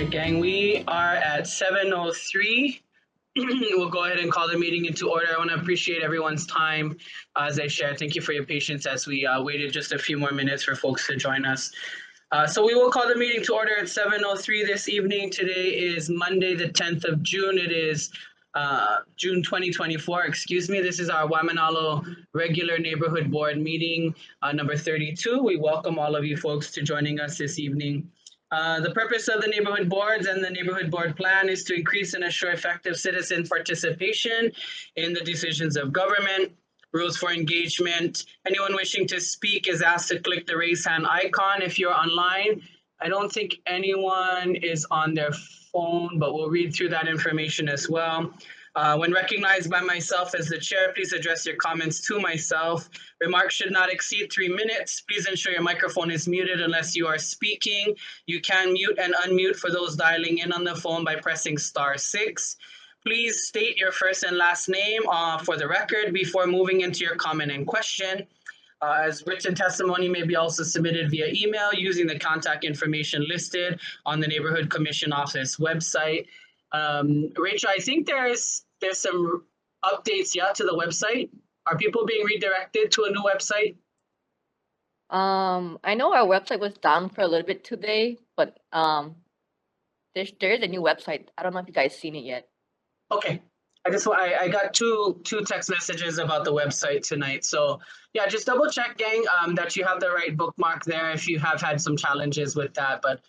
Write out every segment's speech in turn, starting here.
right, gang, we are at 7:03. We'll go ahead and call the meeting into order. I want to appreciate everyone's time as I share. Thank you for your patience as we waited just a few more minutes for folks to join us. So we will call the meeting to order at 7:03 this evening. Today is Monday, the 10th of June. It is June 2024, excuse me. This is our Waimānalo regular neighborhood board meeting, number 32. We welcome all of you folks to joining us this evening. The purpose of the neighborhood boards and the neighborhood board plan is to increase and assure effective citizen participation in the decisions of government. Rules for engagement. Anyone wishing to speak is asked to click the raise hand icon if you're online. I don't think anyone is on their phone, but we'll read through that information as well. When recognized by myself as the chair, please address your comments to myself. Remarks should not exceed 3 minutes. Please ensure your microphone is muted unless you are speaking. You can mute and unmute for those dialing in on the phone by pressing *6. Please state your first and last name for the record before moving into your comment and question. As written testimony may be also submitted via email using the contact information listed on the Neighborhood Commission Office website. Rachel, I think there's some updates to the website. Are people being redirected to a new website? I know our website was down for a little bit today, but there's a new website. I don't know if you guys seen it yet. Okay. I got two text messages about the website tonight. So yeah, just double check, gang, that you have the right bookmark there if you have had some challenges with that, but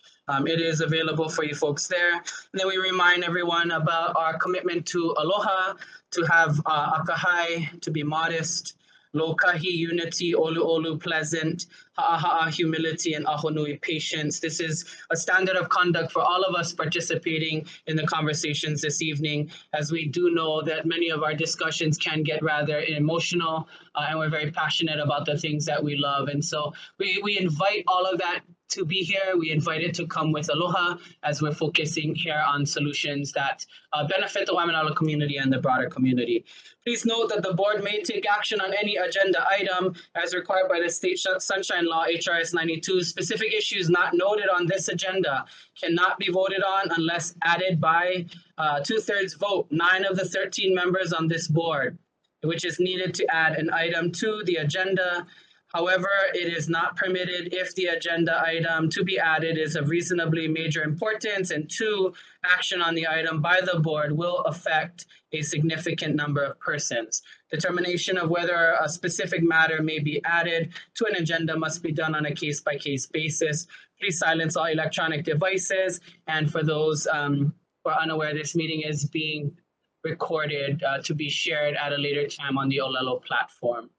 it is available for you folks there. And then we remind everyone about our commitment to aloha, to have akahai, to be modest, lokahi, unity, olu, pleasant, ha'aha'a, humility, and ahonui, patience. This is a standard of conduct for all of us participating in the conversations this evening, as we do know that many of our discussions can get rather emotional, and we're very passionate about the things that we love. And so we invite all of that to be here. We invite it to come with aloha as we're focusing here on solutions that benefit the Waimānalo community and the broader community. Please note that the board may take action on any agenda item as required by the State Sunshine Law, HRS 92. Specific issues not noted on this agenda cannot be voted on unless added by 2/3 vote. 9 of the 13 members on this board, which is needed to add an item to the agenda. However, it is not permitted if the agenda item to be added is of reasonably major importance, and 2, action on the item by the board will affect a significant number of persons. Determination of whether a specific matter may be added to an agenda must be done on a case-by-case basis. Please silence all electronic devices. And for those who are unaware, this meeting is being recorded to be shared at a later time on the Olelo platform.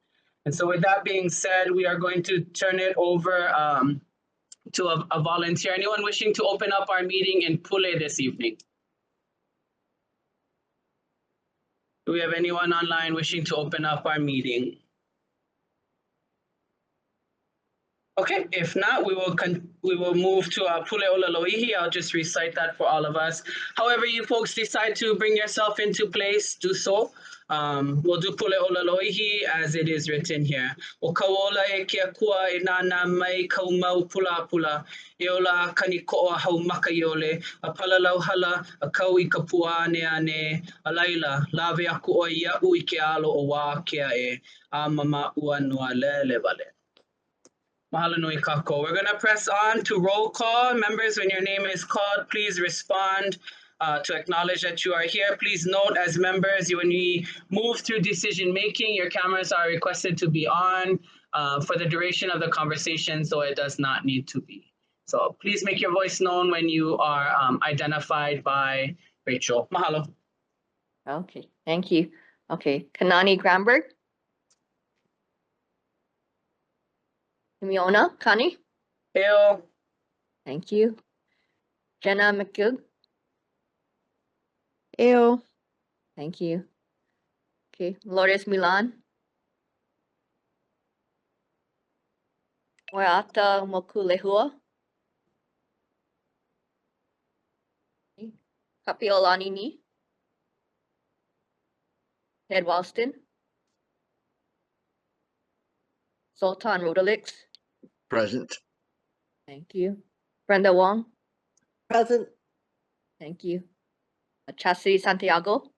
And so with that being said, we are going to turn it over to a volunteer. Anyone wishing to open up our meeting in Pule this evening? Do we have anyone online wishing to open up our meeting? Okay, if not, we will move to Pule Olaloihi. I'll just recite that for all of us. However you folks decide to bring yourself into place, do so. We'll do Pule Olaloihi as it is written here. O kaola e kia kua e nana mai kau mau pula pula. E ola kanikoa hau maka iole. A palalau hala, a kau I kapua ane ane. A laila, lave aku o ia ui ke alo o wā kia e. A mama ua noa lele vale. Mahalo nui kako. We're going to press on to roll call. Members, when your name is called, please respond to acknowledge that you are here. Please note, as members, when we move through decision making, your cameras are requested to be on for the duration of the conversation, so it does not need to be. So please make your voice known when you are identified by Rachel. Mahalo. Okay, thank you. Okay, Kanani Gramberg. Miona, Connie. Eo. Thank you. Jenna McGill. Eo. Thank you. Okay, Lourdes Milan. Moeata Mokulehua. Kapiolanini. Ted Walston. Sultan Rodalix. Present. Thank you. Brenda Wong. Present. Thank you. Chastity Santiago.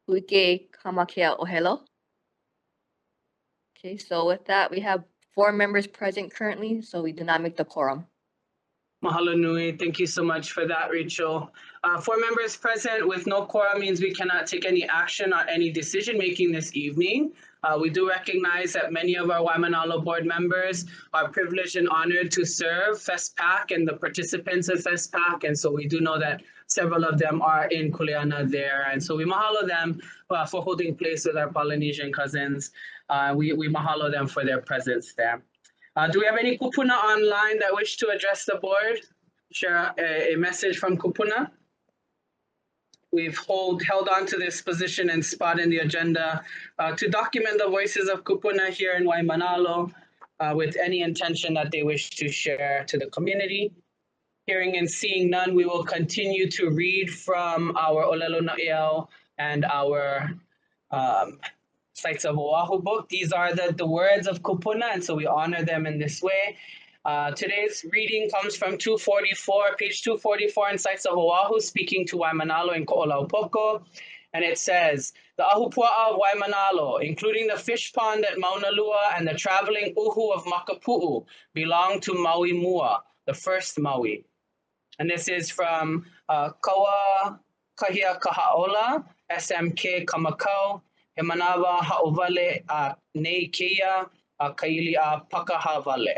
Uike Kamakea Ohelo. Okay, so with that, we have 4 members present currently, so we do not make the quorum. Mahalo nui. Thank you so much for that, Rachel. 4 members present with no quorum means we cannot take any action on any decision making this evening. We do recognize that many of our Waimānalo board members are privileged and honored to serve FESPAC and the participants of FESPAC. And so we do know that several of them are in Kuleana there. And so we mahalo them for holding place with our Polynesian cousins. We mahalo them for their presence there. Do we have any kupuna online that wish to address the board? Share a message from kupuna? We've held on to this position and spot in the agenda to document the voices of kupuna here in Waimānalo with any intention that they wish to share to the community. Hearing and seeing none, we will continue to read from our Olelo Na'iau and our Sites of Oahu book. These are the words of kupuna, and so we honor them in this way. Today's reading comes from 244, page 244 in Sites of Oahu, speaking to Waimānalo in Ko'olaupoko. And it says, the Ahupua'a of Waimānalo, including the fish pond at Maunalua and the traveling uhu of Makapu'u, belong to Maui Mua, the first Maui. And this is from Kaua Kahia Kaha'ola, SMK Kamakau, He manawa ha'ovale a nei keia a kaili a pakahavale.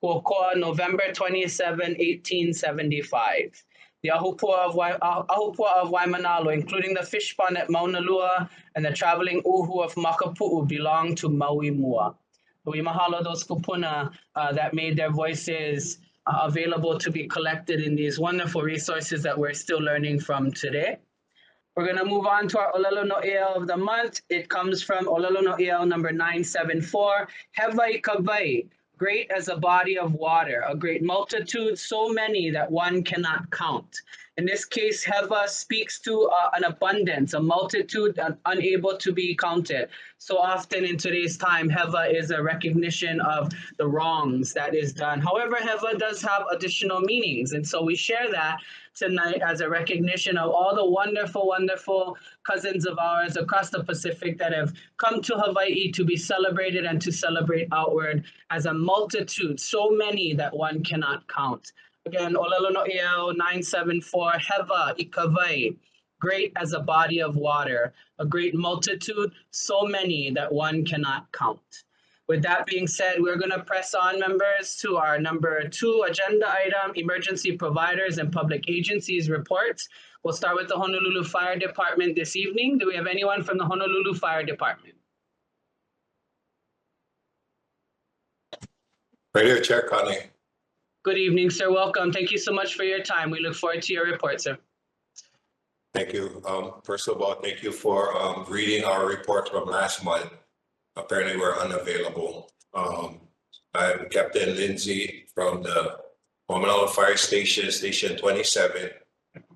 Huokoa November 27, 1875. The Ahupua of Waimānalo, including the fish pond at Maunalua and the traveling uhu of Makapu'u, belong to Maui Mua. We mahalo those kupuna that made their voices available to be collected in these wonderful resources that we're still learning from today. We're going to move on to our Olelo No'ea of the month. It comes from Olelo No'ea number 974. Hewai kawai, great as a body of water, a great multitude, so many that one cannot count. In this case, Heva speaks to an abundance, a multitude unable to be counted. So often in today's time, Heva is a recognition of the wrongs that is done. However, Heva does have additional meanings. And so we share that tonight as a recognition of all the wonderful, wonderful cousins of ours across the Pacific that have come to Hawaii to be celebrated and to celebrate outward as a multitude, so many that one cannot count. Again, Olelo No'ea 974, Heva ikawai, great as a body of water, a great multitude, so many that one cannot count. With that being said, we're going to press on, members, to our number 2 agenda item, emergency providers and public agencies reports. We'll start with the Honolulu Fire Department this evening. Do we have anyone from the Honolulu Fire Department? Right here, Chair Conley. Good evening, sir. Welcome. Thank you so much for your time. We look forward to your report, sir. Thank you. First of all, thank you for reading our report from last month. Apparently, we're unavailable. I'm Captain Lindsay from the Waimānalo Fire Station, Station 27.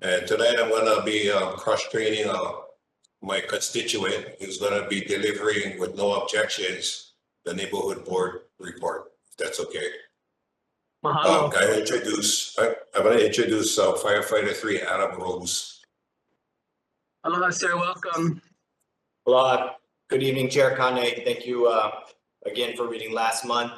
And tonight I'm going to be cross-training my constituent who's going to be delivering with no objections the neighborhood board report, if that's okay. Mahalo. I'm going to introduce Firefighter 3, Adam Rose. Aloha, sir. Welcome. Aloha. Good evening, Chair Kane. Thank you again for reading last month.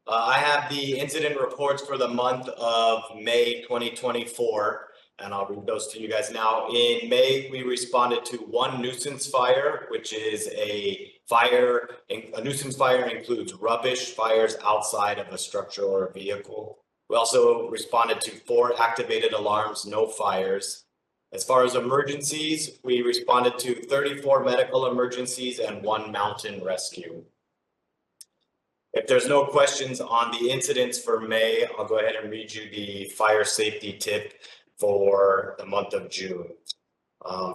I have the incident reports for the month of May 2024, and I'll read those to you guys now. In May, we responded to 1 nuisance fire, which is a fire. A nuisance fire includes rubbish fires outside of a structure or a vehicle. We also responded to 4 activated alarms, no fires. As far as emergencies, we responded to 34 medical emergencies and 1 mountain rescue. If there's no questions on the incidents for May, I'll go ahead and read you the fire safety tip for the month of June.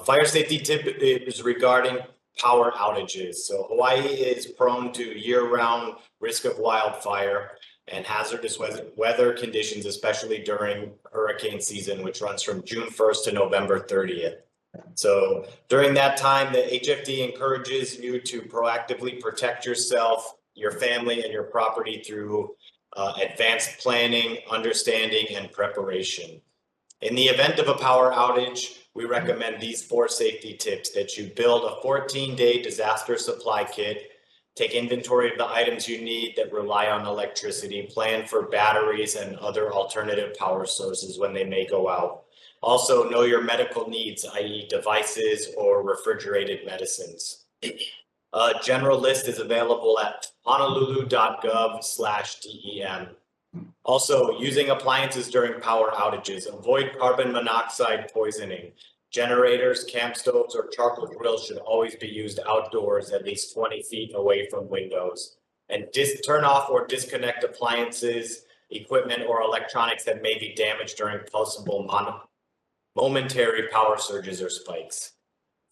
Fire safety tip is regarding power outages. So Hawaii is prone to year-round risk of wildfire and hazardous weather conditions, especially during hurricane season, which runs from June 1st to November 30th. So during that time, the HFD encourages you to proactively protect yourself, your family, and your property through advanced planning, understanding, and preparation. In the event of a power outage, we recommend these 4 safety tips: that you build a 14-day disaster supply kit, take inventory of the items you need that rely on electricity, plan for batteries and other alternative power sources when they may go out. Also, know your medical needs, i.e. devices or refrigerated medicines. A general list is available at honolulu.gov/DEM. Also, using appliances during power outages. Avoid carbon monoxide poisoning. Generators, camp stoves, or charcoal grills should always be used outdoors at least 20 feet away from windows. And turn off or disconnect appliances, equipment, or electronics that may be damaged during possible momentary power surges or spikes.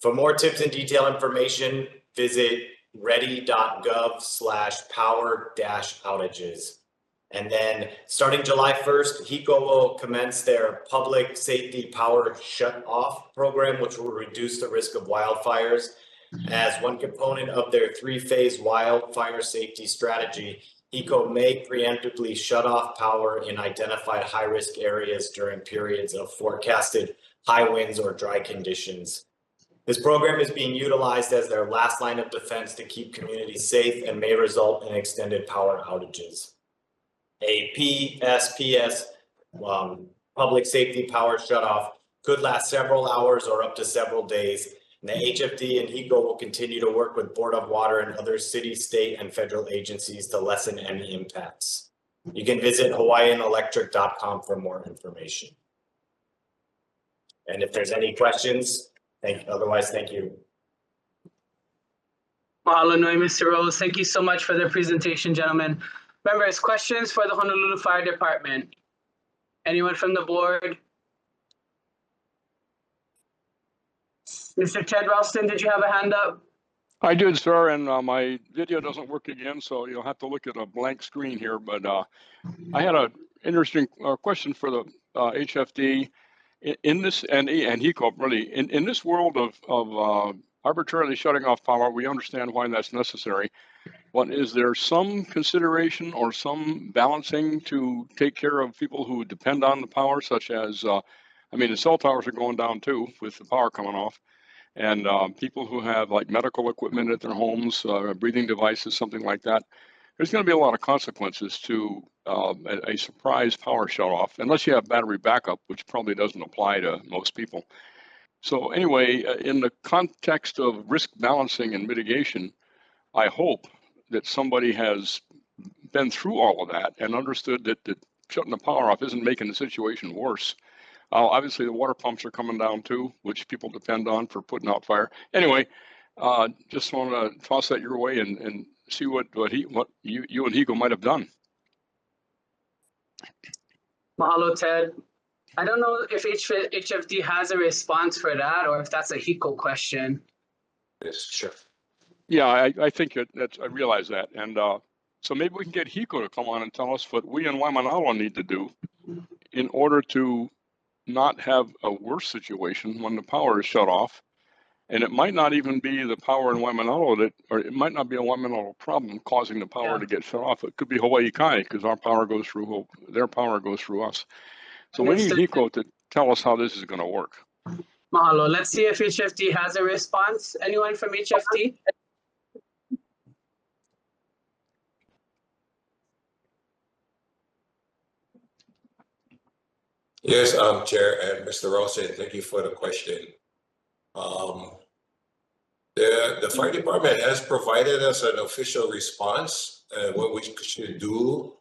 For more tips and detailed information, visit ready.gov/power-outages. And then starting July 1st, HECO will commence their public safety power shut-off program, which will reduce the risk of wildfires. As one component of their 3-phase wildfire safety strategy, HECO may preemptively shut off power in identified high-risk areas during periods of forecasted high winds or dry conditions. This program is being utilized as their last line of defense to keep communities safe and may result in extended power outages. A PSPS public safety power shutoff could last several hours or up to several days. And the HFD and HECO will continue to work with Board of Water and other city, state, and federal agencies to lessen any impacts. You can visit hawaiianelectric.com for more information. And if there's any questions, otherwise, thank you. Mahalo nui, Mr. Rose. Thank you so much for the presentation, gentlemen. Members, questions for the Honolulu Fire Department? Anyone from the board? Mr. Ted Ralston, did you have a hand up? I did, sir, and my video doesn't work again, so you'll have to look at a blank screen here. But I had an interesting question for the HFD. In this, and HECO, really, in this world of arbitrarily shutting off power, we understand why that's necessary. But is there some consideration or some balancing to take care of people who depend on the power, such as, I mean, the cell towers are going down too with the power coming off, and people who have like medical equipment at their homes, breathing devices, something like that. There's going to be a lot of consequences to a surprise power shut off, unless you have battery backup, which probably doesn't apply to most people. So anyway, in the context of risk balancing and mitigation, I hope that somebody has been through all of that and understood that shutting the power off isn't making the situation worse. Obviously, the water pumps are coming down too, which people depend on for putting out fire. Anyway, just want to toss that your way and see what you and HECO might have done. Mahalo, Ted. I don't know if HFD has a response for that or if that's a HECO question. Yes, sure. Yeah, I think I realize that. And so maybe we can get HECO to come on and tell us what we in Waimānalo need to do in order to not have a worse situation when the power is shut off. And it might not even be the power in Waimānalo or it might not be a Waimānalo problem causing the power to get shut off. It could be Hawaii Kai because our power goes through, their power goes through us. So we need HECO to tell us how this is going to work. Mahalo. Let's see if HFD has a response. Anyone from HFD? Yes, Chair and Mr. Ralston, thank you for the question. The fire department has provided us an official response what we should do.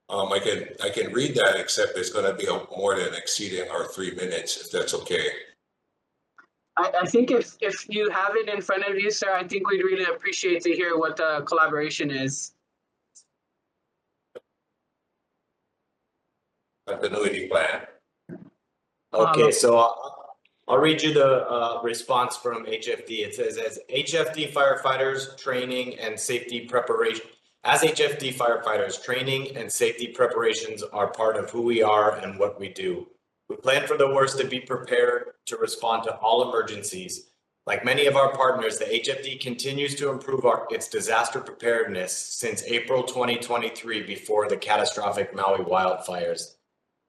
I can read that, except it's going to be more than exceeding our 3 minutes, if that's okay. I think if you have it in front of you, sir, I think we'd really appreciate to hear what the collaboration is. Continuity plan. Okay, so I'll read you the response from HFD. It says, as HFD firefighters, training and safety preparation. As HFD firefighters, training and safety preparations are part of who we are and what we do. We plan for the worst to be prepared to respond to all emergencies. Like many of our partners, the HFD continues to improve its disaster preparedness since April 2023 before the catastrophic Maui wildfires.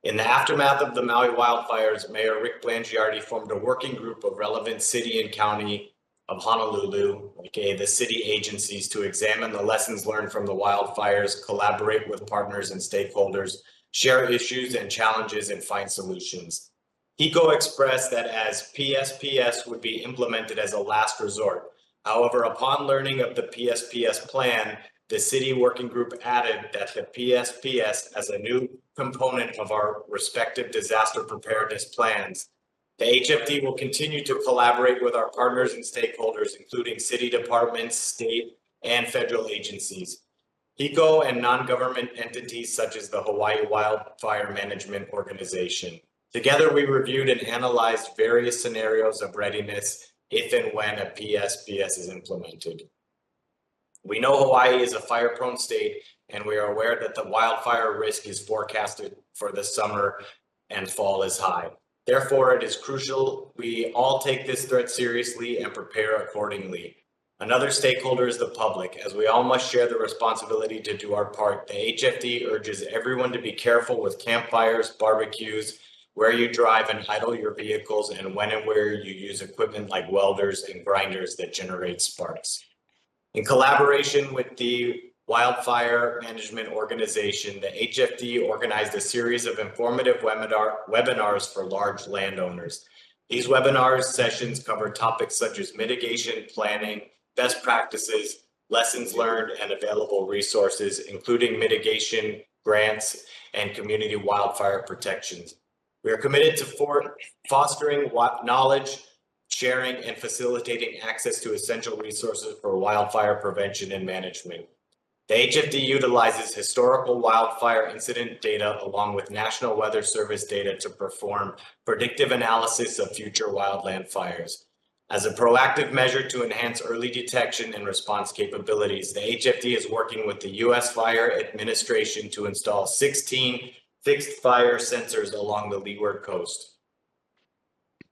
In the aftermath of the Maui wildfires, Mayor Rick Blangiardi formed a working group of relevant city and county of Honolulu, aka the city agencies, to examine the lessons learned from the wildfires, collaborate with partners and stakeholders, share issues and challenges, and find solutions. HECO expressed that as PSPS would be implemented as a last resort. However, upon learning of the PSPS plan, the city working group added that the PSPS as a new component of our respective disaster preparedness plans. The HFD will continue to collaborate with our partners and stakeholders, including city departments, state, and federal agencies. HECO and non-government entities such as the Hawaii Wildfire Management Organization. Together, we reviewed and analyzed various scenarios of readiness if and when a PSPS is implemented. We know Hawaii is a fire-prone state, and we are aware that the wildfire risk is forecasted for the summer and fall is high. Therefore, it is crucial we all take this threat seriously and prepare accordingly. Another stakeholder is the public, as we all must share the responsibility to do our part. The HFD urges everyone to be careful with campfires, barbecues, where you drive and idle your vehicles, and when and where you use equipment like welders and grinders that generate sparks. In collaboration with the Wildfire Management Organization, the HFD organized a series of informative webinars for large landowners. These webinar sessions cover topics such as mitigation planning, best practices, lessons learned, and available resources, including mitigation grants and community wildfire protections. We are committed to fostering knowledge, sharing, and facilitating access to essential resources for wildfire prevention and management. The HFD utilizes historical wildfire incident data along with National Weather Service data to perform predictive analysis of future wildland fires. As a proactive measure to enhance early detection and response capabilities, the HFD is working with the U.S. Fire Administration to install 16 fixed fire sensors along the leeward coast.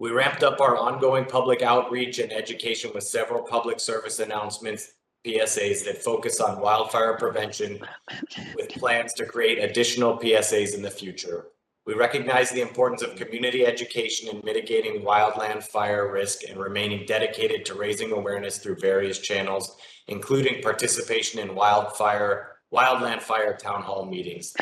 We ramped up our ongoing public outreach and education with several public service announcements, PSAs, that focus on wildfire prevention, with plans to create additional PSAs in the future. We recognize the importance of community education in mitigating wildland fire risk and remaining dedicated to raising awareness through various channels, including participation in wildland fire town hall meetings.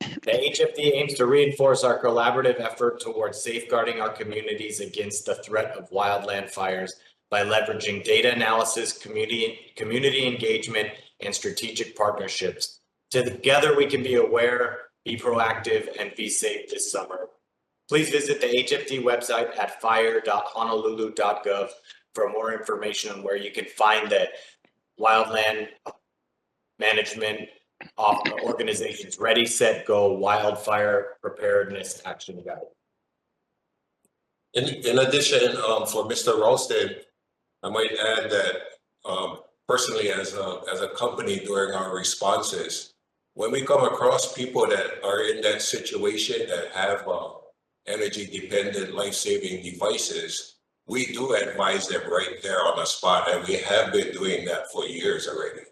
The HFD aims to reinforce our collaborative effort towards safeguarding our communities against the threat of wildland fires by leveraging data analysis, community engagement, and strategic partnerships. Together, we can be aware, be proactive, and be safe this summer. Please visit the HFD website at fire.honolulu.gov for more information on where you can find the wildland management organization's Ready, Set, Go Wildfire Preparedness Action Guide. In addition, for Mr. Ralston, I might add that personally, as a company during our responses, when we come across people that are in that situation that have energy-dependent life-saving devices, we do advise them right there on the spot, and we have been doing that for years already.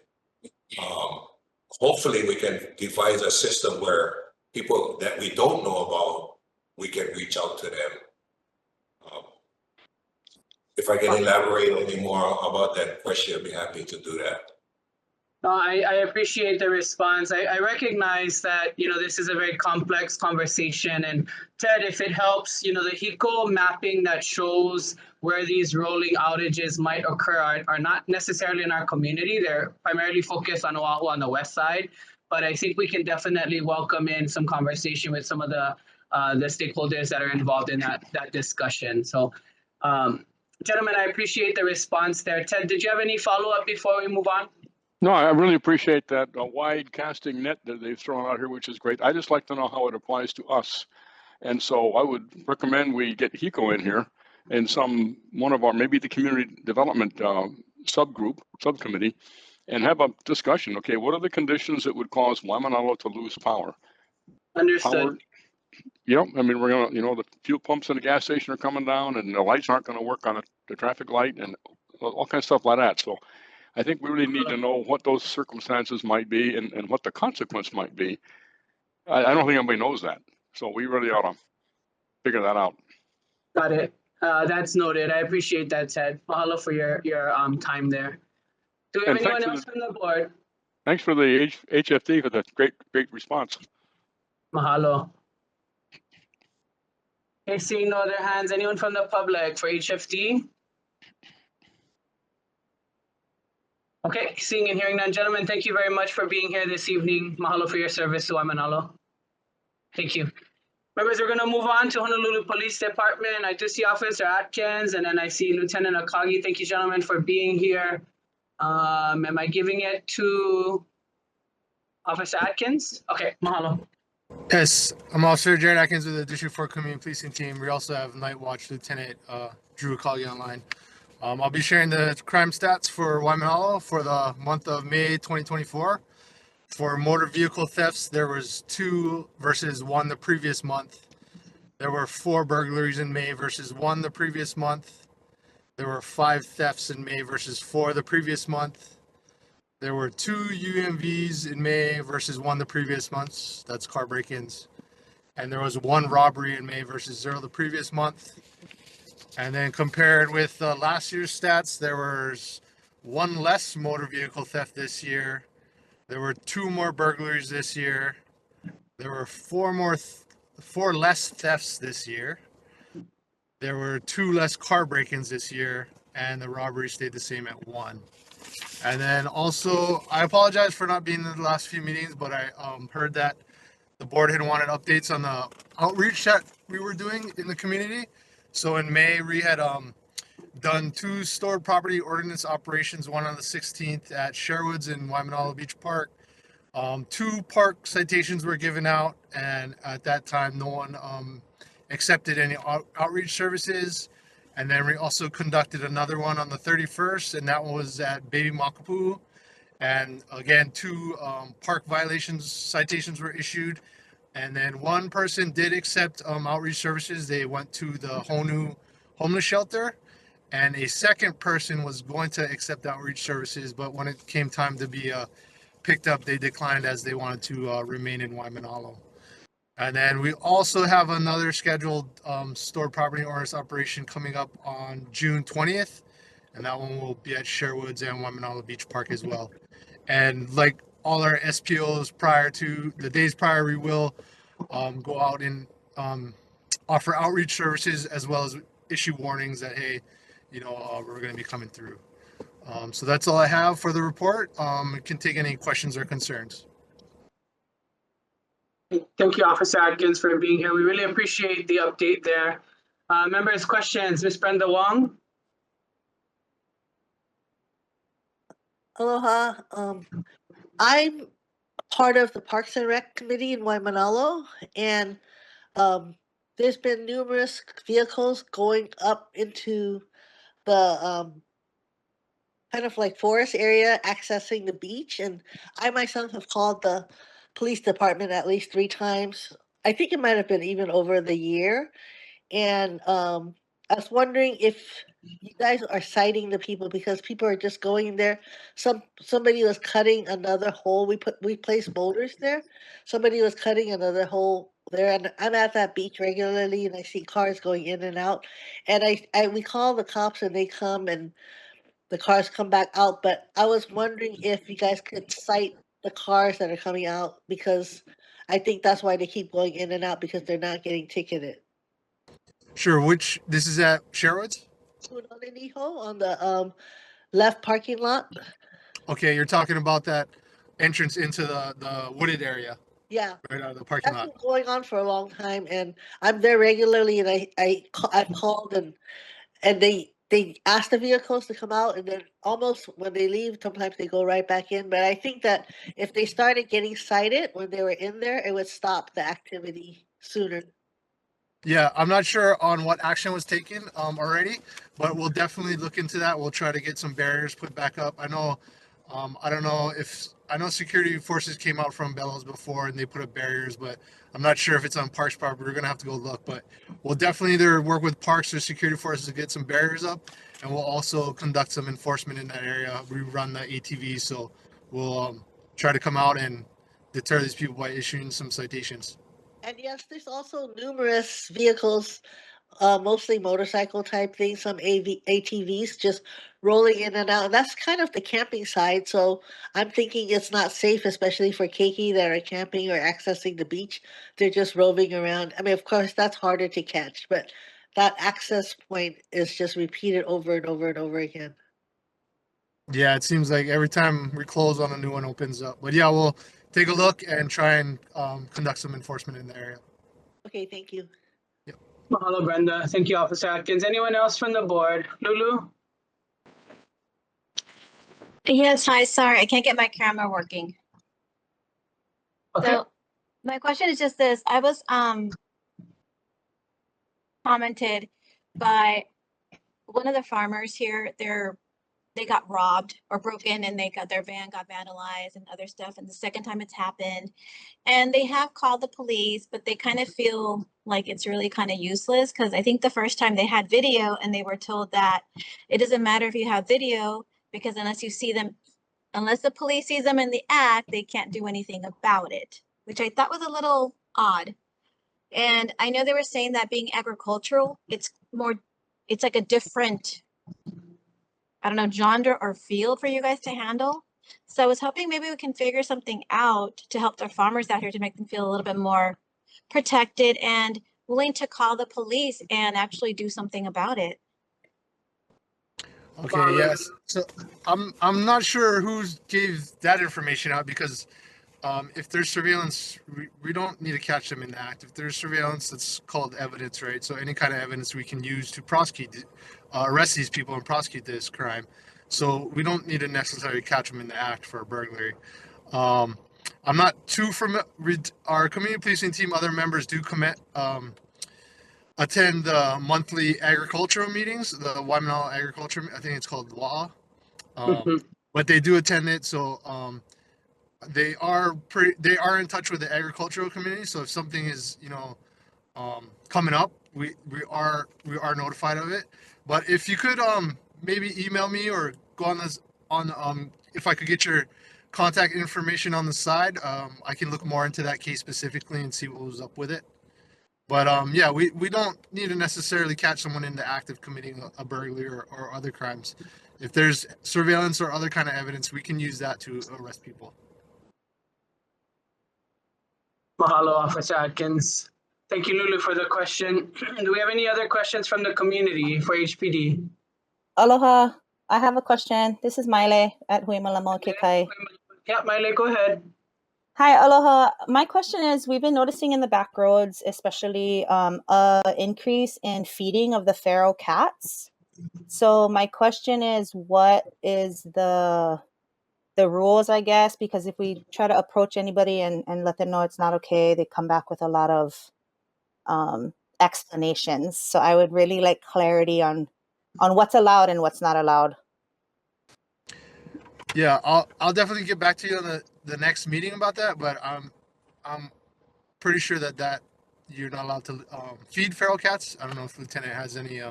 Hopefully, we can devise a system where people that we don't know about, we can reach out to them. If I can elaborate any more about that question, I'd be happy to do that. No, I appreciate the response. I recognize that, this is a very complex conversation. And Ted, if it helps, the HECO mapping that shows where these rolling outages might occur are not necessarily in our community. They're primarily focused on Oahu on the west side. But I think we can definitely welcome in some conversation with some of the stakeholders that are involved in that discussion. So, gentlemen, I appreciate the response there. Ted, did you have any follow-up before we move on? No, I really appreciate that wide casting net that they've thrown out here, which is great. I just like to know how it applies to us. And so I would recommend we get HECO in here and one of our, maybe the community development subcommittee, and have a discussion. Okay, what are the conditions that would cause Waimānalo to lose power? Understood. Yep, I mean, we're gonna, the fuel pumps in the gas station are coming down and the lights aren't gonna work on the traffic light and all kinds of stuff like that. So I think we really need to know what those circumstances might be and what the consequence might be. I don't think anybody knows that. So we really ought to figure that out. Got it. That's noted. I appreciate that, Ted. Mahalo for your time there. Do we have And anyone else from the board? Thanks for the HFD for the great response. Mahalo. Okay, seeing no other hands. Anyone from the public for HFD? Okay, seeing and hearing none. Gentlemen, thank you very much for being here this evening. Mahalo for your service to Waimānalo. Thank you. Members, we're going to move on to Honolulu Police Department. I do see Officer Atkins, and then I see Lieutenant Akagi. Thank you, gentlemen, for being here. Am I giving it to Officer Atkins? Okay, mahalo. Yes, I'm Officer Jared Atkins with the District 4 Community Policing Team. We also have Night Watch Lieutenant Drew Akagi online. I'll be sharing the crime stats for Waimānalo for the month of May 2024. For motor vehicle thefts, there was 2 versus 1 the previous month. There were 4 burglaries in May versus 1 the previous month. There were 5 thefts in May versus 4 the previous month. There were 2 UMVs in May versus 1 the previous month. That's car break-ins. And there was 1 robbery in May versus 0 the previous month. And then compared with last year's stats, there was 1 less motor vehicle theft this year. There were 2 more burglaries this year. There were 4 less thefts this year. There were 2 less car break-ins this year, and the robbery stayed the same at 1. And then also, I apologize for not being in the last few meetings, but I heard that the board had wanted updates on the outreach that we were doing in the community. So in May, we had done 2 stored property ordinance operations, one on the 16th at Sherwoods in Waimānalo Beach Park. 2 park citations were given out, and at that time, no one accepted any outreach services. And then we also conducted another one on the 31st, and that one was at Baby Makapu'u. And again, 2 park violations citations were issued. And then 1 person did accept outreach services. They went to the Honu homeless shelter. And a second person was going to accept outreach services, but when it came time to be picked up, they declined as they wanted to remain in Waimānalo. And then we also have another scheduled stored property ordinance operation coming up on June 20th. And that one will be at Sherwoods and Waimānalo Beach Park as well. And like all our SPOs prior to the days prior, we will go out and offer outreach services as well as issue warnings that, hey, we're going to be coming through. So that's all I have for the report. I can take any questions or concerns. Thank you, Officer Atkins, for being here. We really appreciate the update there. Members, questions? Ms. Brenda Wong? Aloha. I'm part of the Parks and Rec Committee in Waimānalo, and there's been numerous vehicles going up into the kind of like forest area accessing the beach, and I myself have called the police department at least 3 times. I think it might have been even over the year, and I was wondering if you guys are citing the people because people are just going there. Somebody was cutting another hole. We placed boulders there. Somebody was cutting another hole there, and I'm at that beach regularly, and I see cars going in and out. And we call the cops, and they come, and the cars come back out. But I was wondering if you guys could cite the cars that are coming out, because I think that's why they keep going in and out, because they're not getting ticketed. Sure. This is at Sherwoods? On the left parking lot. Okay, you're talking about that entrance into the wooded area. Yeah. Right out of the parking lot. That's been going on for a long time, and I'm there regularly, and I've called and they ask the vehicles to come out, and then almost when they leave, sometimes they go right back in. But I think that if they started getting cited when they were in there, it would stop the activity sooner. Yeah, I'm not sure on what action was taken already, but we'll definitely look into that. We'll try to get some barriers put back up. I know I don't know if I know security forces came out from Bellows before and they put up barriers, but I'm not sure if it's on Parks property. We're gonna have to go look, but we'll definitely either work with Parks or security forces to get some barriers up, and we'll also conduct some enforcement in that area. We run the ATVs, so we'll try to come out and deter these people by issuing some citations. And yes, there's also numerous vehicles, mostly motorcycle type things, some ATVs just rolling in and out. And that's kind of the camping side. So I'm thinking it's not safe, especially for keiki that are camping or accessing the beach. They're just roving around. I mean, of course, that's harder to catch, but that access point is just repeated over and over and over again. Yeah, it seems like every time we close on, a new one opens up. But yeah, we'll take a look and try and conduct some enforcement in the area. Okay, thank you. Mahalo, Brenda. Thank you, Officer Atkins. Anyone else from the board? Lulu? Yes, hi, sorry, I can't get my camera working. Okay. So my question is just this, I was commented by one of the farmers here, they got robbed or broken and their van got vandalized and other stuff. And the second time it's happened, and they have called the police, but they kind of feel like it's really kind of useless because I think the first time they had video and they were told that it doesn't matter if you have video because unless the police sees them in the act, they can't do anything about it, which I thought was a little odd. And I know they were saying that being agricultural, it's like a different, I don't know, genre or field for you guys to handle. So I was hoping maybe we can figure something out to help the farmers out here to make them feel a little bit more protected and willing to call the police and actually do something about it. Okay, yes. So I'm not sure who gave that information out because if there's surveillance, we don't need to catch them in the act. If there's surveillance, that's called evidence, right? So any kind of evidence we can use to prosecute, arrest these people and prosecute this crime. So we don't need to necessarily catch them in the act for a burglary. I'm not too familiar. Our community policing team, other members do attend the monthly agricultural meetings, the Waimānalo agriculture. I think it's called WA. But they do attend it, so they are in touch with the agricultural community. So if something is coming up, we are notified of it. But if you could maybe email me or go on if I could get your contact information on the side, I can look more into that case specifically and see what was up with it. But yeah, we don't need to necessarily catch someone in the act of committing a burglary or other crimes. If there's surveillance or other kind of evidence, we can use that to arrest people. Mahalo, Officer Atkins. Thank you, Lulu, for the question. Do we have any other questions from the community for HPD? Aloha. I have a question. This is Maile at Waimānalo Kekai. Yeah, Miley, go ahead. Hi, aloha. My question is, we've been noticing in the back roads, especially a increase in feeding of the feral cats. So my question is, what is the rules, I guess? Because if we try to approach anybody and let them know it's not okay, they come back with a lot of explanations. So I would really like clarity on what's allowed and what's not allowed. Yeah, I'll definitely get back to you on the next meeting about that. But I'm pretty sure that you're not allowed to feed feral cats. I don't know if Lieutenant has any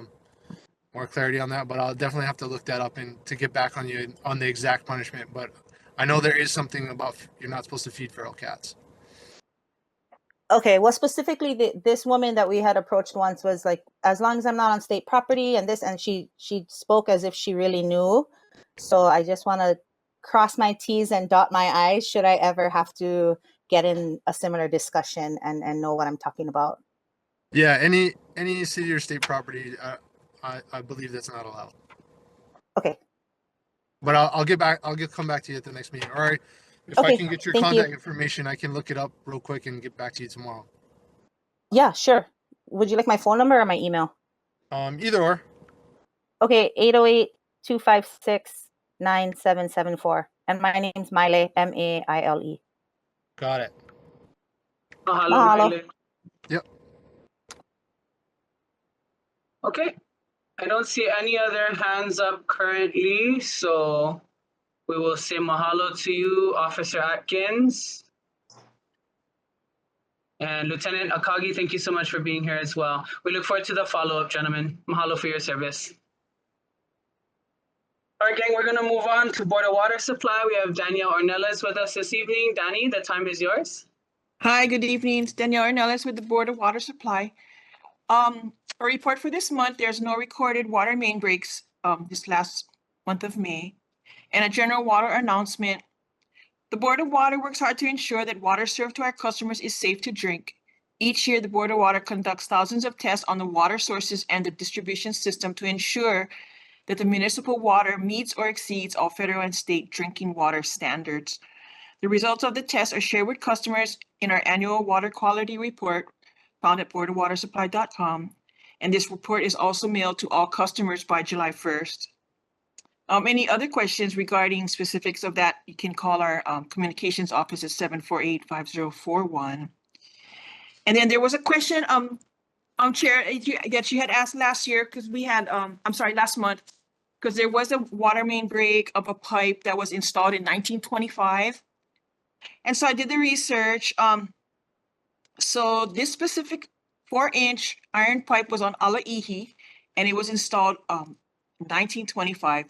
more clarity on that, but I'll definitely have to look that up and to get back on you on the exact punishment. But I know there is something about you're not supposed to feed feral cats. Okay, well, specifically this woman that we had approached once was like, as long as I'm not on state property and she spoke as if she really knew. So I just want to cross my T's and dot my I's should I ever have to get in a similar discussion and know what I'm talking about. Yeah, any city or state property, I believe that's not allowed. Okay. But I'll come back to you at the next meeting. All right. If Okay, I can get your contact information, I can look it up real quick and get back to you tomorrow. Yeah, sure. Would you like my phone number or my email? Either or. Okay, 808-256-9774. And my name's Maile, Maile. Got it. Mahalo. Miley. Yep. Okay. I don't see any other hands up currently, so We will say mahalo to you, Officer Atkins. And Lieutenant Akagi, thank you so much for being here as well. We look forward to the follow-up, gentlemen. Mahalo for your service. All right, gang, we're gonna move on to Board of Water Supply. We have Danielle Ornelas with us this evening. Danny, the time is yours. Hi, good evening. It's Danielle Ornelas with the Board of Water Supply. A report for this month, there's no recorded water main breaks this last month of May. And a general water announcement. The Board of Water works hard to ensure that water served to our customers is safe to drink. Each year, the Board of Water conducts thousands of tests on the water sources and the distribution system to ensure that the municipal water meets or exceeds all federal and state drinking water standards. The results of the tests are shared with customers in our annual water quality report found at boardofwatersupply.com. And this report is also mailed to all customers by July 1st. Any other questions regarding specifics of that, you can call our communications office at 748-5041. And then there was a question, Chair, that you had asked last year, because we had, last month, because there was a water main break of a pipe that was installed in 1925. And so I did the research. So this specific 4-inch iron pipe was on Alaihi, and it was installed in 1925.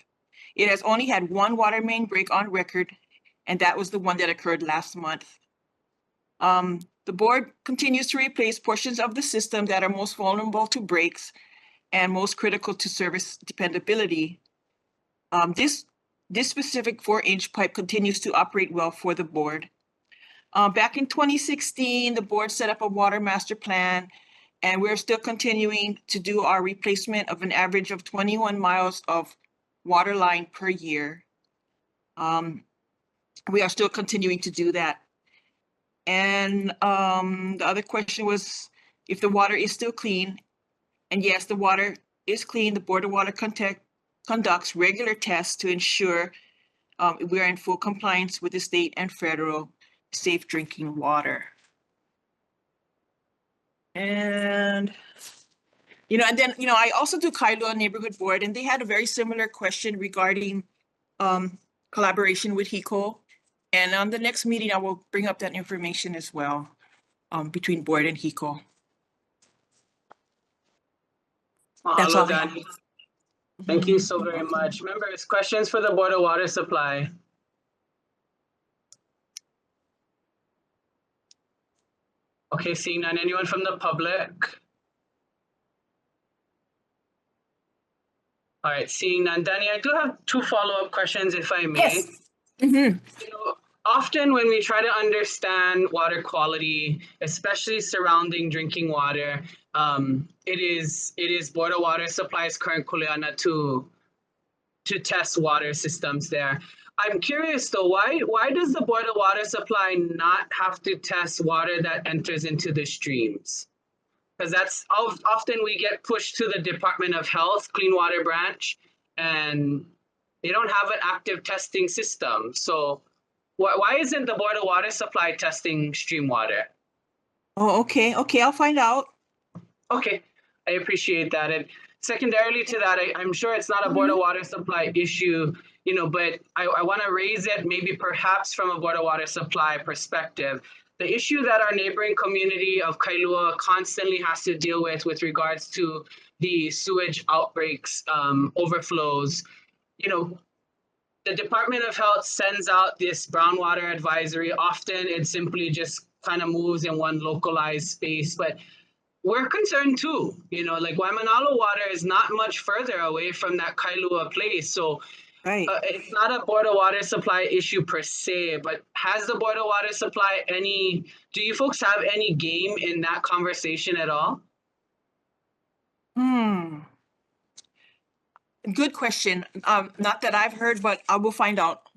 It has only had one water main break on record, and that was the one that occurred last month. The board continues to replace portions of the system that are most vulnerable to breaks and most critical to service dependability. This specific 4-inch pipe continues to operate well for the board. Back in 2016, the board set up a water master plan, and we're still continuing to do our replacement of an average of 21 miles of water line per year. We are still continuing to do that. And the other question was if the water is still clean. And yes, the water is clean. The Board of Water conducts regular tests to ensure we are in full compliance with the state and federal safe drinking water. And and then, I also do Kailua Neighborhood Board, and they had a very similar question regarding collaboration with HECO. And on the next meeting, I will bring up that information as well between board and HECO. That's all. Danny. Thank you so very much. Members, questions for the Board of Water Supply? Okay, seeing none. Anyone from the public? All right, seeing none. Danny, I do have 2 follow-up questions, if I may. Yes. Often when we try to understand water quality, especially surrounding drinking water, it is Board of Water Supply's current kuleana to test water systems there. I'm curious though, why does the Board of Water Supply not have to test water that enters into the streams? Because that's often we get pushed to the Department of Health, Clean Water Branch, and they don't have an active testing system. So why isn't the Board of Water Supply testing stream water? Oh, okay. Okay, I'll find out. Okay, I appreciate that. And secondarily to that, I'm sure it's not a Board of Water Supply issue, but I want to raise it maybe perhaps from a Board of Water Supply perspective. The issue that our neighboring community of Kailua constantly has to deal with regards to the sewage outbreaks, overflows, the Department of Health sends out this brown water advisory. Often it simply just kind of moves in one localized space, but we're concerned too. Like Waimānalo water is not much further away from that Kailua place. So right. It's not a Board of Water Supply issue per se, but has the Board of Water Supply do you folks have any game in that conversation at all? Good question. Not that I've heard, but I will find out.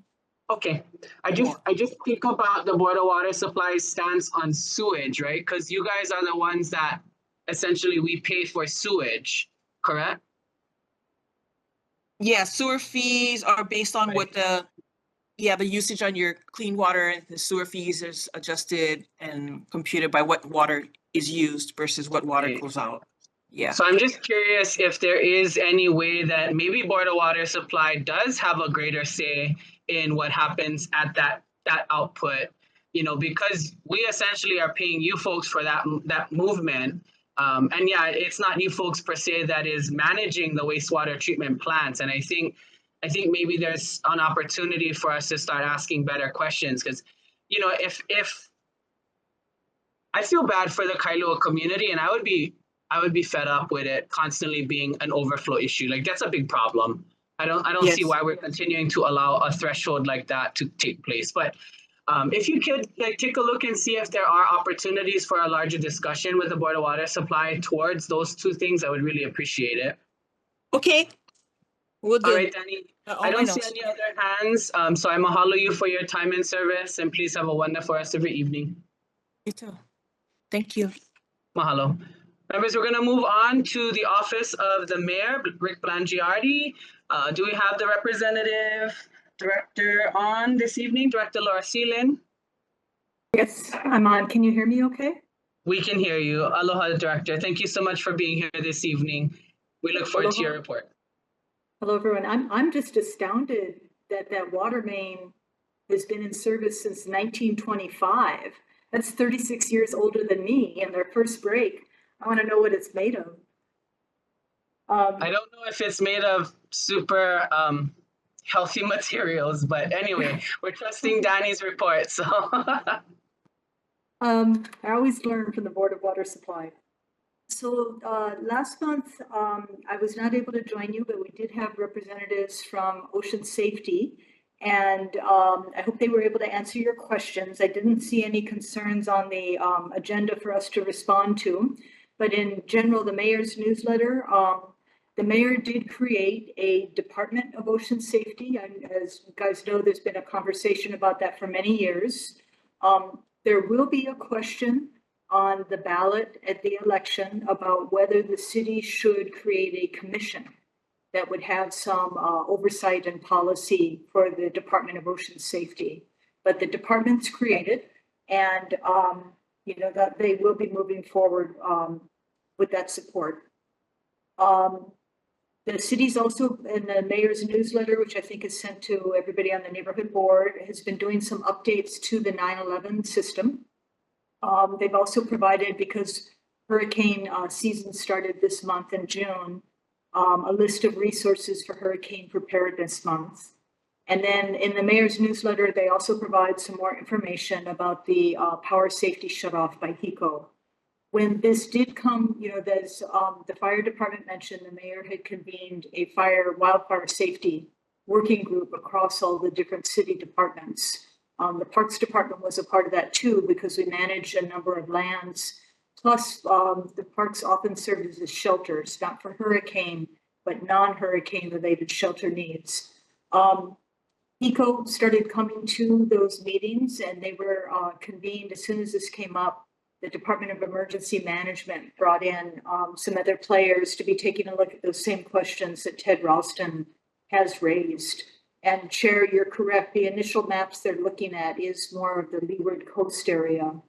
Okay. I just think about the Board of Water Supply's stance on sewage, right? Because you guys are the ones that essentially we pay for sewage, correct? Yeah, sewer fees are based on what the usage on your clean water, and the sewer fees is adjusted and computed by what water is used versus what water goes out. Yeah. So I'm just curious if there is any way that maybe Board of Water Supply does have a greater say in what happens at that output, because we essentially are paying you folks for that movement. And yeah, it's not you folks per se that is managing the wastewater treatment plants. And I think maybe there's an opportunity for us to start asking better questions, because, if I feel bad for the Kailua community, and I would be fed up with it constantly being an overflow issue. Like, that's a big problem. I don't see why we're continuing to allow a threshold like that to take place. But if you could take a look and see if there are opportunities for a larger discussion with the Board of Water Supply towards those two things, I would really appreciate it. Okay. We'll do. All right, Danny. I don't see any other hands, so I mahalo you for your time and service, and please have a wonderful rest of your evening. You too. Thank you. Mahalo. Members, we're going to move on to the office of the Mayor, Rick Blangiardi. Do we have the representative director on this evening, Director Laura Seelan? Yes, I'm on. Can you hear me okay? We can hear you. Aloha, Director. Thank you so much for being here this evening. We look forward to your report. Hello, everyone. I'm just astounded that water main has been in service since 1925. That's 36 years older than me and their first break. I want to know what it's made of. I don't know if it's made of super healthy materials, but anyway, we're trusting Danny's report. So I always learn from the Board of Water Supply. So last month, I was not able to join you, but we did have representatives from Ocean Safety, and I hope they were able to answer your questions. I didn't see any concerns on the agenda for us to respond to, but in general, the mayor's newsletter, the mayor did create a Department of Ocean Safety. And as you guys know, there's been a conversation about that for many years. There will be a question on the ballot at the election about whether the city should create a commission that would have some oversight and policy for the Department of Ocean Safety. But the department's created, and that they will be moving forward with that support. The city's also, in the mayor's newsletter, which I think is sent to everybody on the neighborhood board, has been doing some updates to the 9/11 system. They've also provided, because hurricane season started this month in June, a list of resources for Hurricane Preparedness Month. And then in the mayor's newsletter, they also provide some more information about the power safety shutoff by HECO. When this did come, there's the fire department mentioned the mayor had convened a wildfire safety working group across all the different city departments. The Parks Department was a part of that too, because we manage a number of lands. Plus, the parks often serve as shelters, not for hurricane, but non-hurricane related shelter needs. HECO started coming to those meetings, and they were convened as soon as this came up. The Department of Emergency Management brought in some other players to be taking a look at those same questions that Ted Ralston has raised. And Chair, you're correct. The initial maps they're looking at is more of the leeward coast area.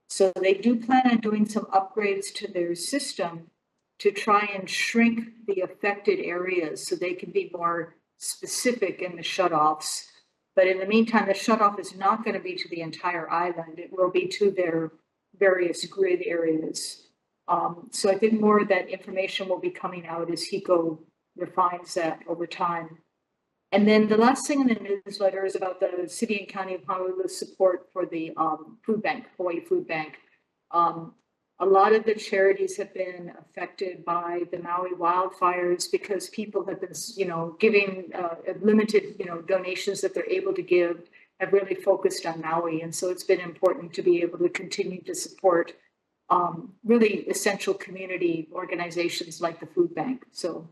So they do plan on doing some upgrades to their system to try and shrink the affected areas so they can be more specific in the shutoffs. But in the meantime, the shutoff is not going to be to the entire island. It will be to their various grid areas. So I think more of that information will be coming out as HECO refines that over time. And then the last thing in the newsletter is about the city and county of Honolulu's support for the food bank, Hawaii Food Bank. A lot of the charities have been affected by the Maui wildfires because people have been, giving limited, donations that they're able to give, have really focused on Maui. And so it's been important to be able to continue to support really essential community organizations like the food bank. So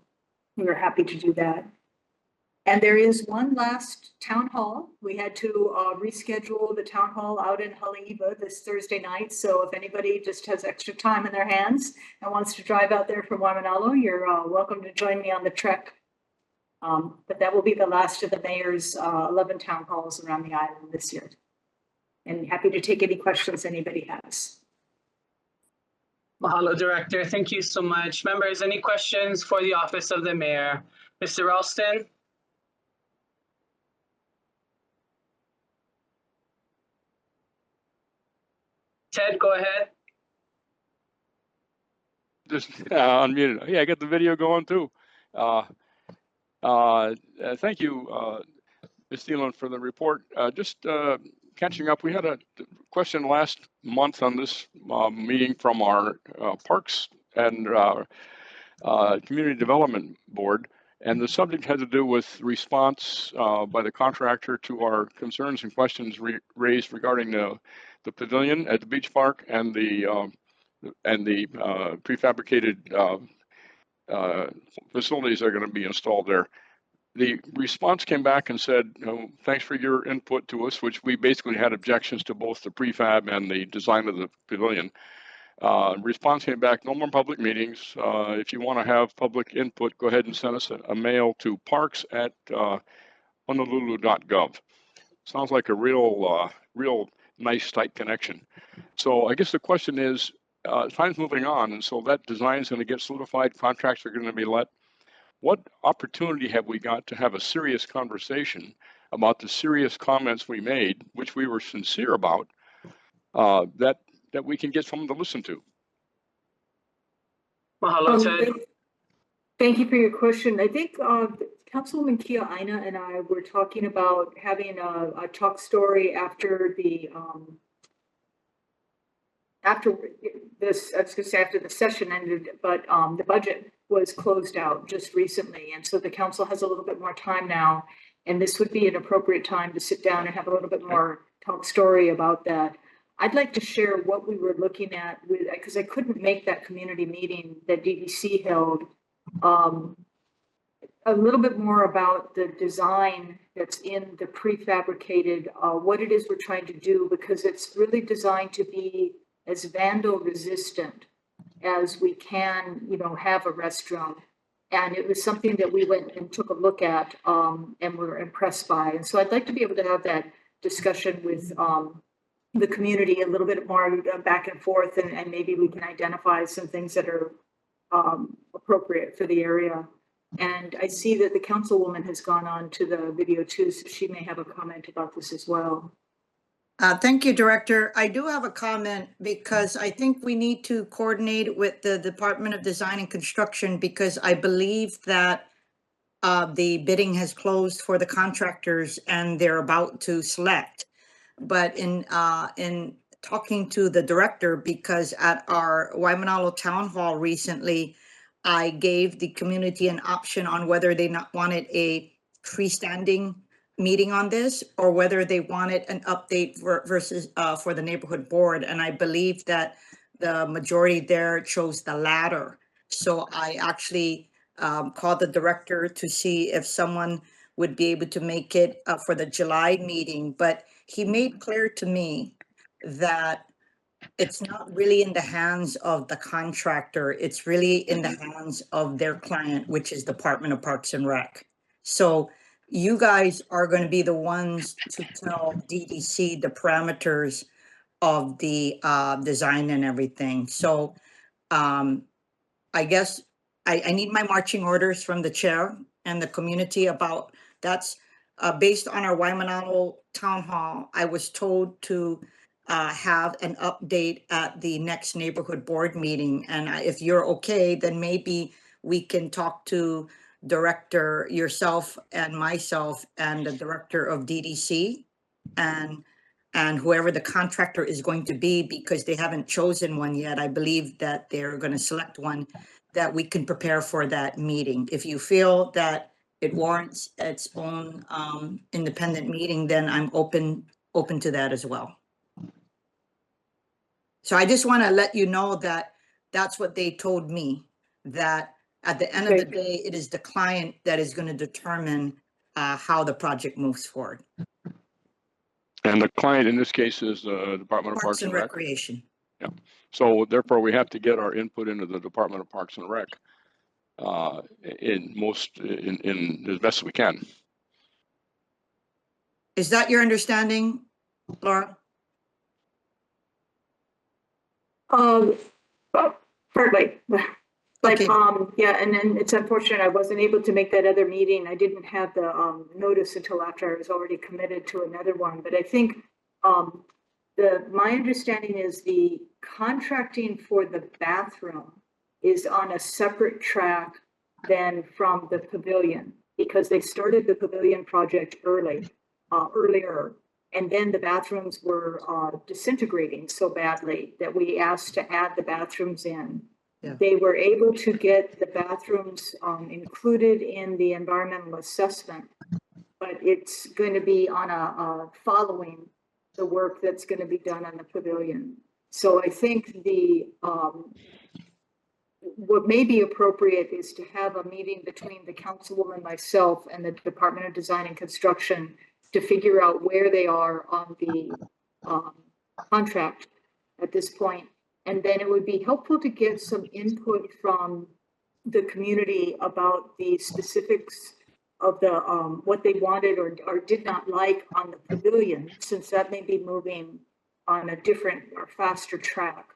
we were happy to do that. And there is one last town hall. We had to reschedule the town hall out in Haleiwa this Thursday night. So if anybody just has extra time in their hands and wants to drive out there from Waimānalo, you're welcome to join me on the trek. But that will be the last of the mayor's 11 town halls around the island this year. And happy to take any questions anybody has. Mahalo, Director. Thank you so much. Members, any questions for the Office of the Mayor? Mr. Ralston? Ted, go ahead. Just unmuted. Yeah, I got the video going too. Thank you, Ms. Thielen, for the report. Just catching up, we had a question last month on this meeting from our Parks and Community Development Board, and the subject had to do with response by the contractor to our concerns and questions raised regarding the pavilion at the beach park and the prefabricated facilities that are going to be installed there. The response came back and said, thanks for your input to us, which we basically had objections to both the prefab and the design of the pavilion. Response came back, no more public meetings. If you want to have public input, go ahead and send us a mail to parks@honolulu.gov. Sounds like a real nice tight connection. So I guess the question is, time's moving on, and so that design's going to get solidified, contracts are going to be let. What opportunity have we got to have a serious conversation about the serious comments we made, which we were sincere about, that we can get someone to listen to? Mahalo, Ted. Thank you for your question. I think Councilwoman Kia Aina and I were talking about having a talk story after the after the session ended, but the budget was closed out just recently, and so the council has a little bit more time now, and this would be an appropriate time to sit down and have a little bit more talk story about that. I'd like to share what we were looking at with, because I couldn't make that community meeting that DDC held, a little bit more about the design that's in the prefabricated, what it is we're trying to do, because it's really designed to be as vandal resistant as we can, have a restaurant. And it was something that we went and took a look at and were impressed by. And so I'd like to be able to have that discussion with the community a little bit more back and forth, and maybe we can identify some things that are appropriate for the area. And I see that the councilwoman has gone on to the video too, so she may have a comment about this as well. Thank you, Director. I do have a comment because I think we need to coordinate with the Department of Design and Construction, because I believe that the bidding has closed for the contractors and they're about to select. But in talking to the director, because at our Waimānalo Town Hall recently, I gave the community an option on whether they wanted a freestanding meeting on this or whether they wanted an update versus for the neighborhood board. And I believe that the majority there chose the latter. So I actually called the director to see if someone would be able to make it for the July meeting. But he made clear to me that it's not really in the hands of the contractor. It's really in the hands of their client, which is Department of Parks and Rec. So you guys are going to be the ones to tell DDC the parameters of the design and everything. So I guess I need my marching orders from the chair and the community about that's based on our Waimānalo Town Hall. I was told to have an update at the next neighborhood board meeting. And if you're okay, then maybe we can talk to director, yourself and myself, and the director of DDC and whoever the contractor is going to be, because they haven't chosen one yet. I believe that they're going to select one that we can prepare for that meeting. If you feel that it warrants its own independent meeting, then I'm open to that as well. So I just want to let you know that that's what they told me, that at the end of the day, it is the client that is going to determine how the project moves forward. And the client in this case is the Department of Parks and Recreation. Yeah. So therefore, we have to get our input into the Department of Parks and Rec in as best we can. Is that your understanding, Laura? Partly. But Okay. yeah, and then it's unfortunate I wasn't able to make that other meeting. I didn't have the notice until after I was already committed to another one. But I think my understanding is the contracting for the bathroom is on a separate track than from the pavilion, because they started the pavilion project earlier. And then the bathrooms were disintegrating so badly that we asked to add the bathrooms in. Yeah. They were able to get the bathrooms included in the environmental assessment, but it's going to be on a following the work that's going to be done on the pavilion. So I think the what may be appropriate is to have a meeting between the councilwoman, myself, and the Department of Design and Construction to figure out where they are on the contract at this point. And then it would be helpful to get some input from the community about the specifics of the what they wanted or did not like on the pavilion, since that may be moving on a different or faster track.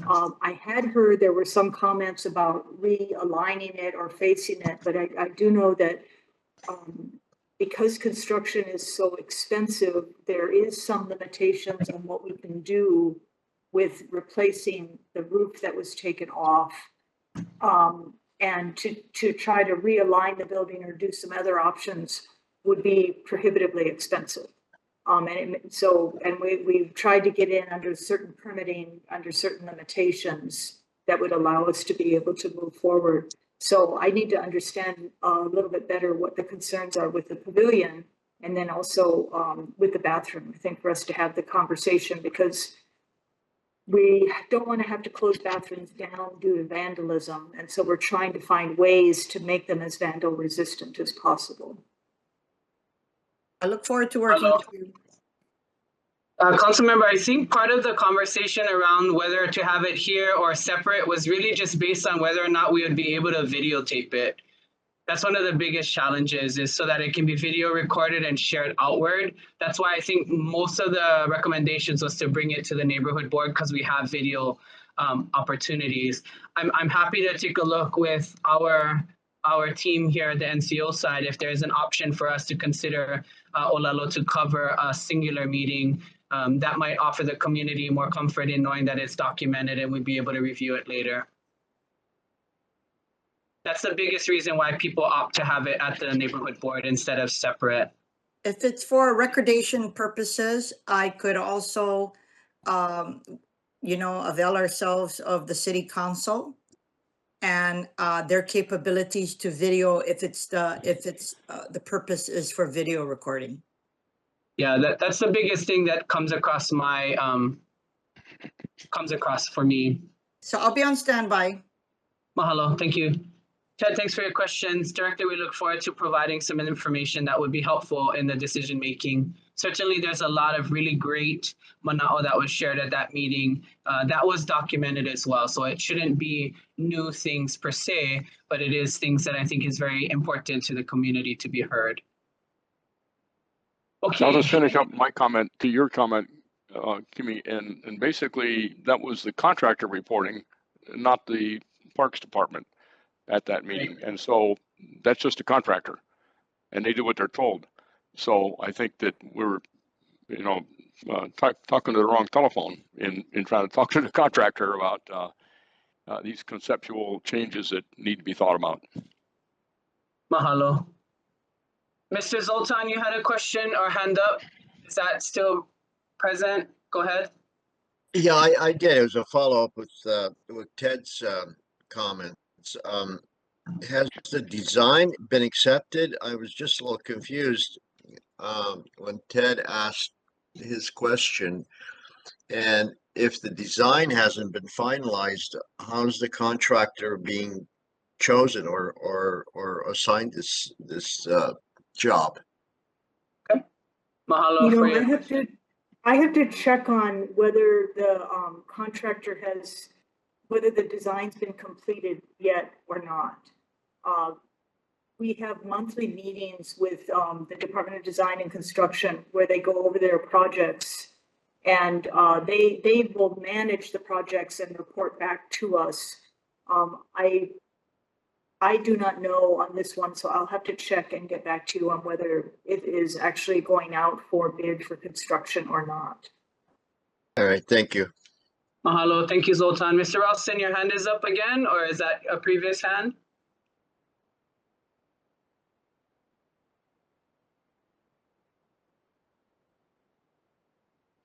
I had heard there were some comments about realigning it or facing it, but I do know that because construction is so expensive, there is some limitations on what we can do with replacing the roof that was taken off. And to try to realign the building or do some other options would be prohibitively expensive. And we've tried to get in under certain permitting, under certain limitations that would allow us to be able to move forward. So I need to understand a little bit better what the concerns are with the pavilion, and then also with the bathroom. I think for us to have the conversation, because we don't want to have to close bathrooms down due to vandalism. And so we're trying to find ways to make them as vandal resistant as possible. I look forward to working with you. Councilmember, I think part of the conversation around whether to have it here or separate was really just based on whether or not we would be able to videotape it. That's one of the biggest challenges, is so that it can be video recorded and shared outward. That's why I think most of the recommendations was to bring it to the neighborhood board, because we have video opportunities. I'm happy to take a look with our team here at the NCO side if there's an option for us to consider Olalo to cover a singular meeting. That might offer the community more comfort in knowing that it's documented and we'd be able to review it later. That's the biggest reason why people opt to have it at the neighborhood board instead of separate. If it's for recordation purposes, I could also, avail ourselves of the city council and their capabilities to video if the purpose is for video recording. Yeah, that's the biggest thing that comes across for me. So I'll be on standby. Mahalo, thank you. Ted, thanks for your questions. Director, we look forward to providing some information that would be helpful in the decision making. Certainly, there's a lot of really great mana'o that was shared at that meeting. That was documented as well. So it shouldn't be new things per se, but it is things that I think is very important to the community to be heard. Okay. I'll just finish up my comment to your comment, Kimmy, and basically that was the contractor reporting, not the Parks Department at that meeting. And so that's just a contractor and they do what they're told. So I think that we're, talking to the wrong telephone in trying to talk to the contractor about these conceptual changes that need to be thought about. Mahalo. Mr. Zoltan, you had a question or hand up? Is that still present? Go ahead. Yeah, I did. It was a follow-up with Ted's comments. Has the design been accepted? I was just a little confused when Ted asked his question. And if the design hasn't been finalized, how's the contractor being chosen or assigned this job? Okay. Mahalo for you. I have to check on whether the contractor whether the design's been completed yet or not. We have monthly meetings with the Department of Design and Construction where they go over their projects, and they will manage the projects and report back to us. I do not know on this one, so I'll have to check and get back to you on whether it is actually going out for bid for construction or not. right, thank you. Mahalo. Thank you, Zoltan. Mr. Ralston, your hand is up again, or is that a previous hand?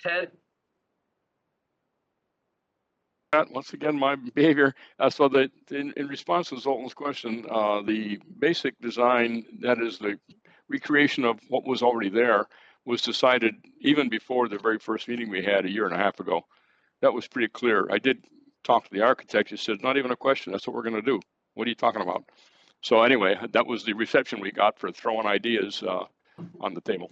Ted? Once again, my behavior. So that in response to Zoltan's question, the basic design, that is the recreation of what was already there, was decided even before the very first meeting we had a year and a half ago. That was pretty clear. I did talk to the architect. He said, not even a question. That's what we're going to do. What are you talking about? So anyway, that was the reception we got for throwing ideas on the table.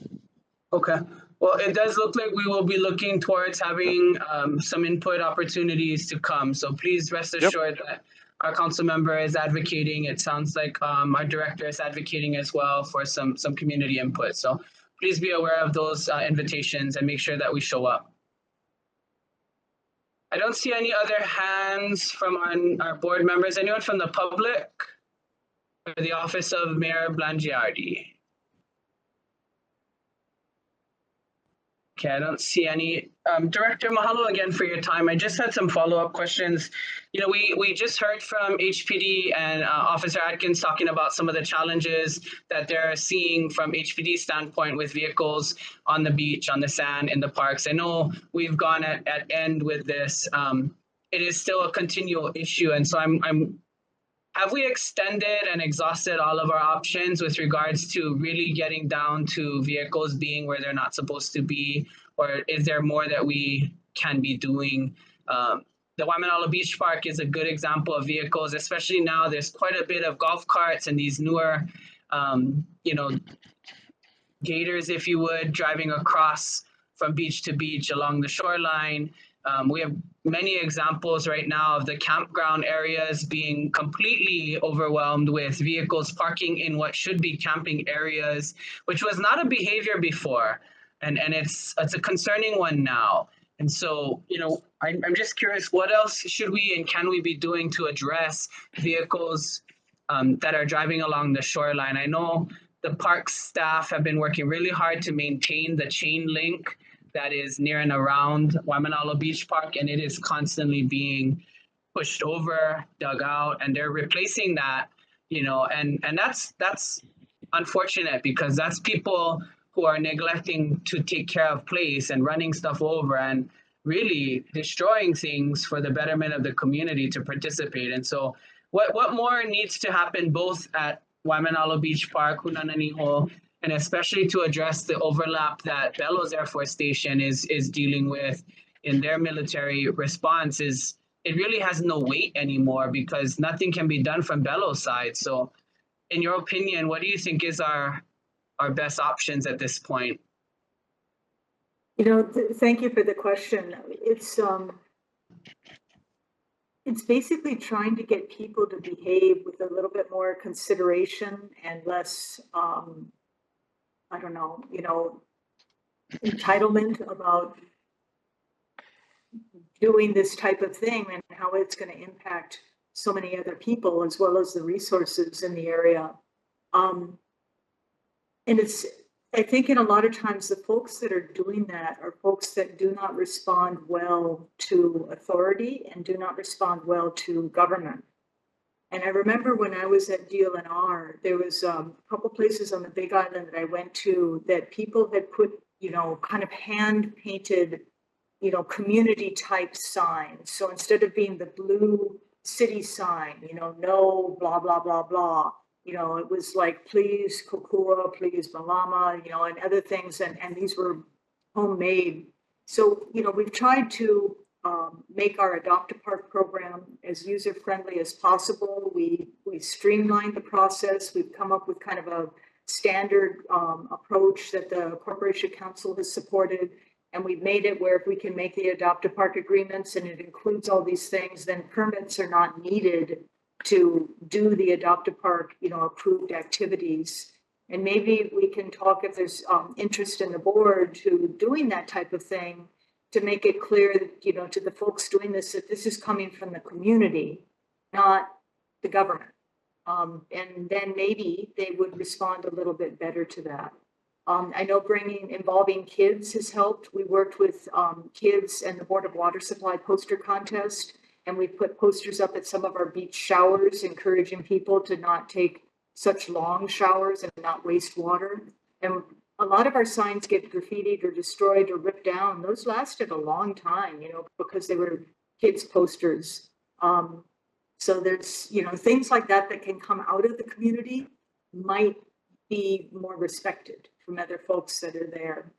Okay. Well, it does look like we will be looking towards having some input opportunities to come. So please rest assured that our council member is advocating. It sounds like our director is advocating as well for some community input. So please be aware of those invitations and make sure that we show up. I don't see any other hands from our board members. Anyone from the public or the office of Mayor Blangiardi? Okay, I don't see any. Director, mahalo again for your time. I just had some follow-up questions. You know, we just heard from HPD and Officer Atkins talking about some of the challenges that they're seeing from HPD standpoint with vehicles on the beach, on the sand, in the parks. I know we've gone at end with this. It is still a continual issue, and so have we extended and exhausted all of our options with regards to really getting down to vehicles being where they're not supposed to be? Or is there more that we can be doing? The Waimānalo Beach Park is a good example of vehicles, especially now there's quite a bit of golf carts and these newer, you know, gators, if you would, driving across from beach to beach along the shoreline. We have many examples right now of the campground areas being completely overwhelmed with vehicles parking in what should be camping areas, which was not a behavior before. And it's a concerning one now. And so, you know, I'm just curious, what else should we and can we be doing to address vehicles that are driving along the shoreline? I know the park staff have been working really hard to maintain the chain link that is near and around Waimānalo Beach Park, and it is constantly being pushed over, dug out, and they're replacing that, you know, and that's unfortunate because that's people who are neglecting to take care of place and running stuff over and really destroying things for the betterment of the community to participate. And so what more needs to happen both at Waimānalo Beach Park, Hunananiho, and especially to address the overlap that Bellows Air Force Station is dealing with in their military response, is it really has no weight anymore because nothing can be done from Bellows' side. So in your opinion, what do you think is our best options at this point? You know, thank you for the question. It's basically trying to get people to behave with a little bit more consideration and less, I don't know, you know, entitlement about doing this type of thing and how it's going to impact so many other people as well as the resources in the area. And I think in a lot of times the folks that are doing that are folks that do not respond well to authority and do not respond well to government. And I remember when I was at DLNR, there was a couple places on the Big Island that I went to that people had put, you know, kind of hand painted, you know, community type signs. So instead of being the blue city sign, you know, no, blah, blah, blah, blah, you know, it was like, please Kokua, please Malama, you know, and other things. And these were homemade. So, you know, we've tried to make our Adopt a Park program as user-friendly as possible. We streamlined the process. We've come up with kind of a standard approach that the Corporation Council has supported. And we've made it where if we can make the Adopt a Park agreements and it includes all these things, then permits are not needed to do the Adopt a Park, you know, approved activities. And maybe we can talk if there's interest in the board to doing that type of thing, to make it clear, you know, to the folks doing this, that this is coming from the community, not the government. And then maybe they would respond a little bit better to that. I know involving kids has helped. We worked with kids and the Board of Water Supply poster contest, and we put posters up at some of our beach showers, encouraging people to not take such long showers and not waste water. And a lot of our signs get graffitied or destroyed or ripped down. Those lasted a long time, because they were kids' posters. So there's, things like that can come out of the community might be more respected from other folks that are there.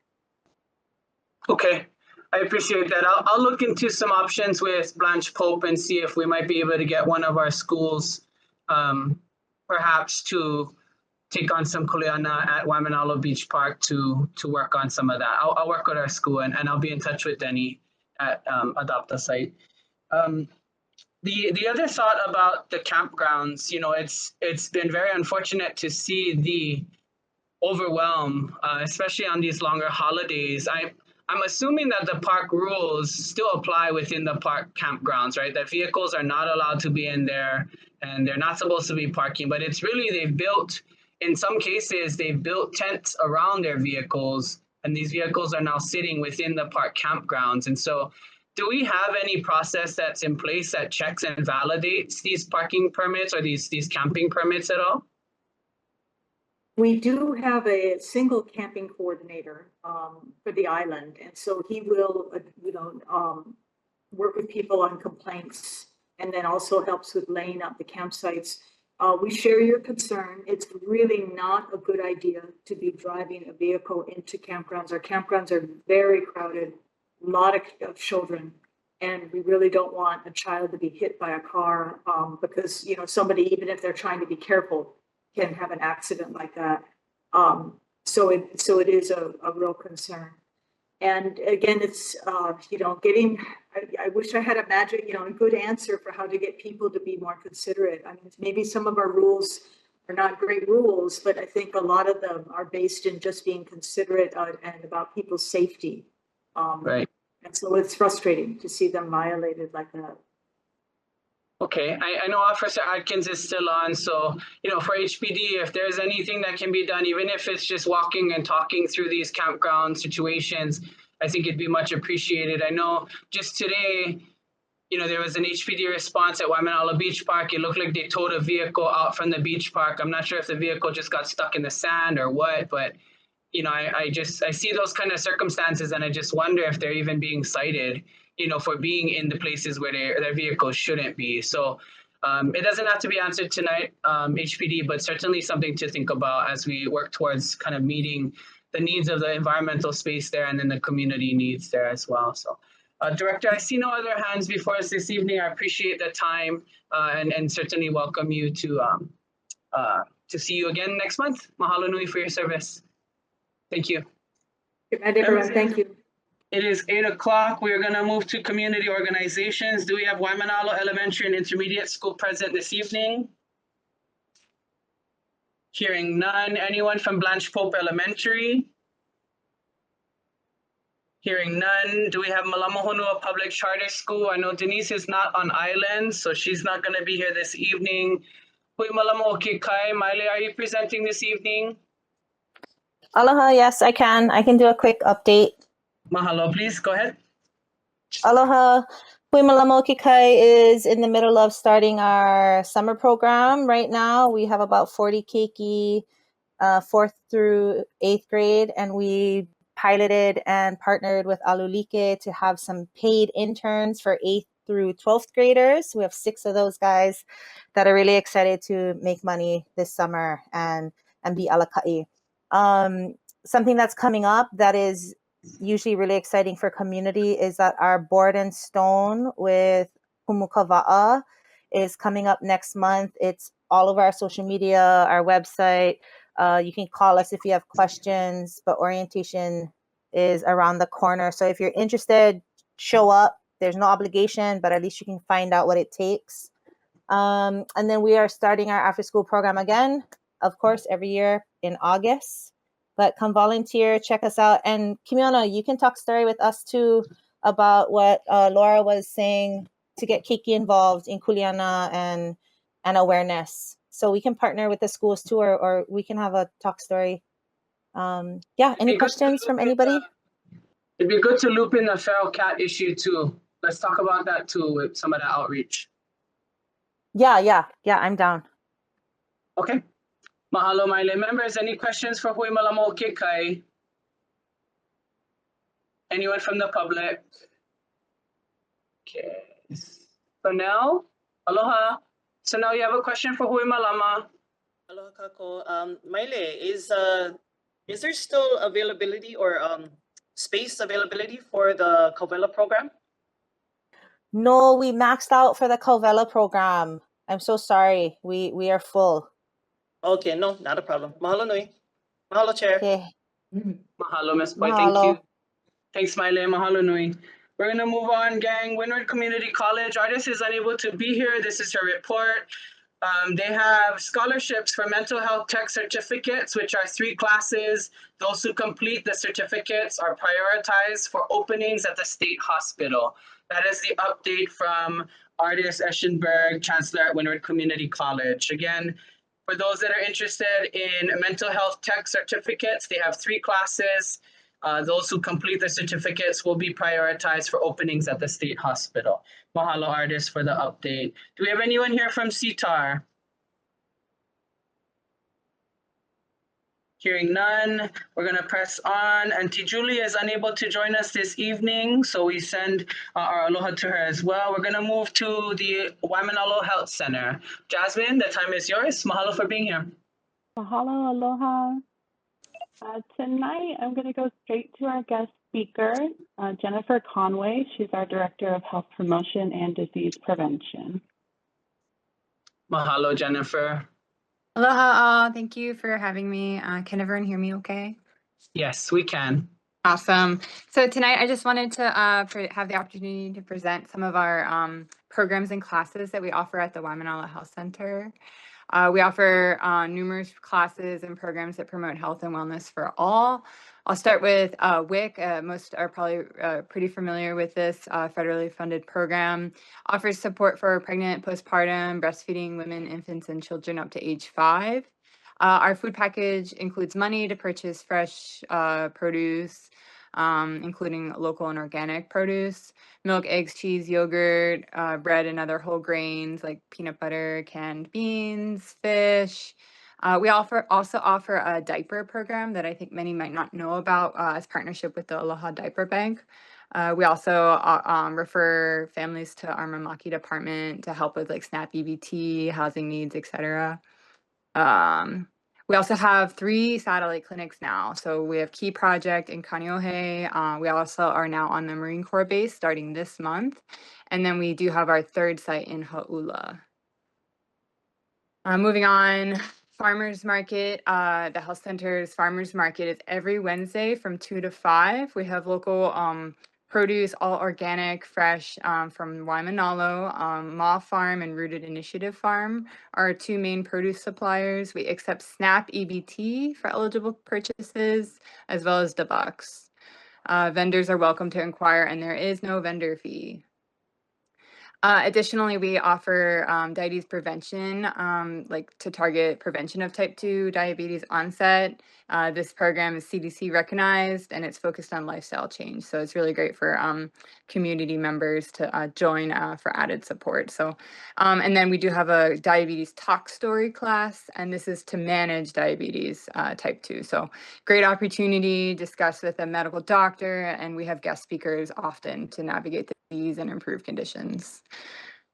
Okay, I appreciate that. I'll look into some options with Blanche Pope and see if we might be able to get one of our schools perhaps to take on some kuleana at Waimānalo Beach Park to work on some of that. I'll work with our school and I'll be in touch with Denny at Adopt a Site. The other thought about the campgrounds, it's been very unfortunate to see the overwhelm, especially on these longer holidays. I'm assuming that the park rules still apply within the park campgrounds, right? That vehicles are not allowed to be in there and they're not supposed to be parking, but it's really, in some cases, they've built tents around their vehicles and these vehicles are now sitting within the park campgrounds. And so do we have any process that's in place that checks and validates these parking permits or these camping permits at all? We do have a single camping coordinator for the island, and so he will, work with people on complaints, and then also helps with laying out the campsites. We share your concern. It's really not a good idea to be driving a vehicle into campgrounds. Our campgrounds are very crowded, a lot of children, and we really don't want a child to be hit by a car because somebody, even if they're trying to be careful, can have an accident like that. So it is a real concern. And again, it's, I wish I had a magic, a good answer for how to get people to be more considerate. I mean, maybe some of our rules are not great rules, but I think a lot of them are based in just being considerate and about people's safety. Right. And so it's frustrating to see them violated like that. Okay, I know Officer Atkins is still on, so, for HPD, if there's anything that can be done, even if it's just walking and talking through these campground situations, I think it'd be much appreciated. I know just today, there was an HPD response at Waimānalo Beach Park. It looked like they towed a vehicle out from the beach park. I'm not sure if the vehicle just got stuck in the sand or what, but, I see those kind of circumstances and I just wonder if they're even being cited, for being in the places where their vehicles shouldn't be. So it doesn't have to be answered tonight, HPD, but certainly something to think about as we work towards kind of meeting the needs of the environmental space there and then the community needs there as well. So Director, I see no other hands before us this evening. I appreciate the time and certainly welcome you to see you again next month. Mahalo nui for your service. Thank you. Good night, everyone. Thank you. It is 8 o'clock. We're going to move to community organizations. Do we have Waimānalo Elementary and Intermediate School present this evening? Hearing none. Anyone from Blanche Pope Elementary? Hearing none. Do we have Malamohonua Public Charter School? I know Denise is not on island, so she's not going to be here this evening. Hui Malamohoki Kai. Miley, are you presenting this evening? Aloha, yes, I can. I can do a quick update. Mahalo, please go ahead. Aloha. Waimānalo Kikai is in the middle of starting our summer program right now. We have about 40 keiki, 4th through 8th grade, and we piloted and partnered with Alulike to have some paid interns for 8th through 12th graders. We have 6 of those guys that are really excited to make money this summer and be alakai. Something that's coming up that is usually really exciting for community is that our board and stone with Humukava'a is coming up next month. It's all over our social media, our website. You can call us if you have questions, but orientation is around the corner. So if you're interested, show up. There's no obligation, but at least you can find out what it takes. And then we are starting our after school program again, of course, every year in August. But come volunteer, check us out. And Kimiona, you can talk story with us too about what Laura was saying to get Keiki involved in kuleana and awareness. So we can partner with the schools too, or we can have a talk story Yeah, any be good to questions from loop in anybody? It'd be good to loop in the feral cat issue too. Let's talk about that too with some of the outreach. Yeah, I'm down. Okay. Mahalo, Maile. Members, any questions for Waimānalo Kikai? Anyone from the public? Okay. So now, aloha. So now you have a question for Waimānalo. Aloha kako. Maile, is there still availability or space availability for the Covella program? No, we maxed out for the Covella program. I'm so sorry. We are full. Okay, no, not a problem. Mahalo nui. Mahalo, Chair. Okay. Mahalo, Ms. Boy. Thank you. Thanks, Maile. Mahalo nui. We're going to move on, gang. Windward Community College. Artist is unable to be here. This is her report. They have scholarships for mental health tech certificates, which are 3 classes. Those who complete the certificates are prioritized for openings at the state hospital. That is the update from Artist Eschenberg, Chancellor at Windward Community College. Again, for those that are interested in mental health tech certificates, they have 3 classes. Those who complete the certificates will be prioritized for openings at the state hospital. Mahalo, Artist, for the update. Do we have anyone here from CTAR? Hearing none, we're going to press on. Auntie Julie is unable to join us this evening, so we send our aloha to her as well. We're going to move to the Waimānalo Health Center. Jasmine, the time is yours. Mahalo for being here. Mahalo, aloha. Tonight, I'm going to go straight to our guest speaker, Jennifer Conway. She's our Director of Health Promotion and Disease Prevention. Mahalo, Jennifer. Aloha all. Thank you for having me. Can everyone hear me okay? Yes, we can. Awesome. So tonight I just wanted to have the opportunity to present some of our programs and classes that we offer at the Waimānalo Health Center. We offer numerous classes and programs that promote health and wellness for all. I'll start with WIC. Most are probably pretty familiar with this federally funded program. Offers support for pregnant, postpartum, breastfeeding women, infants, and children up to age 5. Our food package includes money to purchase fresh produce, including local and organic produce, milk, eggs, cheese, yogurt, bread, and other whole grains like peanut butter, canned beans, fish. We also offer a diaper program that I think many might not know about as partnership with the Aloha Diaper Bank. We also refer families to our Mamaki department to help with like SNAP EBT, housing needs, etc. We also have 3 satellite clinics now. So we have Key Project in Kaneohe. We also are now on the Marine Corps base starting this month. And then we do have our 3rd site in Hau'ula. Moving on, Farmers Market. The Health Center's Farmers Market is every Wednesday from 2 to 5. We have local produce, all organic, fresh from Waimānalo. Ma Farm and Rooted Initiative Farm are our 2 main produce suppliers. We accept SNAP EBT for eligible purchases, as well as debucks. Vendors are welcome to inquire, and there is no vendor fee. Additionally, we offer diabetes prevention, like to target prevention of type 2 diabetes onset. This program is CDC recognized and it's focused on lifestyle change. So it's really great for community members to join for added support. So, and then we do have a diabetes talk story class, and this is to manage diabetes type 2. So great opportunity, discuss with a medical doctor, and we have guest speakers often to navigate the disease and improve conditions.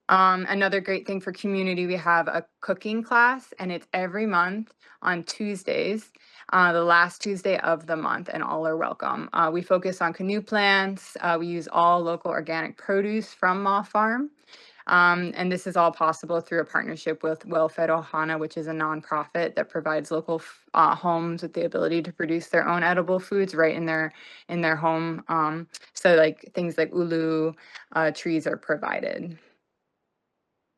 Another great thing for community, we have a cooking class, and it's every month on Tuesdays, the last Tuesday of the month, and all are welcome. We focus on canoe plants. We use all local organic produce from Ma Farm. And this is all possible through a partnership with Well-Fed Ohana, which is a nonprofit that provides local homes with the ability to produce their own edible foods right in their home. So like things like ulu trees are provided.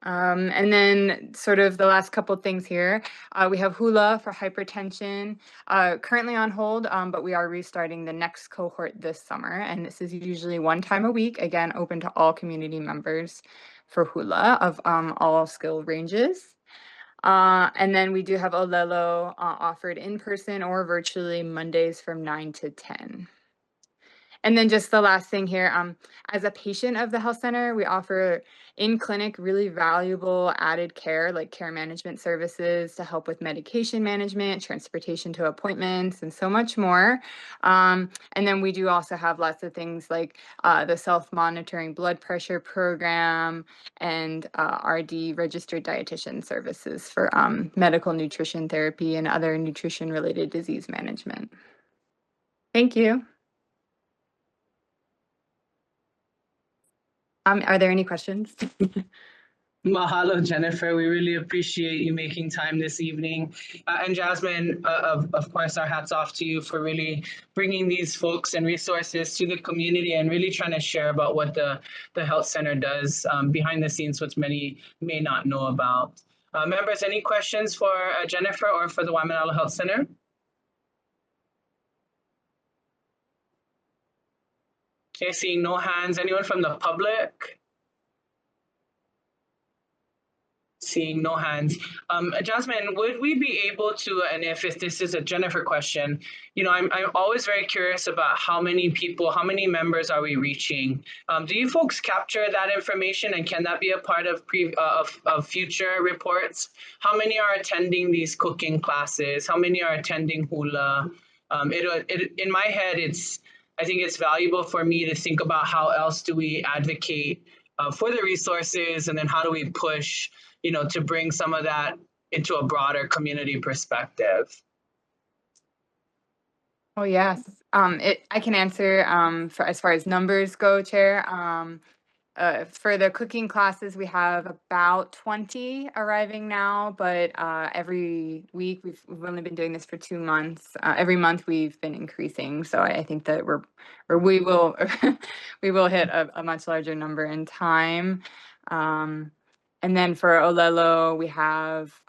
And then sort of the last couple things here, we have hula for hypertension, currently on hold, but we are restarting the next cohort this summer. And this is usually 1 time a week, again, open to all community members for hula of all skill ranges. And then we do have Olelo offered in person or virtually Mondays from 9 to 10. And then just the last thing here, as a patient of the health center, we offer in-clinic really valuable added care, like care management services to help with medication management, transportation to appointments, and so much more. And then we do also have lots of things like the self-monitoring blood pressure program and RD registered dietitian services for medical nutrition therapy and other nutrition-related disease management. Thank you. Are there any questions? Mahalo, Jennifer. We really appreciate you making time this evening. And Jasmine, of course, our hats off to you for really bringing these folks and resources to the community and really trying to share about what the health center does behind the scenes, which many may not know about. Members, any questions for Jennifer or for the Waimānalo Health Center? Okay, seeing no hands. Anyone from the public? Seeing no hands. Jasmine, would we be able to, and if this is a Jennifer question, you know, I'm always very curious about how many people, how many members are we reaching? Do you folks capture that information, and can that be a part of future reports? How many are attending these cooking classes? How many are attending hula? In my head, I think it's valuable for me to think about how else do we advocate for the resources, and then how do we push, you know, to bring some of that into a broader community perspective. Oh, yes. I can answer for as far as numbers go, Chair. For the cooking classes, we have about 20 arriving now, but every week, we've only been doing this for 2 months. Every month we've been increasing. So I think that we will we will hit a much larger number in time. And then for Olelo, we have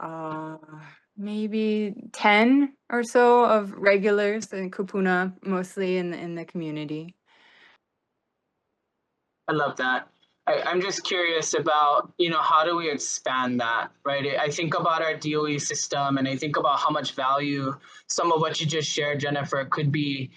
maybe 10 or so of regulars in Kupuna, mostly in the community. I love that. I'm just curious about, you know, how do we expand that, right? I think about our DOE system, and I think about how much value some of what you just shared, Jennifer, could be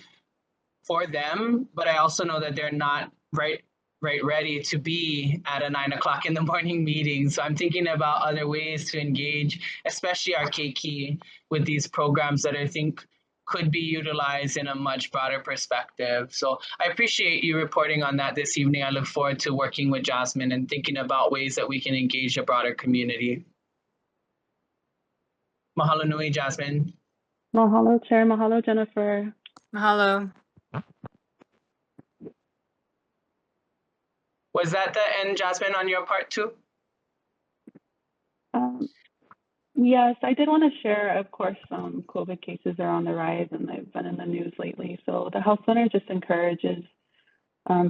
for them, but I also know that they're not ready to be at a 9 o'clock in the morning meeting. So I'm thinking about other ways to engage, especially our keiki, with these programs that I think could be utilized in a much broader perspective. So I appreciate you reporting on that this evening. I look forward to working with Jasmine and thinking about ways that we can engage a broader community. Mahalo nui, Jasmine. Mahalo, Chair. Mahalo, Jennifer. Mahalo. Was that the end, Jasmine, on your part too? Yes, I did want to share, of course, COVID cases are on the rise and they've been in the news lately. So the health center just encourages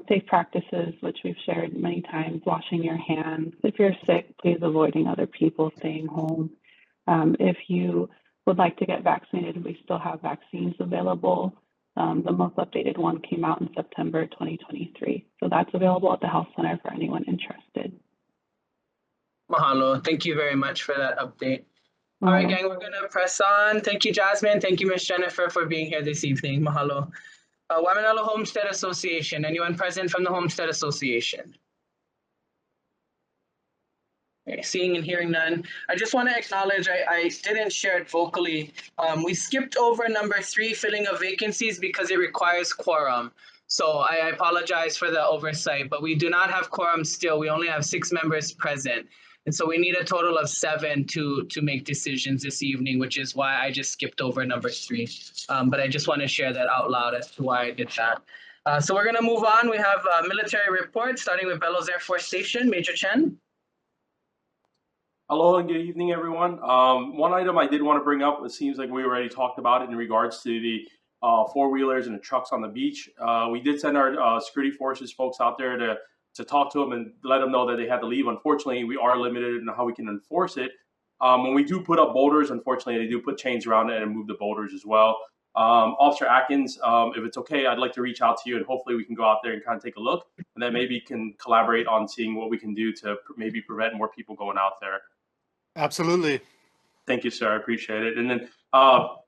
safe practices, which we've shared many times, washing your hands. If you're sick, please avoiding other people, staying home. If you would like to get vaccinated, we still have vaccines available. The most updated one came out in September 2023. So that's available at the health center for anyone interested. Mahalo. Thank you very much for that update. All right, gang, we're going to press on. Thank you, Jasmine. Thank you, Ms. Jennifer, for being here this evening. Mahalo. Waimānalo Homestead Association. Anyone present from the Homestead Association? Okay, seeing and hearing none. I just want to acknowledge, I didn't share it vocally. We skipped over number 3, filling of vacancies, because it requires quorum. So I apologize for the oversight, but we do not have quorum still. We only have 6 members present. And so we need a total of 7 to make decisions this evening, which is why I just skipped over number 3. But I just want to share that out loud as to why I did that. So we're going to move on. We have military reports, starting with Bellows Air Force Station. Major Chen. Hello and good evening, everyone. One item I did want to bring up, it seems like we already talked about it in regards to the four-wheelers and the trucks on the beach. We did send our security forces folks out there to talk to them and let them know that they had to leave. Unfortunately, we are limited in how we can enforce it. When we do put up boulders, unfortunately, they do put chains around it and move the boulders as well. Officer Atkins, if it's okay, I'd like to reach out to you and hopefully we can go out there and kind of take a look, and then maybe can collaborate on seeing what we can do to maybe prevent more people going out there. Absolutely. Thank you, sir. I appreciate it. And then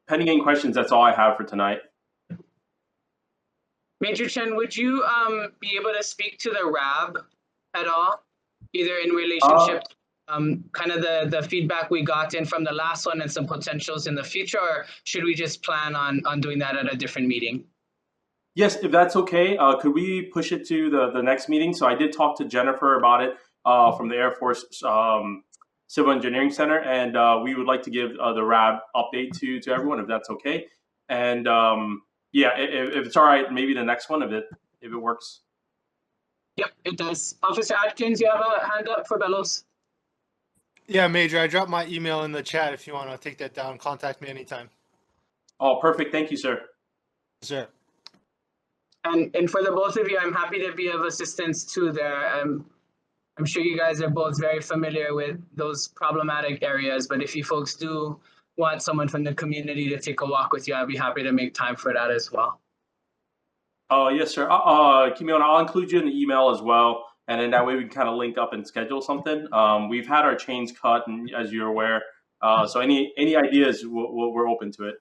pending any questions, that's all I have for tonight. Major Chen, would you be able to speak to the RAB at all, either in relationship kind of the feedback we got in from the last one and some potentials in the future, or should we just plan on doing that at a different meeting? Yes, if that's okay, could we push it to the next meeting? So I did talk to Jennifer about it from the Air Force Civil Engineering Center, and we would like to give the RAB update to everyone, if that's okay. And yeah, if it's all right, maybe the next one, if it works. Yep, it does. Officer Atkins, you have a hand up for Bellows? Yeah, Major, I dropped my email in the chat if you want to take that down. Contact me anytime. Oh, perfect. Thank you, sir. Sir. And for the both of you, I'm happy to be of assistance too there. I'm sure you guys are both very familiar with those problematic areas, but if you folks do want someone from the community to take a walk with you, I'd be happy to make time for that as well. Yes, sir. Kimiona, I'll include you in the email as well, and then that way we can kind of link up and schedule something. We've had our chains cut, and as you're aware, so any ideas, we're open to it.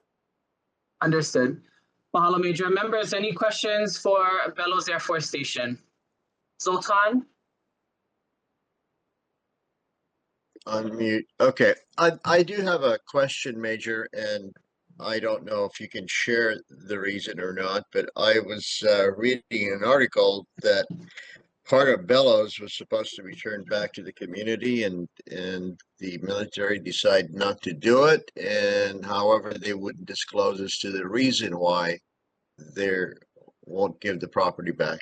Understood. Mahalo, Major. Members, any questions for Bellows Air Force Station? Zoltan? Unmute. Okay, I do have a question, Major, and I don't know if you can share the reason or not, but I was reading an article that part of Bellows was supposed to be turned back to the community, and the military decided not to do it, and however they wouldn't disclose as to the reason why they won't give the property back.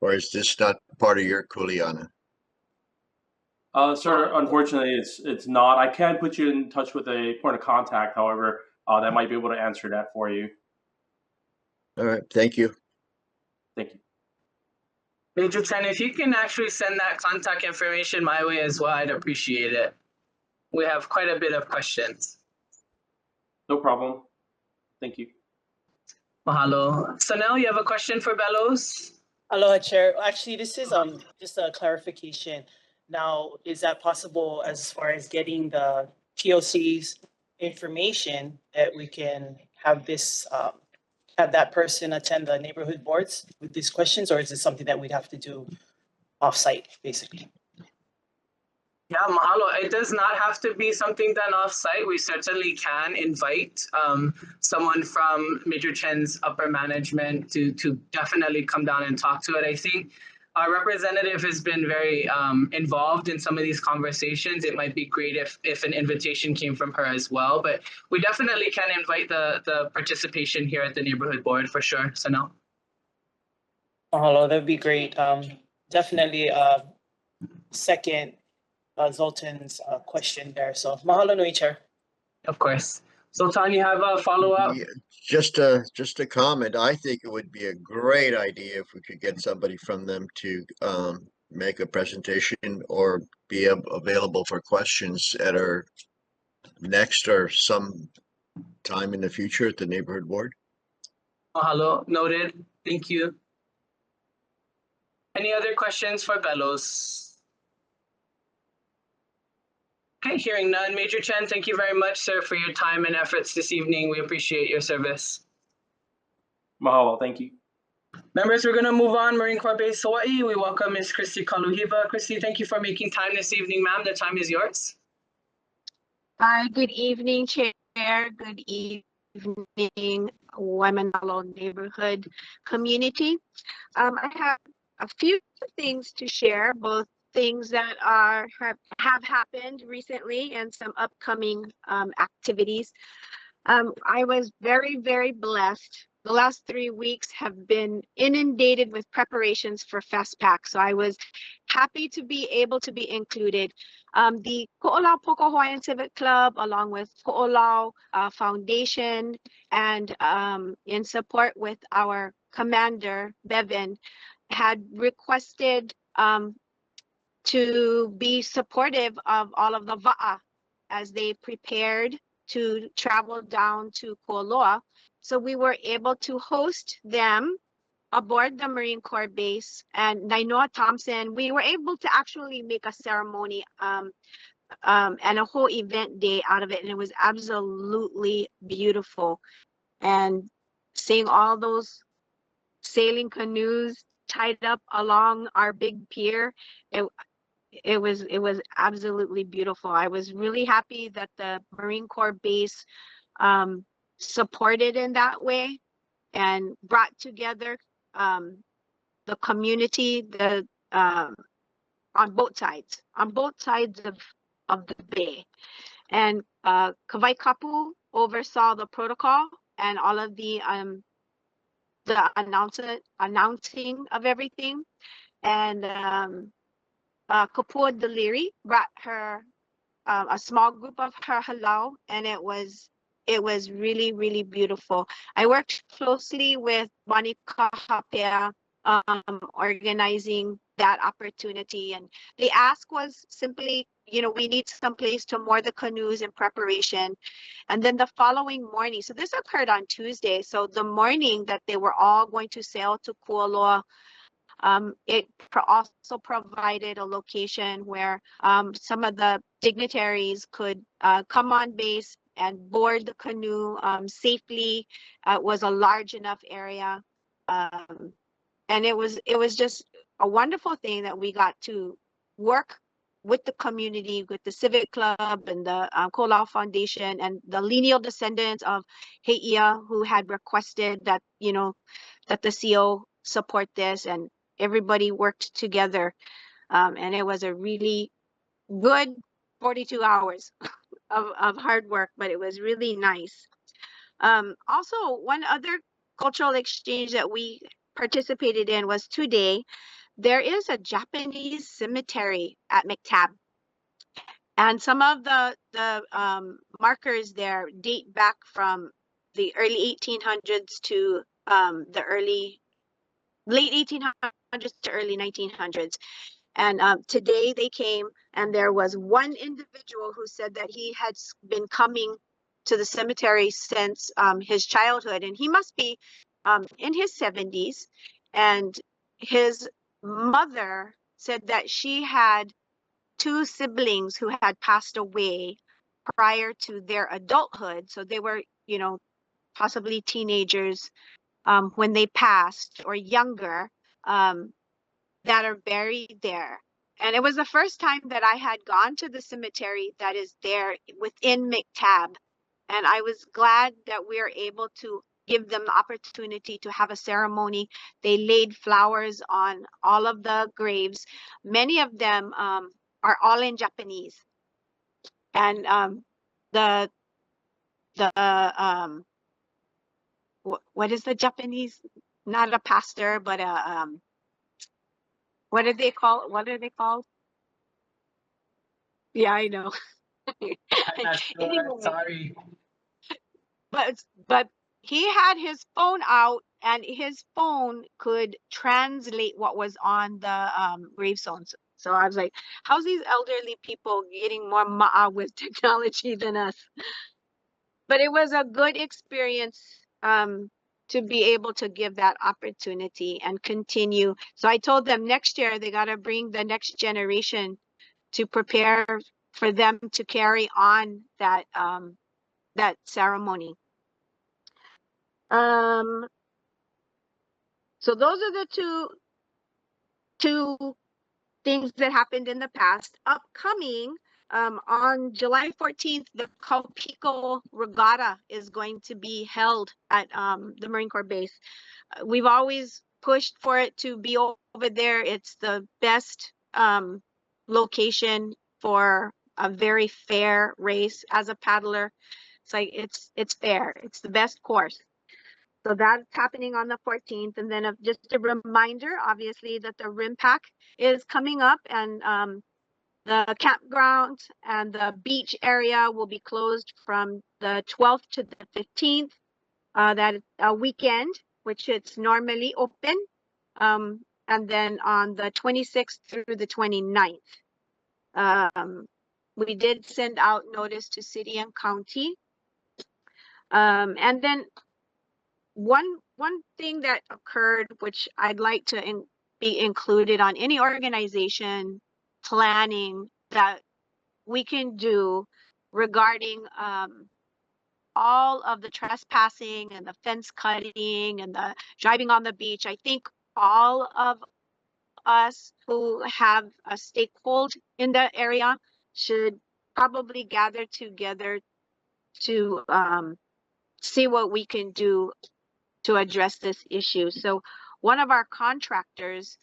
Or is this not part of your kuleana? Sir, unfortunately, it's not. I can put you in touch with a point of contact, however, that might be able to answer that for you. All right, thank you. Thank you. Major Chen, if you can actually send that contact information my way as well, I'd appreciate it. We have quite a bit of questions. No problem. Thank you. Mahalo. Sanel, you have a question for Bellows? Aloha, Chair. Actually, this is just a clarification. Now, is that possible as far as getting the POC's information that we can have this have that person attend the neighborhood boards with these questions, or is it something that we'd have to do off-site, basically? Yeah, mahalo. It does not have to be something done off-site. We certainly can invite someone from Major Chen's upper management to definitely come down and talk to it. I think our representative has been very involved in some of these conversations. It might be great if an invitation came from her as well, but we definitely can invite the participation here at the neighborhood board for sure. So no. Mahalo, that'd be great. Definitely second Zoltan's question there. So mahalo nui, Chair. Of course. Zoltan, you have a follow-up? Yeah, just a comment. I think it would be a great idea if we could get somebody from them to make a presentation or be available for questions at our next or some time in the future at the neighborhood board. Mahalo, noted. Thank you. Any other questions for Bellows? Okay, hearing none. Major Chen, thank you very much, sir, for your time and efforts this evening. We appreciate your service. Mahalo, thank you. Members, we're going to move on. Marine Corps Base Hawaii, we welcome Ms. Christy Kaluhiva. Christy, thank you for making time this evening, ma'am. The time is yours. Hi, good evening, Chair. Good evening, Waimānalo neighborhood community. I have a few things to share, both things that have happened recently and some upcoming activities. I was very, very blessed. The last 3 weeks have been inundated with preparations for FestPac, so I was happy to be able to be included. The Ko'olau Poko Hawaiian Civic Club, along with Ko'olau Foundation, and in support with our commander, Bevan, had requested to be supportive of all of the va'a as they prepared to travel down to Kualoa. So we were able to host them aboard the Marine Corps base, and Nainoa Thompson, we were able to actually make a ceremony and a whole event day out of it. And it was absolutely beautiful. And seeing all those sailing canoes tied up along our big pier, it was absolutely beautiful. I was really happy that the Marine Corps base supported in that way and brought together the community, on both sides of the bay. And Kawai Kapu oversaw the protocol and all of the announcing of everything. And Kapua Deliri brought her a small group of her halau, and it was really, really beautiful. I worked closely with Monica Hapea, organizing that opportunity, and the ask was simply, we need some place to moor the canoes in preparation. And then the following morning, so this occurred on Tuesday, so the morning that they were all going to sail to Kualoa, it also provided a location where some of the dignitaries could come on base and board the canoe safely. It was a large enough area. And it was just a wonderful thing that we got to work with the community, with the Civic Club and the Kolau Foundation and the lineal descendants of Heia, who had requested that, that the CO support this, and everybody worked together. And it was a really good 42 hours of hard work, but it was really nice. Also, one other cultural exchange that we participated in was today. There is a Japanese cemetery at McTab, and some of the markers there date back from the early 1800s to the late 1800s to early 1900s. And today they came, and there was one individual who said that he had been coming to the cemetery since his childhood, and he must be in his 70s. And his mother said that she had 2 siblings who had passed away prior to their adulthood. So they were, possibly teenagers when they passed, or younger, that are buried there. And it was the first time that I had gone to the cemetery that is there within McTab. And I was glad that we were able to give them the opportunity to have a ceremony. They laid flowers on all of the graves. Many of them are all in Japanese. And what is the Japanese? Not a pastor, but a what are they called? Yeah, I know. I'm not sure. Anyway, Sorry. but he had his phone out, and his phone could translate what was on the gravestones. So I was like, how's these elderly people getting more ma'a with technology than us? But it was a good experience to be able to give that opportunity and continue. So I told them next year they got to bring the next generation to prepare for them to carry on that that ceremony. So those are the two things that happened in the past. Upcoming, on July 14th, the Kaupico Regatta is going to be held at the Marine Corps base. We've always pushed for it to be over there. It's the best location for a very fair race. As a paddler, it's like it's fair. It's the best course. So that's happening on the 14th. And then just a reminder, obviously, that the RIMPAC is coming up, and the campground and the beach area will be closed from the 12th to the 15th. That weekend, which it's normally open. And then on the 26th through the 29th. We did send out notice to city and county. And then one thing that occurred, which I'd like to be included on any organization planning that we can do regarding all of the trespassing and the fence cutting and the driving on the beach. I think all of us who have a stakehold in that area should probably gather together to see what we can do to address this issue. So one of our contractors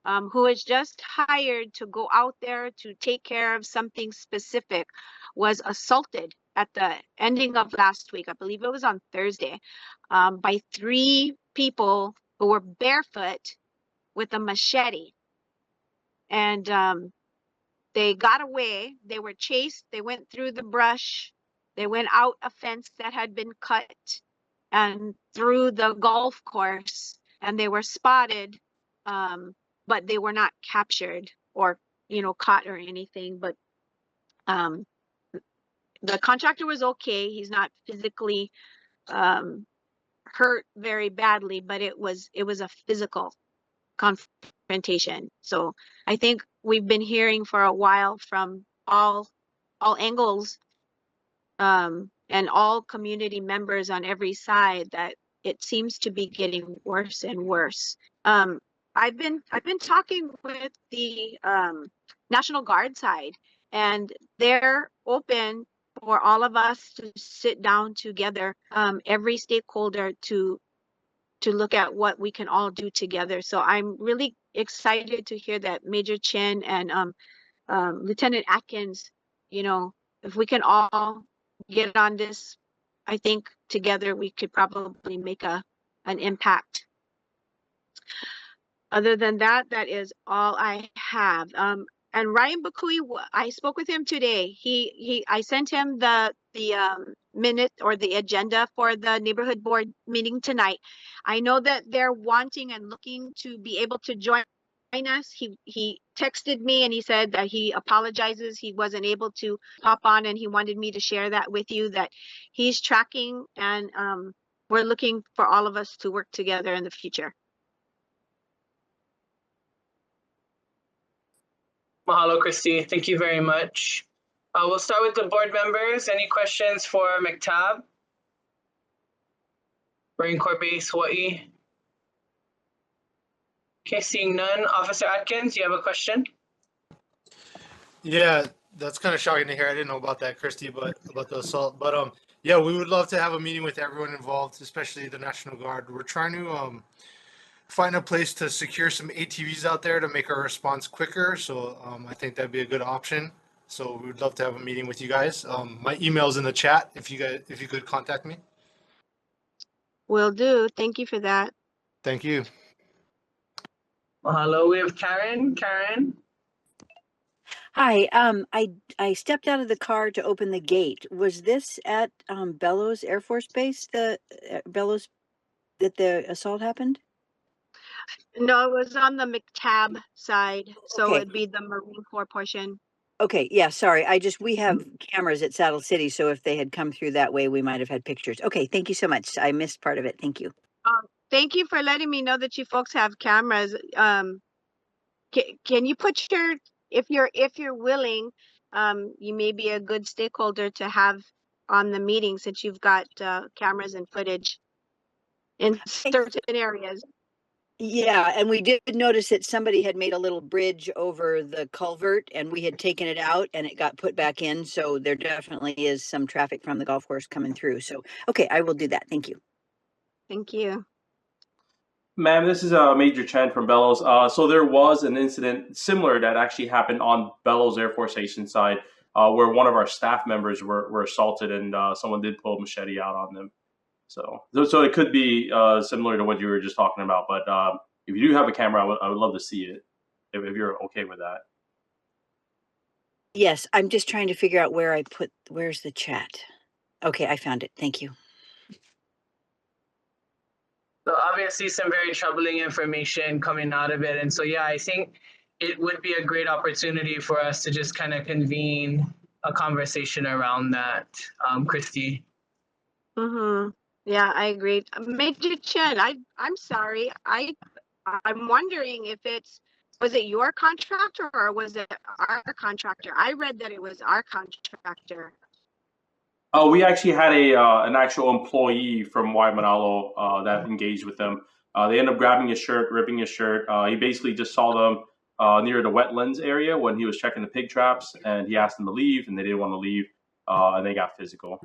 who was just hired to go out there to take care of something specific was assaulted at the ending of last week. I believe it was on Thursday, by 3 people who were barefoot with a machete. And they got away. They were chased. They went through the brush. They went out a fence that had been cut and through the golf course, and they were spotted, but they were not captured or, you know, caught or anything. But the contractor was okay. He's not physically hurt very badly, but it was a physical confrontation. So I think we've been hearing for a while from all angles and all community members on every side that it seems to be getting worse and worse. I've been talking with the National Guard side, and they're open for all of us to sit down together, every stakeholder to look at what we can all do together. So I'm really excited to hear that Major Chin and Lieutenant Atkins, you know, if we can all get on this, I think together we could probably make an impact. Other than that, that is all I have. And Ryan Bakui, I spoke with him today. I sent him the minute or the agenda for the neighborhood board meeting tonight. I know that they're wanting and looking to be able to join us. He texted me and he said that he apologizes he wasn't able to pop on, and he wanted me to share that with you, that he's tracking, and we're looking for all of us to work together in the future. Mahalo, Christy. Thank you very much. We'll start with the board members. Any questions for McTabb? Marine Corps Base, Hawaii. Okay, seeing none. Officer Atkins, you have a question? Yeah, that's kind of shocking to hear. I didn't know about that, Christy, but about the assault. But yeah, we would love to have a meeting with everyone involved, especially the National Guard. We're trying to find a place to secure some ATVs out there to make our response quicker. So I think that'd be a good option. So we would love to have a meeting with you guys. My email's in the chat if you could contact me. Will do. Thank you for that. Thank you. Mahalo. We have Karen. Karen. Hi, I stepped out of the car to open the gate. Was this at Bellows Air Force Base, the Bellows, that the assault happened? No, it was on the McTabb side, so Okay. it'd be the Marine Corps portion. Okay, yeah, sorry. We have cameras at Saddle City, so if they had come through that way, we might have had pictures. Okay, thank you so much. I missed part of it. Thank you. Thank you for letting me know that you folks have cameras. Can you put your, if you're willing, you may be a good stakeholder to have on the meeting, since you've got cameras and footage in certain areas. Yeah, and we did notice that somebody had made a little bridge over the culvert, and we had taken it out and it got put back in. So there definitely is some traffic from the golf course coming through. So, okay, I will do that. Thank you. Thank you. Ma'am, this is Major Chen from Bellows. So there was an incident similar that actually happened on Bellows Air Force Station side, where one of our staff members were assaulted, and someone did pull a machete out on them. So it could be similar to what you were just talking about. But if you do have a camera, I would love to see it, if you're okay with that. Yes, I'm just trying to figure out where's the chat? Okay, I found it. Thank you. So obviously some very troubling information coming out of it. And so, yeah, I think it would be a great opportunity for us to just kind of convene a conversation around that, Christy. Mm-hmm. Yeah, I agree. Major Chen, I'm sorry. I'm wondering if it's Was it your contractor or was it our contractor? I read that it was our contractor. Oh, we actually had an actual employee from Waimānalo that engaged with them. They ended up grabbing his shirt, ripping his shirt. He basically just saw them near the wetlands area when he was checking the pig traps, and he asked them to leave, and they didn't want to leave, and they got physical.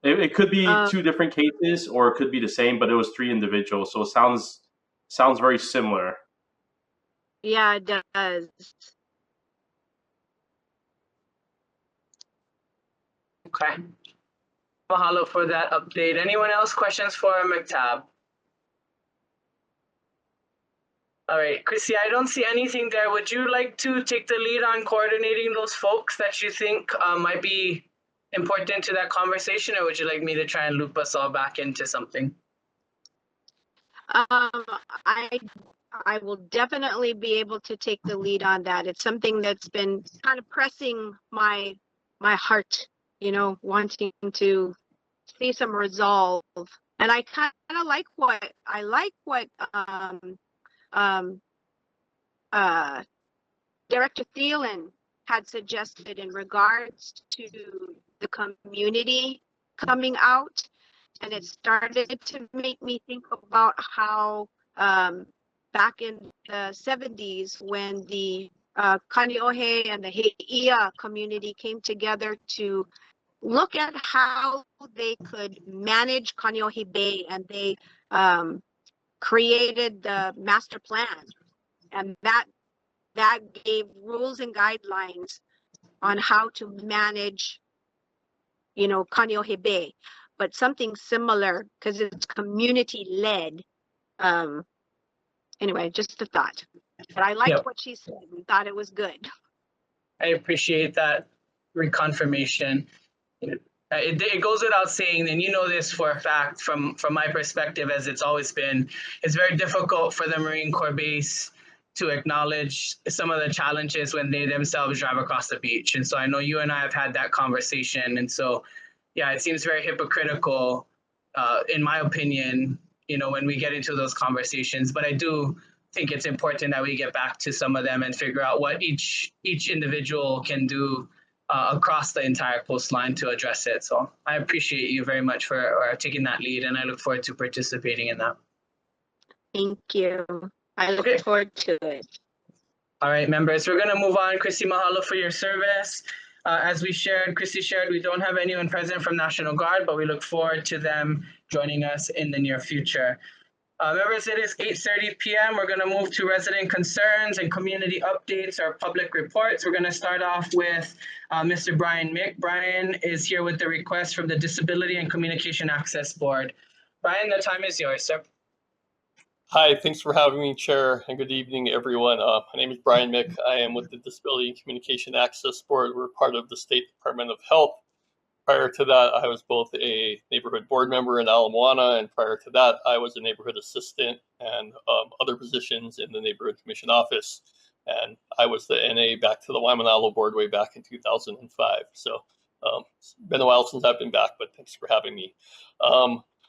It could be two different cases, or it could be the same, but it was 3 individuals, so it sounds very similar. Yeah, it does. Okay. Mahalo for that update. Anyone else questions for McTab? All right, Chrissy, I don't see anything there. Would you like to take the lead on coordinating those folks that you think might be important to that conversation, or would you like me to try and loop us all back into something? I will definitely be able to take the lead on that. It's something that's been kind of pressing my heart, you know, wanting to see some resolve. And I kind of like what Director Thielen had suggested in regards to the community coming out. And it started to make me think about how back in the 70s when the Kaneohe and the Heia community came together to look at how they could manage Kaneohe Bay, and they created the master plan, and that gave rules and guidelines on how to manage, you know, Kaneohe Bay. But something similar, because it's community led. Anyway, just a thought. But I liked what she said and thought it was good. I appreciate that reconfirmation. It goes without saying, and you know this for a fact from my perspective, as it's always been, it's very difficult for the Marine Corps base to acknowledge some of the challenges when they themselves drive across the beach. And so I know you and I have had that conversation. And so, yeah, it seems very hypocritical, in my opinion, you know, when we get into those conversations. But I do think it's important that we get back to some of them and figure out what each individual can do across the entire coastline to address it. So I appreciate you very much for taking that lead, and I look forward to participating in that. Thank you. I look forward to it. All right, members, we're going to move on. Chrissy, mahalo for your service. As Chrissy shared, we don't have anyone present from National Guard, but we look forward to them joining us in the near future. Members, it is 8:30 p.m. We're going to move to resident concerns and community updates or public reports. We're going to start off with Mr. Brian Mick. Brian is here with the request from the Disability and Communication Access Board. Brian, the time is yours, sir. Hi, thanks for having me, Chair, and good evening, everyone. My name is Brian Mick. I am with the Disability and Communication Access Board. We're part of the State Department of Health. Prior to that, I was both a neighborhood board member in Ala Moana, and prior to that, I was a neighborhood assistant and other positions in the Neighborhood Commission office. And I was the NA back to the Waimānalo board way back in 2005. So it's been a while since I've been back, but thanks for having me.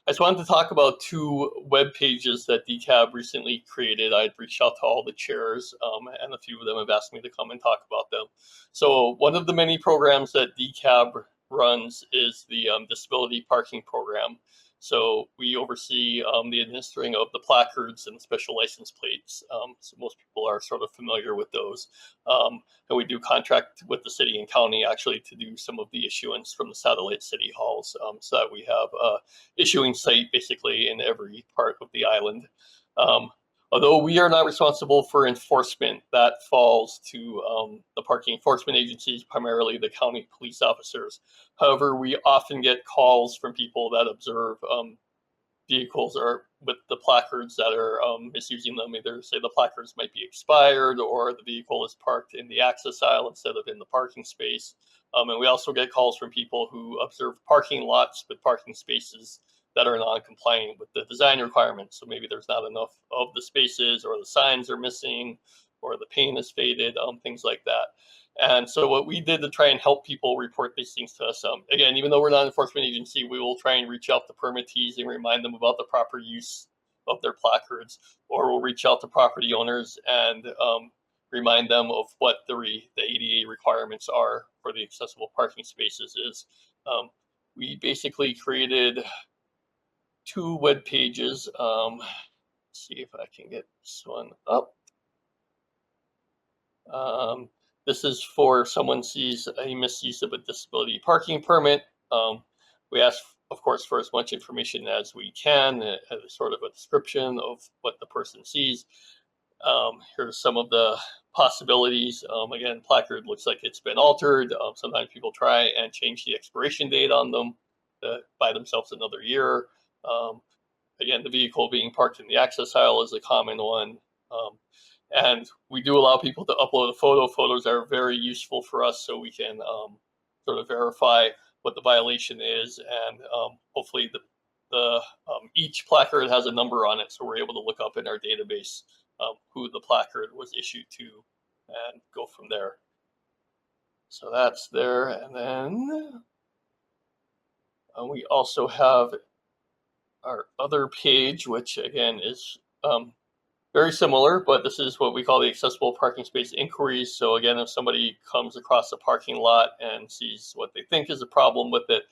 I just wanted to talk about 2 web pages that DCAB recently created. I'd reached out to all the chairs, and a few of them have asked me to come and talk about them. So one of the many programs that DCAB runs is the disability parking program. So we oversee the administering of the placards and special license plates. So most people are sort of familiar with those. And we do contract with the city and county actually to do some of the issuance from the satellite city halls, so that we have a issuing site basically in every part of the island. Although we are not responsible for enforcement, that falls to the parking enforcement agencies, primarily the county police officers. However, we often get calls from people that observe vehicles or with the placards that are misusing them. Either say the placards might be expired or the vehicle is parked in the access aisle instead of in the parking space. And we also get calls from people who observe parking lots with parking spaces that are non-compliant with the design requirements. So maybe there's not enough of the spaces, or the signs are missing, or the paint is faded, things like that. And so what we did to try and help people report these things to us, again, even though we're not an enforcement agency, we will try and reach out to permittees and remind them about the proper use of their placards, or we'll reach out to property owners and remind them of what the ADA requirements are for the accessible parking spaces. We basically created 2 web pages. See if I can get this one up. This is for if someone sees a misuse of a disability parking permit. We ask, of course, for as much information as we can, sort of a description of what the person sees. Here's some of the possibilities. Again, placard looks like it's been altered. Sometimes people try and change the expiration date on them to buy themselves another year. Again, the vehicle being parked in the access aisle is a common one. And we do allow people to upload a photo. Photos are very useful for us so we can sort of verify what the violation is. And hopefully each placard has a number on it, so we're able to look up in our database who the placard was issued to and go from there. So that's there. And then we also have our other page, which again is very similar, but this is what we call the accessible parking space inquiries. So again, if somebody comes across a parking lot and sees what they think is a problem with it,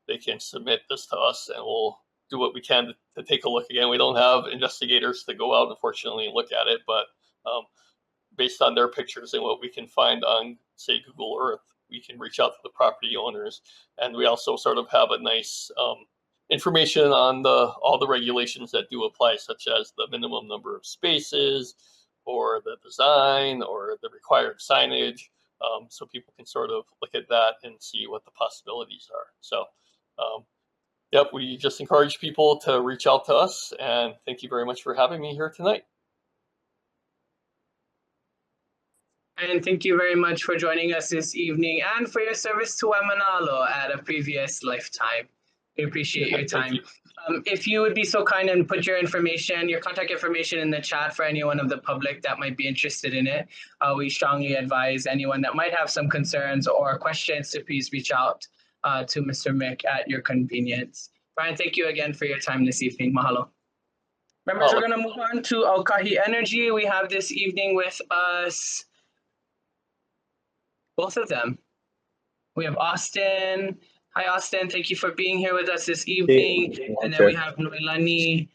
they can submit this to us and we'll do what we can to take a look. Again, we don't have investigators to go out, unfortunately, and look at it, but based on their pictures and what we can find on, say, Google Earth, we can reach out to the property owners. And we also sort of have a nice information on all the regulations that do apply, such as the minimum number of spaces or the design or the required signage. So people can sort of look at that and see what the possibilities are. So yep, we just encourage people to reach out to us, and thank you very much for having me here tonight. And thank you very much for joining us this evening and for your service to Waimānalo at a previous lifetime. We appreciate your time. If you would be so kind and put your contact information in the chat for anyone of the public that might be interested in it. We strongly advise anyone that might have some concerns or questions to please reach out to Mr. Mick at your convenience. Brian, thank you again for your time this evening. Mahalo. Members, we're going to move on to Aukahi Energy. We have this evening with us both of them. We have Austin. Hi, Austin. Thank you for being here with us this evening. And then we have Noelani.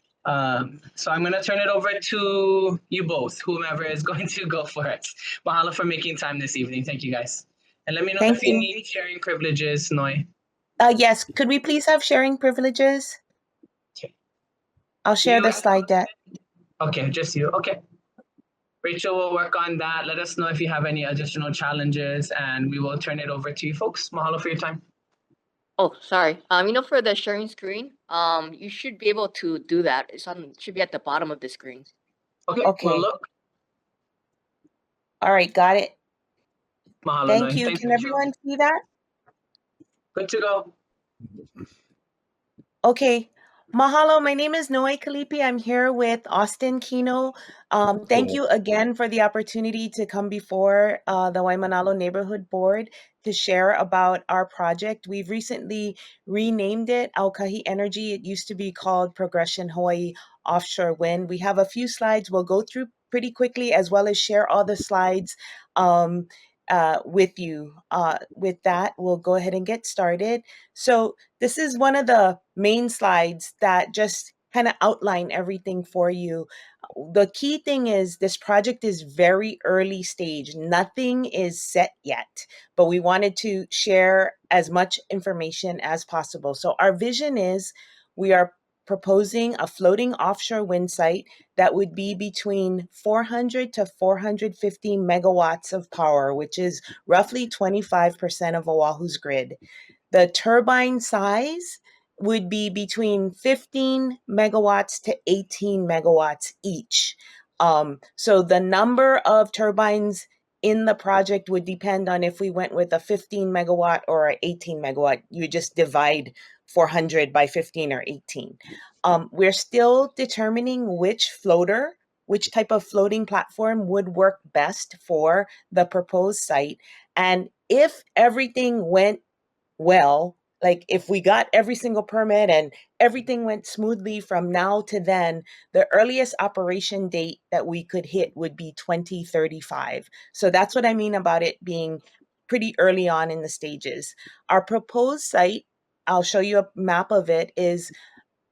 So I'm going to turn it over to you both, whomever is going to go for it. Mahalo for making time this evening. Thank you, guys. And let me know if you need sharing privileges, Noi. Yes, could we please have sharing privileges? Okay. I'll share the slide deck. Okay, just you. Okay. Rachel will work on that. Let us know if you have any additional challenges, and we will turn it over to you folks. Mahalo for your time. Oh, sorry. For the sharing screen, you should be able to do that. Should be at the bottom of the screen. Okay. We'll look. All right, got it. Mahalo, Thank Noi. you. Thanks, Can Rachel. everyone see that? Good to go. Okay. Mahalo, my name is Noe Kalipi. I'm here with Austin Kino. Thank you again for the opportunity to come before the Waimānalo Neighborhood Board to share about our project. We've recently renamed it Aukahi Energy. It used to be called Progression Hawaii Offshore Wind. We have a few slides we'll go through pretty quickly, as well as share all the slides with you. With that, we'll go ahead and get started. So this is one of the main slides that just kind of outline everything for you. The key thing is this project is very early stage. Nothing is set yet, but we wanted to share as much information as possible. So our vision is we are proposing a floating offshore wind site that would be between 400 to 450 megawatts of power, which is roughly 25% of Oahu's grid. The turbine size would be between 15 megawatts to 18 megawatts each. So the number of turbines in the project would depend on if we went with a 15 megawatt or an 18 megawatt. You just divide 400 by 15 or 18. We're still determining which type of floating platform would work best for the proposed site. And if everything went well, like if we got every single permit and everything went smoothly from now to then, the earliest operation date that we could hit would be 2035. So that's what I mean about it being pretty early on in the stages. Our proposed site, I'll show you a map of it, is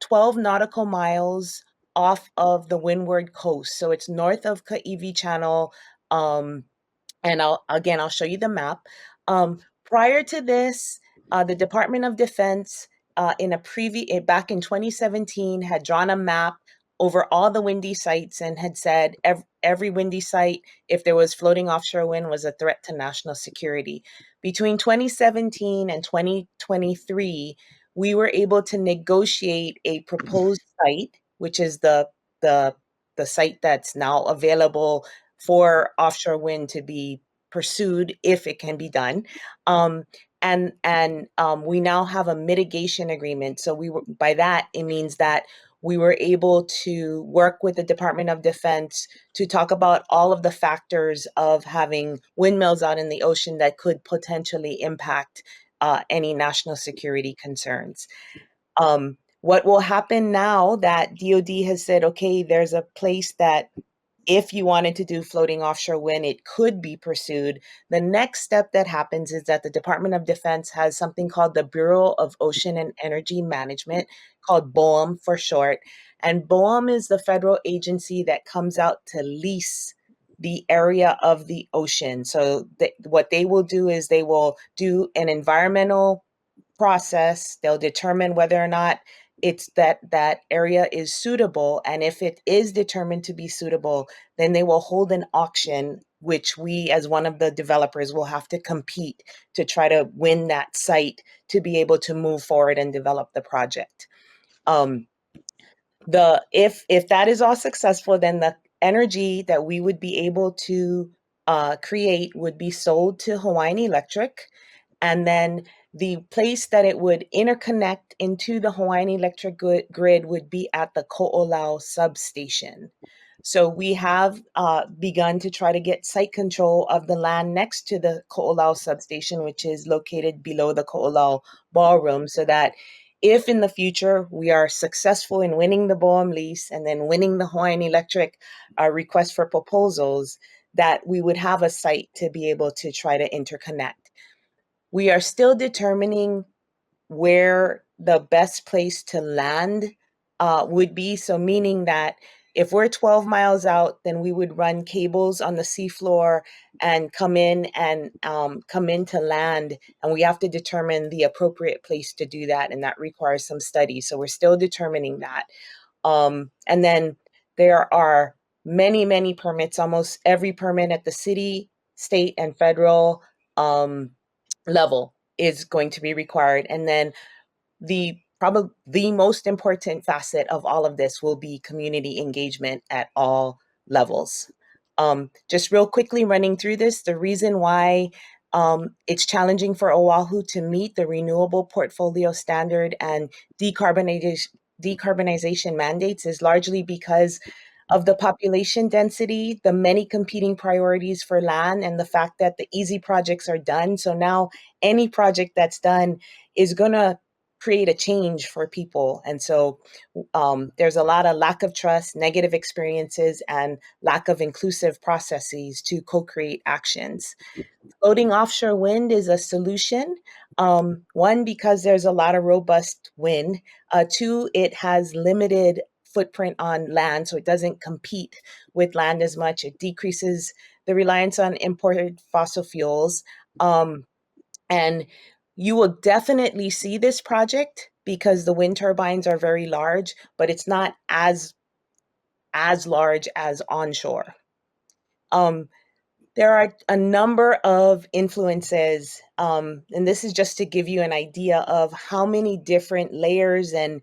12 nautical miles off of the Windward Coast. So it's north of Kaiwi Channel. And I'll show you the map. Prior to this, the Department of Defense back in 2017 had drawn a map over all the windy sites and had said every windy site, if there was floating offshore wind, was a threat to national security. Between 2017 and 2023, we were able to negotiate a proposed site, which is the site that's now available for offshore wind to be pursued if it can be done. We now have a mitigation agreement. So by that, it means that we were able to work with the Department of Defense to talk about all of the factors of having windmills out in the ocean that could potentially impact any national security concerns. What will happen now that DoD has said, okay, there's a place that if you wanted to do floating offshore wind, it could be pursued. The next step that happens is that the Department of Defense has something called the Bureau of Ocean and Energy Management, called BOEM for short. And BOEM is the federal agency that comes out to lease the area of the ocean. So what they will do is they will do an environmental process. They'll determine whether or not it's that area is suitable. And if it is determined to be suitable, then they will hold an auction, which we as one of the developers will have to compete to try to win that site to be able to move forward and develop the project. If that is all successful, then the energy that we would be able to create would be sold to Hawaiian Electric. And then the place that it would interconnect into the Hawaiian Electric grid would be at the Ko'olau substation. So we have begun to try to get site control of the land next to the Ko'olau substation, which is located below the Ko'olau ballroom, so that if in the future we are successful in winning the BOEM lease and then winning the Hawaiian Electric request for proposals, that we would have a site to be able to try to interconnect. We are still determining where the best place to land would be. So meaning that if we're 12 miles out, then we would run cables on the seafloor and come in to land. And we have to determine the appropriate place to do that. And that requires some study. So we're still determining that. And then there are many, many permits, almost every permit at the city, state, and federal level is going to be required. And then probably the most important facet of all of this will be community engagement at all levels. Just real quickly running through this, the reason why it's challenging for Oahu to meet the renewable portfolio standard and decarbonization mandates is largely because of the population density, the many competing priorities for land, and the fact that the easy projects are done. So now any project that's done is going to create a change for people. And so there's a lot of lack of trust, negative experiences, and lack of inclusive processes to co-create actions. Floating offshore wind is a solution. One, because there's a lot of robust wind. Two, it has limited footprint on land, so it doesn't compete with land as much. It decreases the reliance on imported fossil fuels. And you will definitely see this project because the wind turbines are very large, but it's not as large as onshore. There are a number of influences, and this is just to give you an idea of how many different layers and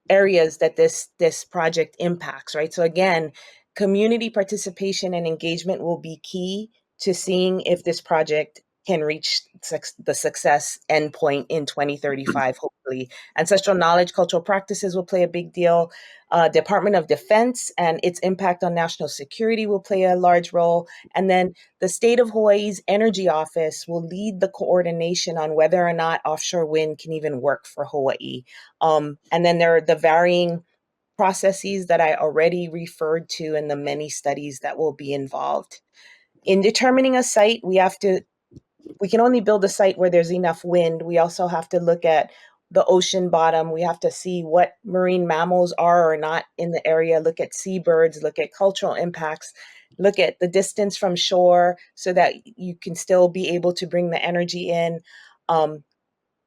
areas that this project impacts, right? So again, community participation and engagement will be key to seeing if this project can reach the success endpoint in 2035, hopefully. Ancestral knowledge, cultural practices will play a big deal. Department of Defense and its impact on national security will play a large role. And then the state of Hawaii's Energy Office will lead the coordination on whether or not offshore wind can even work for Hawaii. And then there are the varying processes that I already referred to and the many studies that will be involved. In determining a site, we can only build a site where there's enough wind. We also have to look at the ocean bottom. We have to see what marine mammals are or not in the area, look at seabirds, look at cultural impacts, look at the distance from shore so that you can still be able to bring the energy in.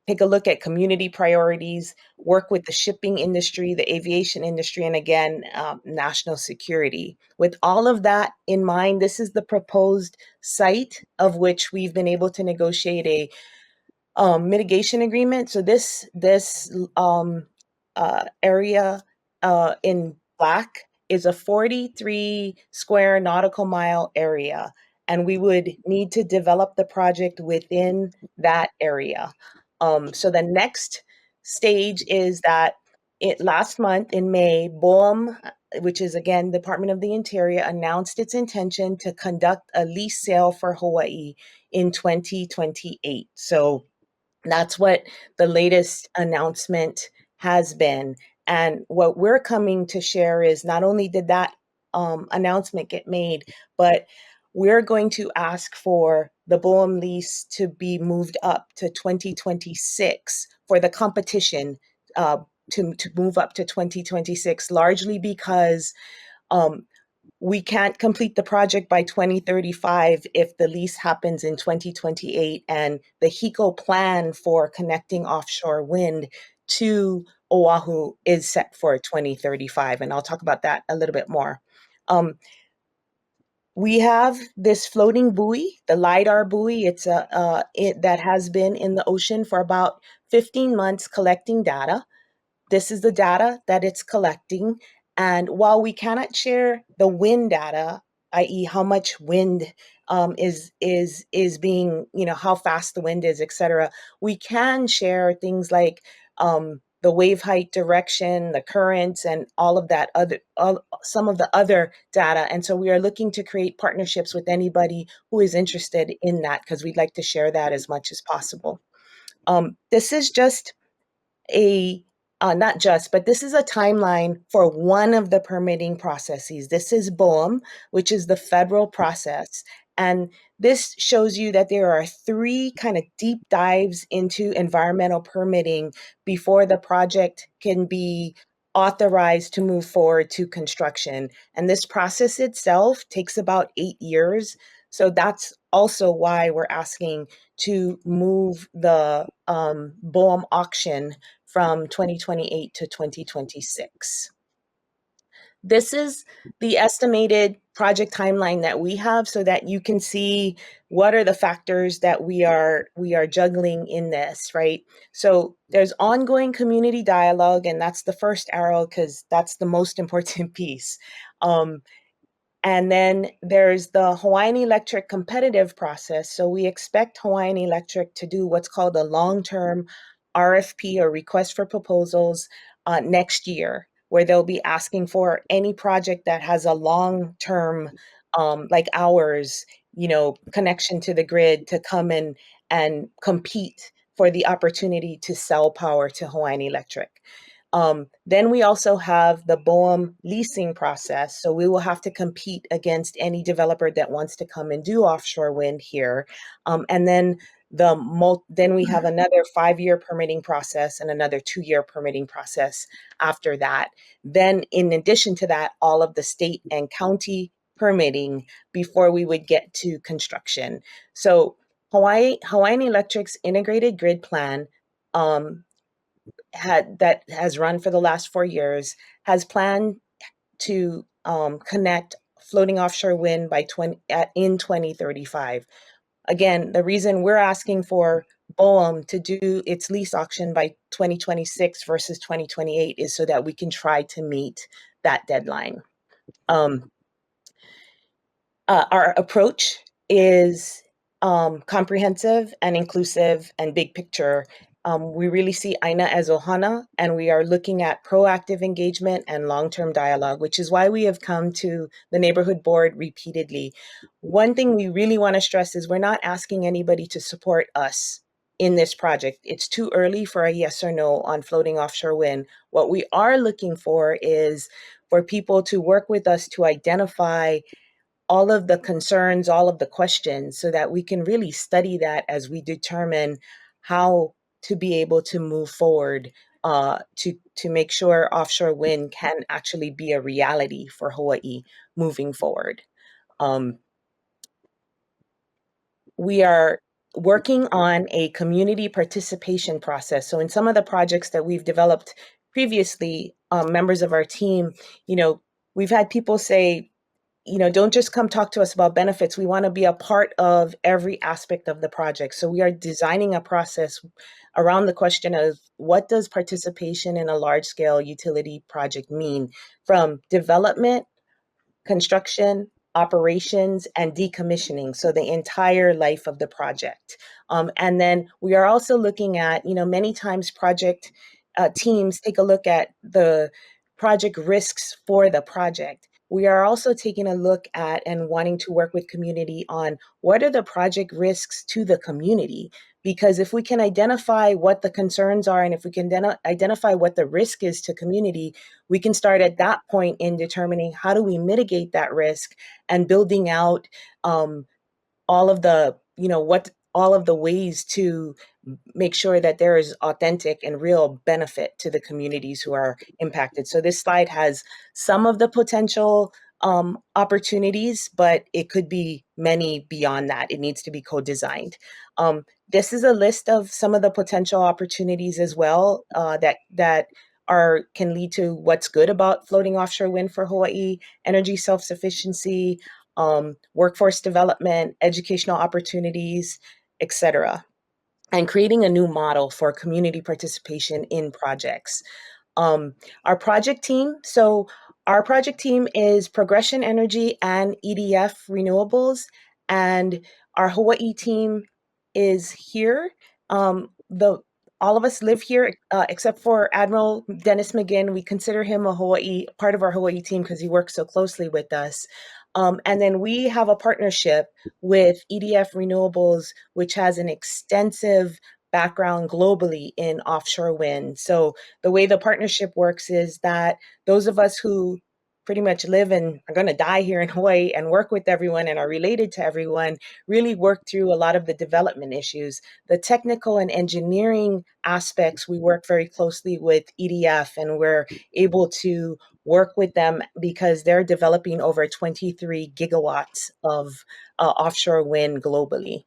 Take a look at community priorities, work with the shipping industry, the aviation industry, and again, national security. With all of that in mind, this is the proposed site of which we've been able to negotiate a mitigation agreement. So this area in black is a 43 square nautical mile area, and we would need to develop the project within that area. So the next stage is that last month in May, BOEM, which is again Department of the Interior, announced its intention to conduct a lease sale for Hawaii in 2028. So that's what the latest announcement has been. And what we're coming to share is not only did that announcement get made, but we're going to ask for the BOEM lease to be moved up to 2026 for the competition to move up to 2026, largely because we can't complete the project by 2035 if the lease happens in 2028, and the HECO plan for connecting offshore wind to Oahu is set for 2035, and I'll talk about that a little bit more. We have this floating buoy, the LIDAR buoy. It's that has been in the ocean for about 15 months collecting data. This is the data that it's collecting. And while we cannot share the wind data, i.e. how much wind is being, how fast the wind is, et cetera, we can share things like the wave height direction, the currents, and all of that some of the other data. And so we are looking to create partnerships with anybody who is interested in that, because we'd like to share that as much as possible. This is just but this is a timeline for one of the permitting processes. This is BOEM, which is the federal process. And this shows you that there are 3 kind of deep dives into environmental permitting before the project can be authorized to move forward to construction. And this process itself takes about 8 years. So that's also why we're asking to move the BOEM auction from 2028 to 2026. This is the estimated project timeline that we have so that you can see what are the factors that we are juggling in this, right? So there's ongoing community dialogue, and that's the first arrow because that's the most important piece. And then there's the Hawaiian Electric competitive process. So we expect Hawaiian Electric to do what's called a long-term RFP or request for proposals next year, where they'll be asking for any project that has a long-term, like ours, connection to the grid to come in and compete for the opportunity to sell power to Hawaiian Electric. Then we also have the BOEM leasing process. So we will have to compete against any developer that wants to come and do offshore wind here. And then then we have another 5-year permitting process and another 2-year permitting process after that. Then in addition to that, all of the state and county permitting before we would get to construction. So Hawaiian Electric's integrated grid plan that has run for the last 4 years has planned to connect floating offshore wind in 2035. Again, the reason we're asking for BOEM to do its lease auction by 2026 versus 2028 is so that we can try to meet that deadline. Our approach is comprehensive and inclusive and big picture. We really see Aina as Ohana, and we are looking at proactive engagement and long-term dialogue, which is why we have come to the neighborhood board repeatedly. One thing we really want to stress is we're not asking anybody to support us in this project. It's too early for a yes or no on floating offshore wind. What we are looking for is for people to work with us to identify all of the concerns, all of the questions, so that we can really study that as we determine how to be able to move forward to make sure offshore wind can actually be a reality for Hawaii moving forward. We are working on a community participation process. So in some of the projects that we've developed previously, members of our team, we've had people say, don't just come talk to us about benefits. We want to be a part of every aspect of the project. So we are designing a process around the question of what does participation in a large scale utility project mean, from development, construction, operations, and decommissioning. So the entire life of the project. And then we are also looking at, many times project teams take a look at the project risks for the project. We are also taking a look at and wanting to work with community on what are the project risks to the community. Because if we can identify what the concerns are and if we can identify what the risk is to community, we can start at that point in determining how do we mitigate that risk and building out all of the, all of the ways to make sure that there is authentic and real benefit to the communities who are impacted. So this slide has some of the potential opportunities, but it could be many beyond that. It needs to be co-designed. This is a list of some of the potential opportunities as well that can lead to what's good about floating offshore wind for Hawaii: energy self-sufficiency, workforce development, educational opportunities, etc., and creating a new model for community participation in projects. Our project team is Progression Energy and EDF Renewables, and our Hawaii team is here. All of us live here except for Admiral Dennis McGinn. We consider him part of our Hawaii team because he works so closely with us. And then we have a partnership with EDF Renewables, which has an extensive background globally in offshore wind. So the way the partnership works is that those of us who pretty much live and are going to die here in Hawaii and work with everyone and are related to everyone really work through a lot of the development issues. The technical and engineering aspects, we work very closely with EDF, and we're able to work with them because they're developing over 23 gigawatts of offshore wind globally.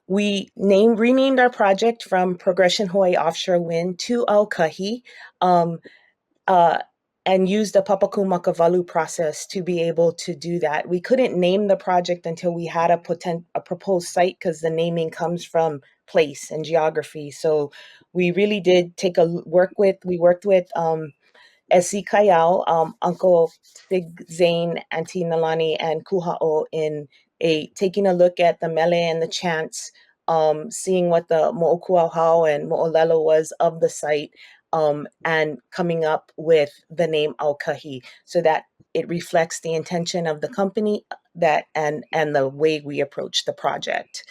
We renamed our project from Progression Hawaii Offshore Wind to Aukahi, and used the Papakumakawalu process to be able to do that. We couldn't name the project until we had a proposed site because the naming comes from place and geography. So we really did work with Esi Kayao, Uncle Sig Zane, Auntie Nalani, and Kuha'o in taking a look at the mele and the chants, seeing what the mo'okuauhau and mo'olelo was of the site, and coming up with the name Aukahi so that it reflects the intention of the company and the way we approach the project.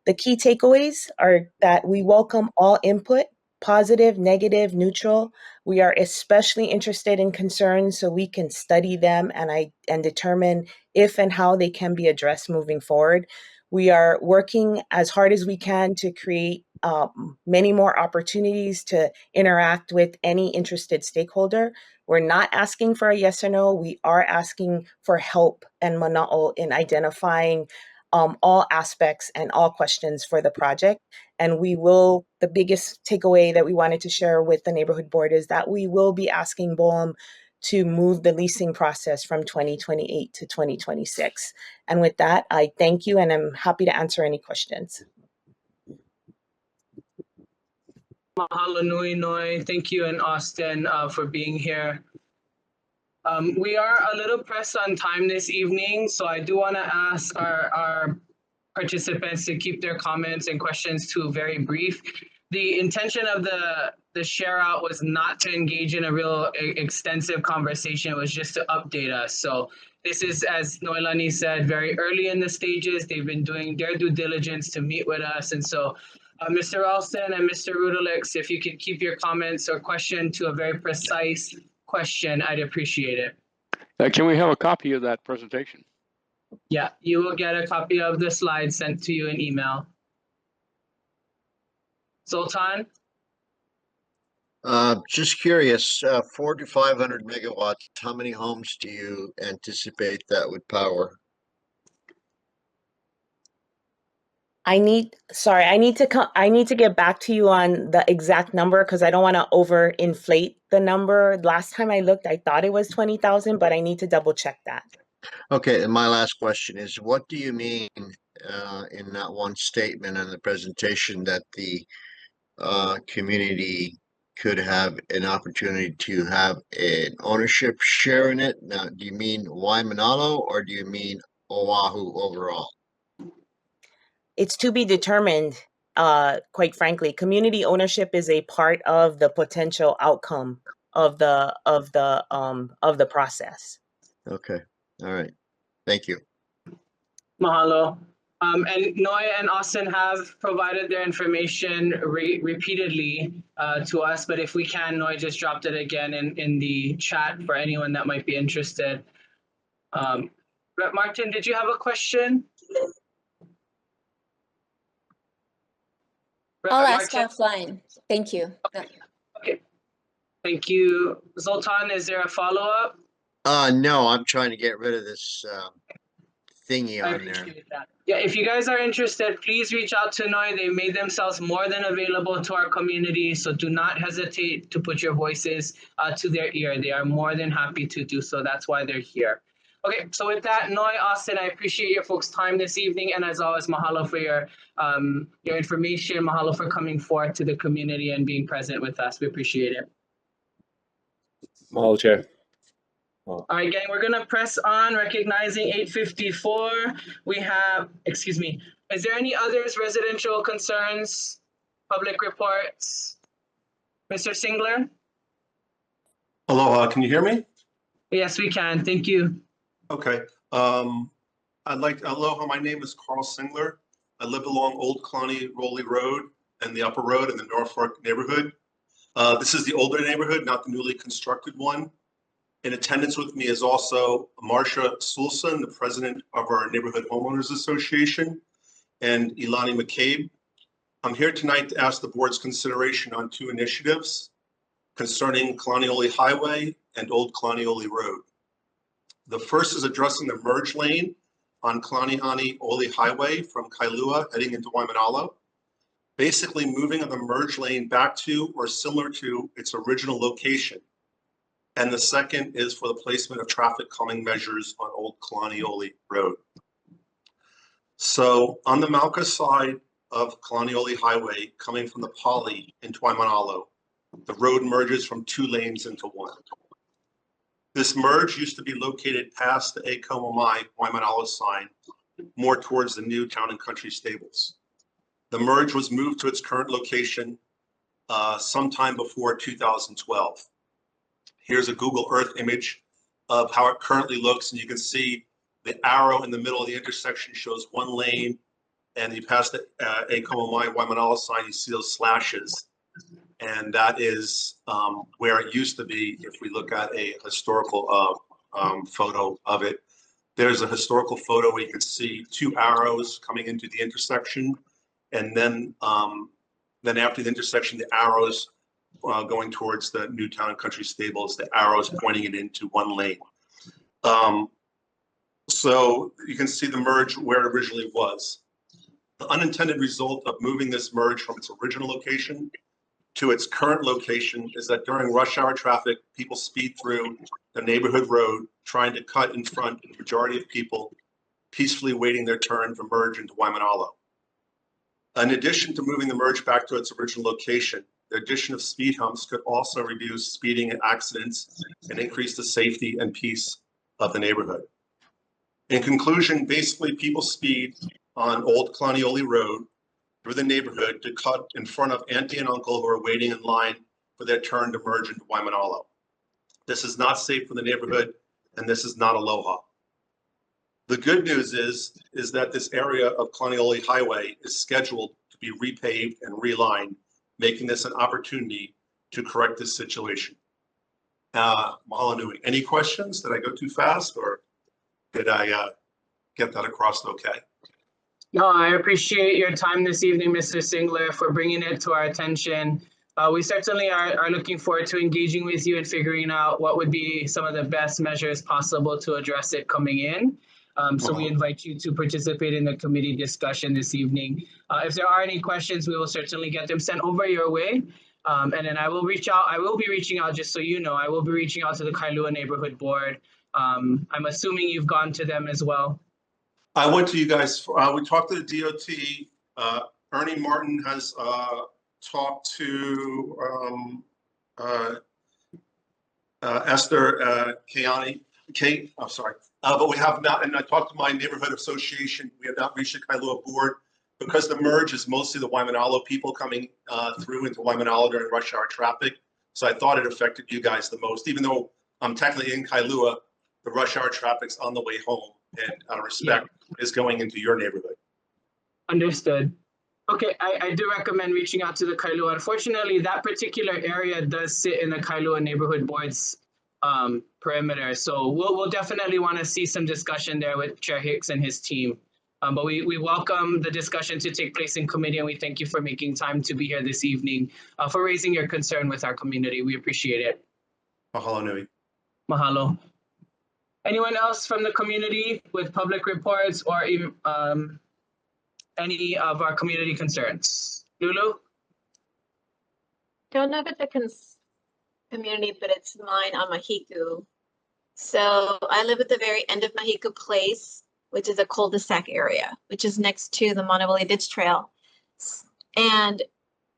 The key takeaways are that we welcome all input, positive, negative, neutral. We are especially interested in concerns so we can study them and determine if and how they can be addressed moving forward. We are working as hard as we can to create many more opportunities to interact with any interested stakeholder. We're not asking for a yes or no. We are asking for help and mana'o in identifying all aspects and all questions for the project. And the biggest takeaway that we wanted to share with the neighborhood board is that we will be asking BOEM to move the leasing process from 2028 to 2026. And with that, I thank you and I'm happy to answer any questions. Mahalo nui noi. Thank you and Austin for being here. We are a little pressed on time this evening, so I do want to ask our participants to keep their comments and questions to very brief. The intention of the share out was not to engage in a real extensive conversation. It was just to update us. So this is, as Noelani said, very early in the stages. They've been doing their due diligence to meet with us. And so Mr. Ralston and Mr. Rudelix, if you could keep your comments or question to a very precise question, I'd appreciate it. Can we have a copy of that presentation? Yeah, you will get a copy of the slides sent to you in email. Zoltan? Just curious, 400 to 500 megawatts, how many homes do you anticipate that would power? I need to get back to you on the exact number because I don't want to overinflate the number. Last time I looked, I thought it was 20,000, but I need to double check that. Okay, and my last question is, what do you mean in that one statement in the presentation that the community could have an opportunity to have an ownership share in it? Now, do you mean Waimānalo or do you mean Oahu overall? It's to be determined, quite frankly. Community ownership is a part of the potential outcome of the process. Okay, all right. Thank you. Mahalo. And Noy and Austin have provided their information repeatedly to us, but if we can, Noy just dropped it again in the chat for anyone that might be interested. Rep. Martin, did you have a question? I'll ask offline. Thank you. Okay. Thank you. Zoltan, is there a follow-up? No, I'm trying to get rid of this thingy on there. That. Yeah, if you guys are interested, please reach out to Noy. They made themselves more than available to our community, so do not hesitate to put your voices to their ear. They are more than happy to do so. That's why they're here. Okay, so with that, Noy, Austin, I appreciate your folks' time this evening, and as always, mahalo for your information. Mahalo for coming forth to the community and being present with us. We appreciate it. Mahalo, Chair. All right, gang, we're gonna press on, recognizing 8:54. We have, excuse me, is there any others, residential concerns, public reports? Mr. Singler? Aloha, can you hear me? Yes, we can, thank you. Okay, aloha, my name is Carl Singler. I live along Old Kalani Rowley Road and the Upper Road in the Norfolk neighborhood. This is the older neighborhood, not the newly constructed one. In attendance with me is also Marcia Sulson, the president of our Neighborhood Homeowners Association, and Ilani McCabe. I'm here tonight to ask the board's consideration on two initiatives concerning Kalaniʻoli Highway and Old Kalaniʻoli Road. The first is addressing the merge lane on Kalaniʻoli Highway from Kailua heading into Waimānalo, basically moving the merge lane back to or similar to its original location. And the second is for the placement of traffic calming measures on Old Kalaniʻoli Road. So on the Mauka side of Kalaniʻoli Highway, coming from the Poly into Waimānalo, the road merges from two lanes into one. This merge used to be located past the Akomomai Waimānalo sign, more towards the new Town and Country Stables. The merge was moved to its current location sometime before 2012. Here's a Google Earth image of how it currently looks, and you can see the arrow in the middle of the intersection shows one lane, and you pass the Akomomai Waimānalo sign, you see those slashes, and that is where it used to be. If we look at a historical photo of it, there's a historical photo where you can see two arrows coming into the intersection, and then after the intersection, the arrows going towards the new Town and Country Stables, the arrows pointing it into one lane. So you can see the merge where it originally was. The unintended result of moving this merge from its original location to its current location is that during rush hour traffic, people speed through the neighborhood road, trying to cut in front of the majority of people peacefully waiting their turn to merge into Waimānalo. In addition to moving the merge back to its original location, the addition of speed humps could also reduce speeding and accidents and increase the safety and peace of the neighborhood. In conclusion, basically people speed on Old Colonioli Road through the neighborhood to cut in front of auntie and uncle who are waiting in line for their turn to merge into Waimānalo. This is not safe for the neighborhood, and this is not aloha. The good news is that this area of Colonioli Highway is scheduled to be repaved and relined, making this an opportunity to correct this situation. Mahalo nui. Any questions? Did I go too fast, or did I get that across okay? No, I appreciate your time this evening, Mr. Singler, for bringing it to our attention. We certainly are looking forward to engaging with you and figuring out what would be some of the best measures possible to address it coming in. So we invite you to participate in the committee discussion this evening. If there are any questions, we will certainly get them sent over your way. And then I will reach out. I will be reaching out, just so you know, I will be reaching out to the Kailua Neighborhood Board. I'm assuming you've gone to them as well. I went to you guys. We talked to the DOT. Ernie Martin has talked to Esther Kate. I'm sorry. But we have not, and I talked to my neighborhood association. We have not reached the Kailua board because the merge is mostly the Waimānalo people coming through into Waimānalo during rush hour traffic. So I thought it affected you guys the most, even though I'm technically in Kailua, the rush hour traffic's on the way home, and respect is going into your neighborhood. Understood. Okay, I do recommend reaching out to the Kailua. Unfortunately, that particular area does sit in the Kailua Neighborhood Board's perimeter. So we'll definitely want to see some discussion there with Chair Hicks and his team. But we welcome the discussion to take place in committee, and we thank you for making time to be here this evening, for raising your concern with our community. We appreciate it. Mahalo nui. Mahalo. Anyone else from the community with public reports or any of our community concerns? Lulu? Don't know if it's a community, but it's mine on Mahiku. So I live at the very end of Mahiku Place, which is a cul-de-sac area, which is next to the Montevideo Ditch Trail. And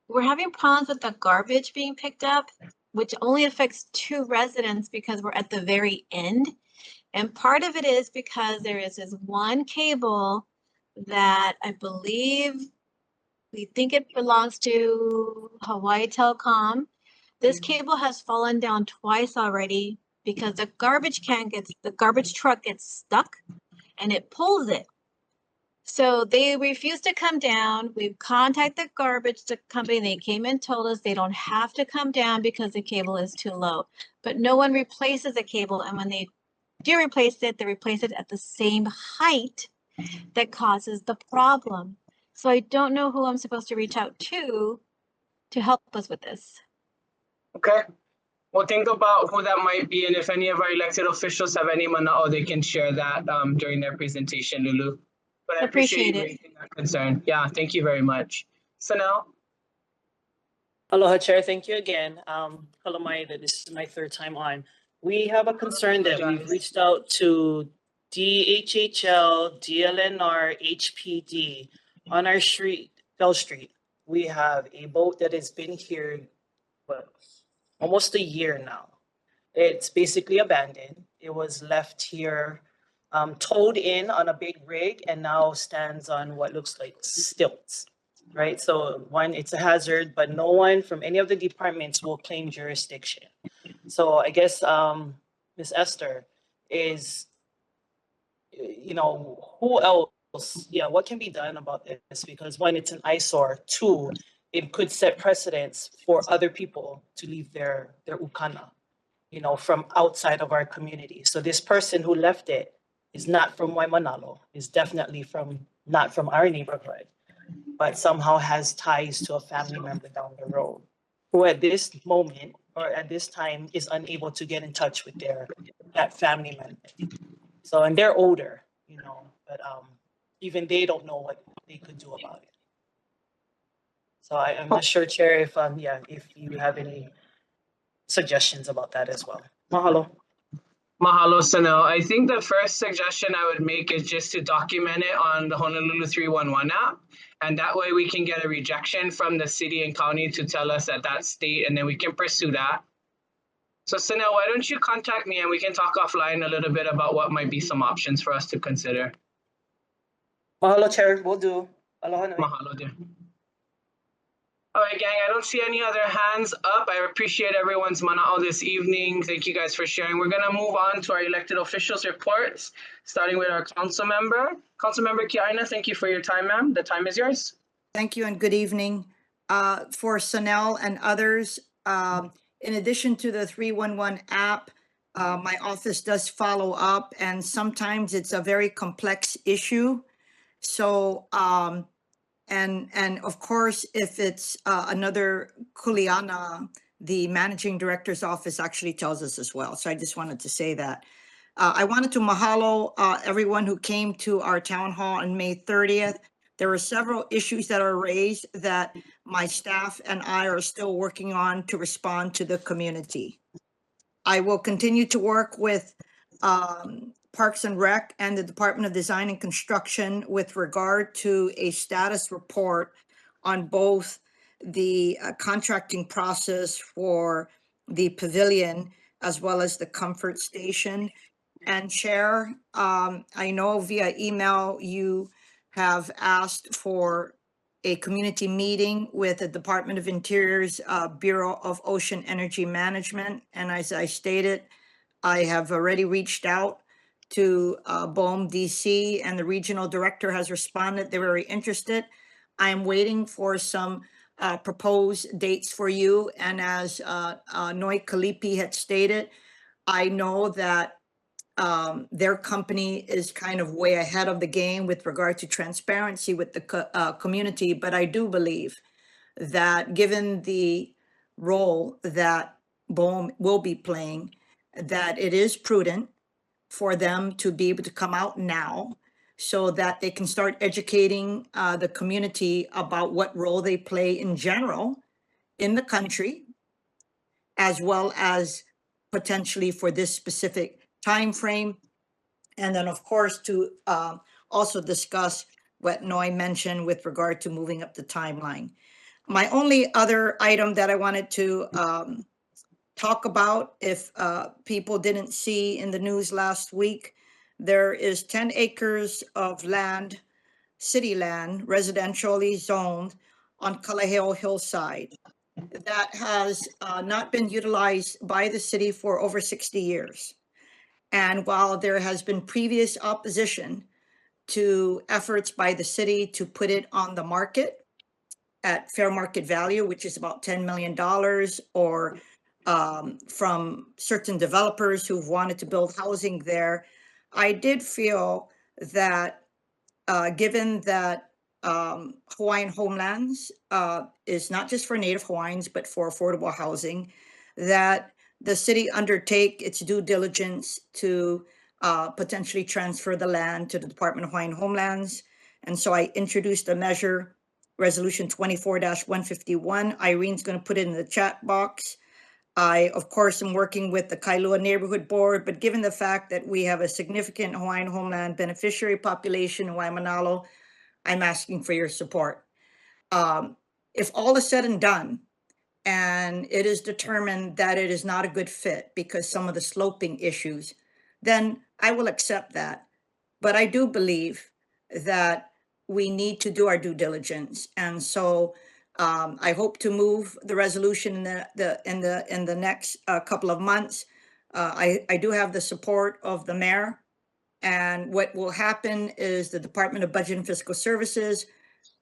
we're having problems with the garbage being picked up, which only affects 2 residents because we're at the very end. And part of it is because there is this one cable that I believe we think it belongs to Hawaii Telecom. This cable has fallen down twice already because the garbage truck gets stuck and it pulls it. So they refuse to come down. We've contacted the garbage company. They came and told us they don't have to come down because the cable is too low. But no one replaces the cable, and when they do replace it, they replace it at the same height that causes the problem. So I don't know who I'm supposed to reach out to help us with this. Okay. Well, think about who that might be, and if any of our elected officials have any mana'o, they can share that during their presentation, Lulu. But I appreciate you raising that concern. Yeah, thank you very much. Sanel? Aloha, Chair. Thank you again. Hello, Maeda. This is my 3rd time on. We have a concern that we've reached out to DHHL, DLNR, HPD on our street, Bell Street. We have a boat that has been here almost a year now. It's basically abandoned. It was left here, towed in on a big rig, and now stands on what looks like stilts, right? So one, it's a hazard, but no one from any of the departments will claim jurisdiction. So I guess Ms. Esther is, who else? Yeah, what can be done about this? Because 1, it's an eyesore. 2, it could set precedents for other people to leave their ukana, from outside of our community. So this person who left it is not from Waimānalo, is definitely not from our neighborhood, but somehow has ties to a family member down the road, who at this moment or at this time is unable to get in touch with that family member. So, and they're older, but even they don't know what they could do about it. So I'm not sure, Chair, if you have any suggestions about that as well. Mahalo. Mahalo, Sanel. I think the first suggestion I would make is just to document it on the Honolulu 311 app. And that way we can get a rejection from the city and county to tell us that state, and then we can pursue that. So Sanel, why don't you contact me and we can talk offline a little bit about what might be some options for us to consider. Mahalo, Chair. Will do. Aloha nui. Mahalo, dear. All right, gang, I don't see any other hands up. I appreciate everyone's mana'o this evening. Thank you guys for sharing. We're gonna move on to our elected officials reports, starting with our council member. Council member Kiaina, thank you for your time, ma'am. The time is yours. Thank you and good evening. For Sanel and others, in addition to the 311 app, my office does follow up, and sometimes it's a very complex issue. So, and of course, if it's another Kuleana, the managing director's office actually tells us as well. So I just wanted to say that. I wanted to mahalo everyone who came to our town hall on May 30th. There were several issues that are raised that my staff and I are still working on to respond to the community. I will continue to work with Parks and Rec and the Department of Design and Construction with regard to a status report on both the contracting process for the pavilion as well as the comfort station. And Chair, I know via email you have asked for a community meeting with the Department of Interior's Bureau of Ocean Energy Management. And as I stated, I have already reached out to BOEM DC, and the regional director has responded. They're very interested. I am waiting for some proposed dates for you. And as Noi Kalipi had stated, I know that their company is kind of way ahead of the game with regard to transparency with the community. But I do believe that given the role that BOEM will be playing, that it is prudent for them to be able to come out now so that they can start educating the community about what role they play in general in the country, as well as potentially for this specific time frame. And then, of course, to also discuss what Noi mentioned with regard to moving up the timeline. My only other item that I wanted to talk about, if people didn't see in the news last week, there is 10 acres of land, city land, residentially zoned on Kalaheo Hillside that has not been utilized by the city for over 60 years. And while there has been previous opposition to efforts by the city to put it on the market at fair market value, which is about $10 million, or from certain developers who've wanted to build housing there, I did feel that given that Hawaiian Homelands is not just for Native Hawaiians, but for affordable housing, that the city undertake its due diligence to potentially transfer the land to the Department of Hawaiian Homelands. And so I introduced a measure, Resolution 24-151. Irene's going to put it in the chat box. I, of course, am working with the Kailua Neighborhood Board, but given the fact that we have a significant Hawaiian Homeland beneficiary population in Waimānalo, I'm asking for your support. If all is said and done, and it is determined that it is not a good fit because some of the sloping issues, then I will accept that. But I do believe that we need to do our due diligence. And so I hope to move the resolution in the next couple of months. I do have the support of the mayor. And what will happen is the Department of Budget and Fiscal Services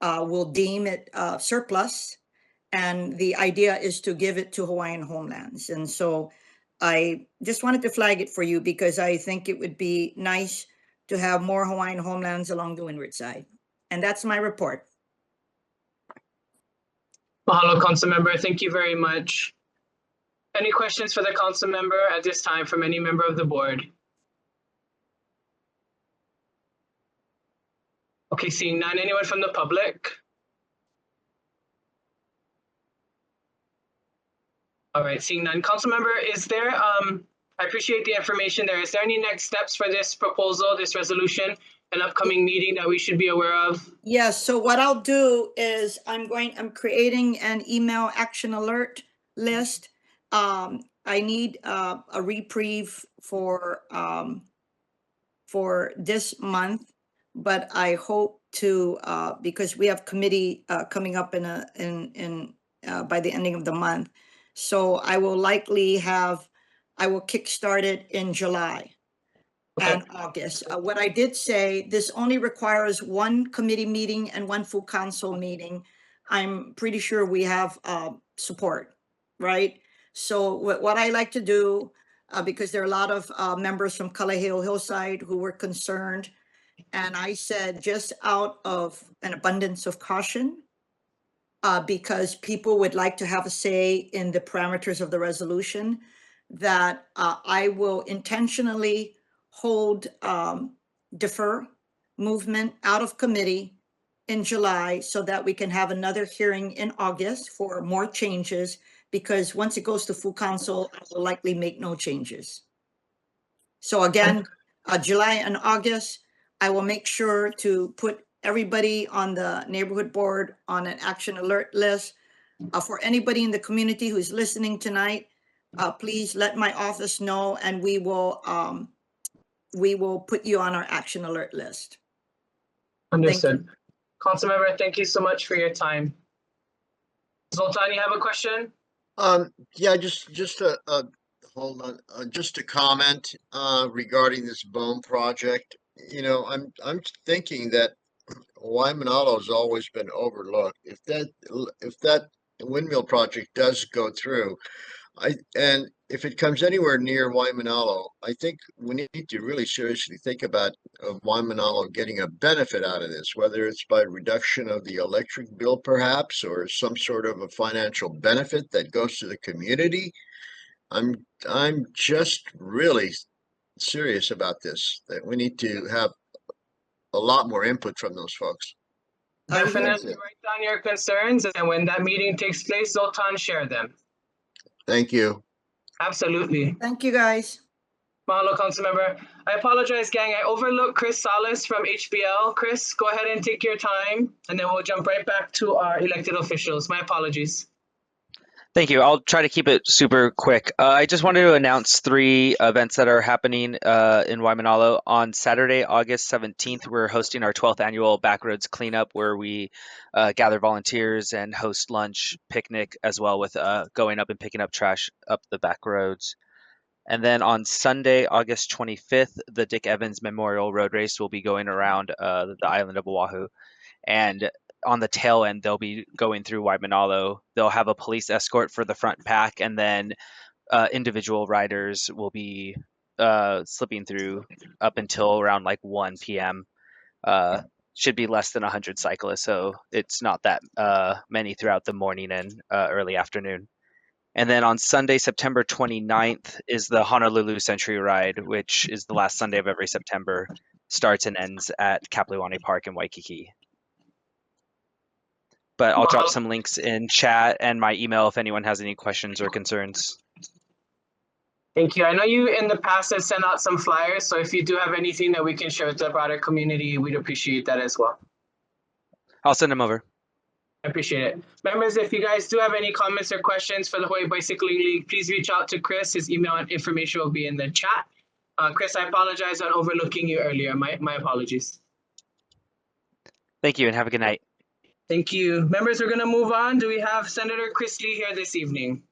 will deem it surplus. And the idea is to give it to Hawaiian Homelands. And so I just wanted to flag it for you because I think it would be nice to have more Hawaiian Homelands along the windward side. And that's my report. Mahalo, council member. Thank you very much. Any questions for the council member at this time from any member of the board? Okay, seeing none. Anyone from the public? All right, seeing none. Council member, is there, I appreciate the information there. Is there any next steps for this proposal, this resolution, an upcoming meeting that we should be aware of? Yes, so what I'll do is I'm creating an email action alert list. I need a reprieve for this month, but I hope to, because we have committee coming up by the ending of the month. So I will kickstart it in July and August. What I did say, this only requires one committee meeting and one full council meeting. I'm pretty sure we have support, right? So what I like to do, because there are a lot of members from Kalaheo Hillside who were concerned, and I said, just out of an abundance of caution, because people would like to have a say in the parameters of the resolution, that I will intentionally hold defer movement out of committee in July so that we can have another hearing in August for more changes, because once it goes to full council, I will likely make no changes. So again, July and August, I will make sure to put everybody on the neighborhood board on an action alert list. For anybody in the community who's listening tonight, please let my office know, and we will put you on our action alert list. Understood. Councilmember, thank you so much for your time. Zoltan, you have a question? Yeah, just a hold on, just a comment regarding this BOEM project. You know, I'm thinking that Waimānalo has always been overlooked. If that windmill project does go through, and if it comes anywhere near Waimānalo, I think we need to really seriously think about Waimānalo getting a benefit out of this, whether it's by reduction of the electric bill perhaps, or some sort of a financial benefit that goes to the community. I'm just really serious about this, that we need to have a lot more input from those folks. Definitely write down your concerns, and when that meeting takes place, Zoltan, share them. Thank you. Absolutely. Thank you, guys. Mahalo, Councilmember. I apologize, gang. I overlooked Chris Salas from HBL. Chris, go ahead and take your time, and then we'll jump right back to our elected officials. My apologies. Thank you. I'll try to keep it super quick. I just wanted to announce 3 events that are happening in Waimānalo. On Saturday, August 17th, we're hosting our 12th annual Backroads Cleanup, where we gather volunteers and host lunch, picnic, as well with going up and picking up trash up the back roads. And then on Sunday, August 25th, the Dick Evans Memorial Road Race will be going around the island of Oahu. And on the tail end, they'll be going through Waimānalo. They'll have a police escort for the front pack, and then individual riders will be slipping through up until around like 1 p.m. Should be less than 100 cyclists, so it's not that many throughout the morning and early afternoon. And then on Sunday, September 29th, is the Honolulu Century Ride, which is the last Sunday of every September, starts and ends at Kapliwani Park in Waikiki. But I'll drop some links in chat and my email if anyone has any questions or concerns. Thank you. I know you in the past have sent out some flyers, so if you do have anything that we can share with the broader community, we'd appreciate that as well. I'll send them over. I appreciate it. Members, if you guys do have any comments or questions for the Hawaii Bicycling League, please reach out to Chris. His email and information will be in the chat. Chris, I apologize on overlooking you earlier. My apologies. Thank you and have a good night. Thank you. Members, we're going to move on. Do we have Senator Chris Lee here this evening?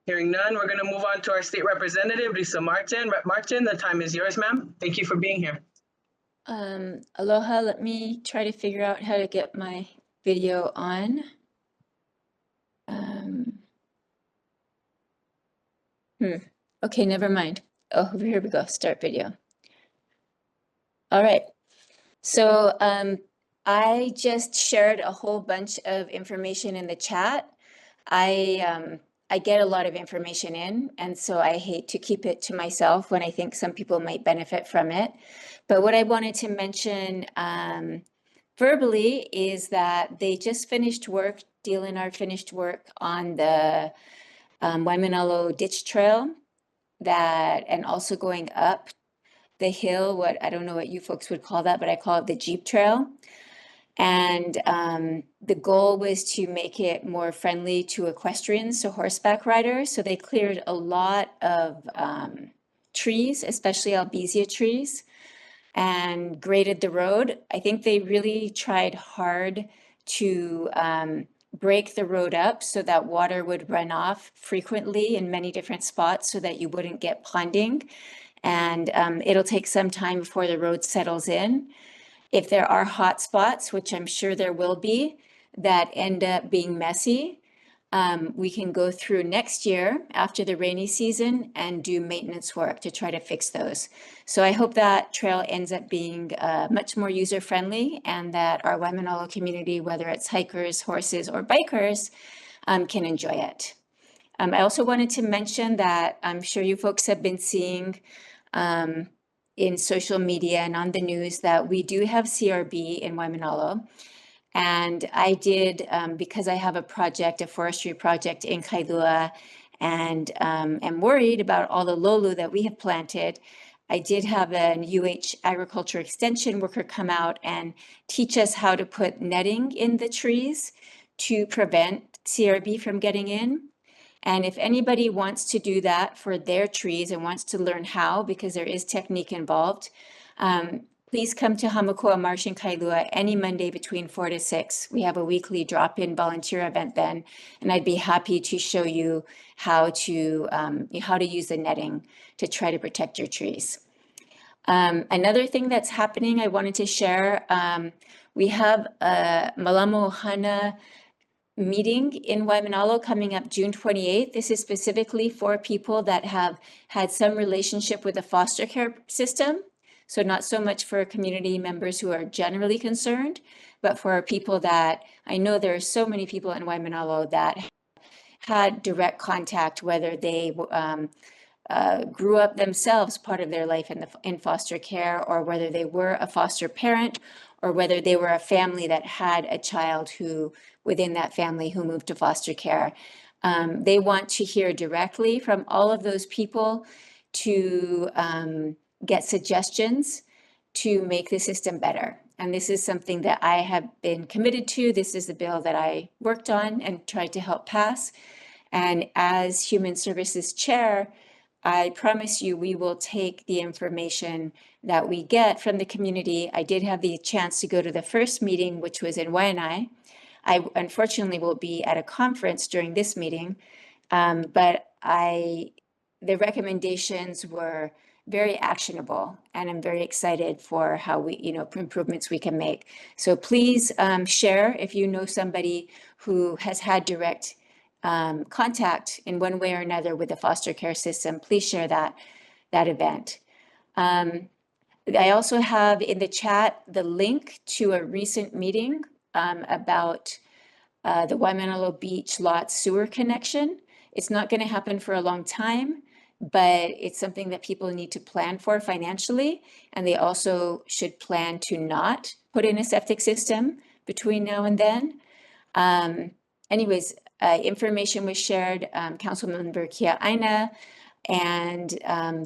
Hearing none, we're going to move on to our state representative, Lisa Martin. Rep. Martin, the time is yours, ma'am. Thank you for being here. Aloha, let me try to figure out how to get my video on. Okay, never mind. Oh, here we go, start video. All right, so I just shared a whole bunch of information in the chat. I get a lot of information in, and so I hate to keep it to myself when I think some people might benefit from it. But what I wanted to mention verbally is that they just finished work, DLNR finished work on the Waimānalo Ditch Trail, and also going up the hill, I don't know what you folks would call that, but I call it the Jeep Trail. And the goal was to make it more friendly to equestrians, so horseback riders. So they cleared a lot of trees, especially albizia trees. and graded the road. I think they really tried hard to break the road up so that water would run off frequently in many different spots so that you wouldn't get ponding. And it'll take some time before the road settles in. If there are hot spots, which I'm sure there will be, that end up being messy, we can go through next year after the rainy season and do maintenance work to try to fix those. So I hope that trail ends up being much more user-friendly and that our Waimānalo community, whether it's hikers, horses, or bikers, can enjoy it. I also wanted to mention that I'm sure you folks have been seeing in social media and on the news that we do have CRB in Waimānalo. And I did, because I have a project, a forestry project in Kailua, and am worried about all the lolu that we have planted, I did have an UH agriculture extension worker come out and teach us how to put netting in the trees to prevent CRB from getting in. And if anybody wants to do that for their trees and wants to learn how, because there is technique involved, please come to Hamakua Marsh in Kailua any Monday between 4 to 6. We have a weekly drop-in volunteer event then, and I'd be happy to show you how to use the netting to try to protect your trees. Another thing that's happening I wanted to share, we have a Malamo Ohana meeting in Waimānalo coming up June 28th. This is specifically for people that have had some relationship with the foster care system. So not so much for community members who are generally concerned, but for people that, I know there are so many people in Waimānalo that had direct contact, whether they grew up themselves part of their life in foster care, or whether they were a foster parent, or whether they were a family that had a child who within that family who moved to foster care. They want to hear directly from all of those people to get suggestions to make the system better. And this is something that I have been committed to. This is the bill that I worked on and tried to help pass. And as Human Services Chair, I promise you we will take the information that we get from the community. I did have the chance to go to the first meeting, which was in Waianae. I unfortunately will be at a conference during this meeting, but the recommendations were very actionable, and I'm very excited for how we, improvements we can make. So please share if you know somebody who has had direct contact in one way or another with the foster care system. Please share that event. I also have in the chat the link to a recent meeting about the Waimānalo Beach lot sewer connection. It's not going to happen for a long time, but it's something that people need to plan for financially, and they also should plan to not put in a septic system between now and then. Anyways, information was shared. Councilmember Kia Aina and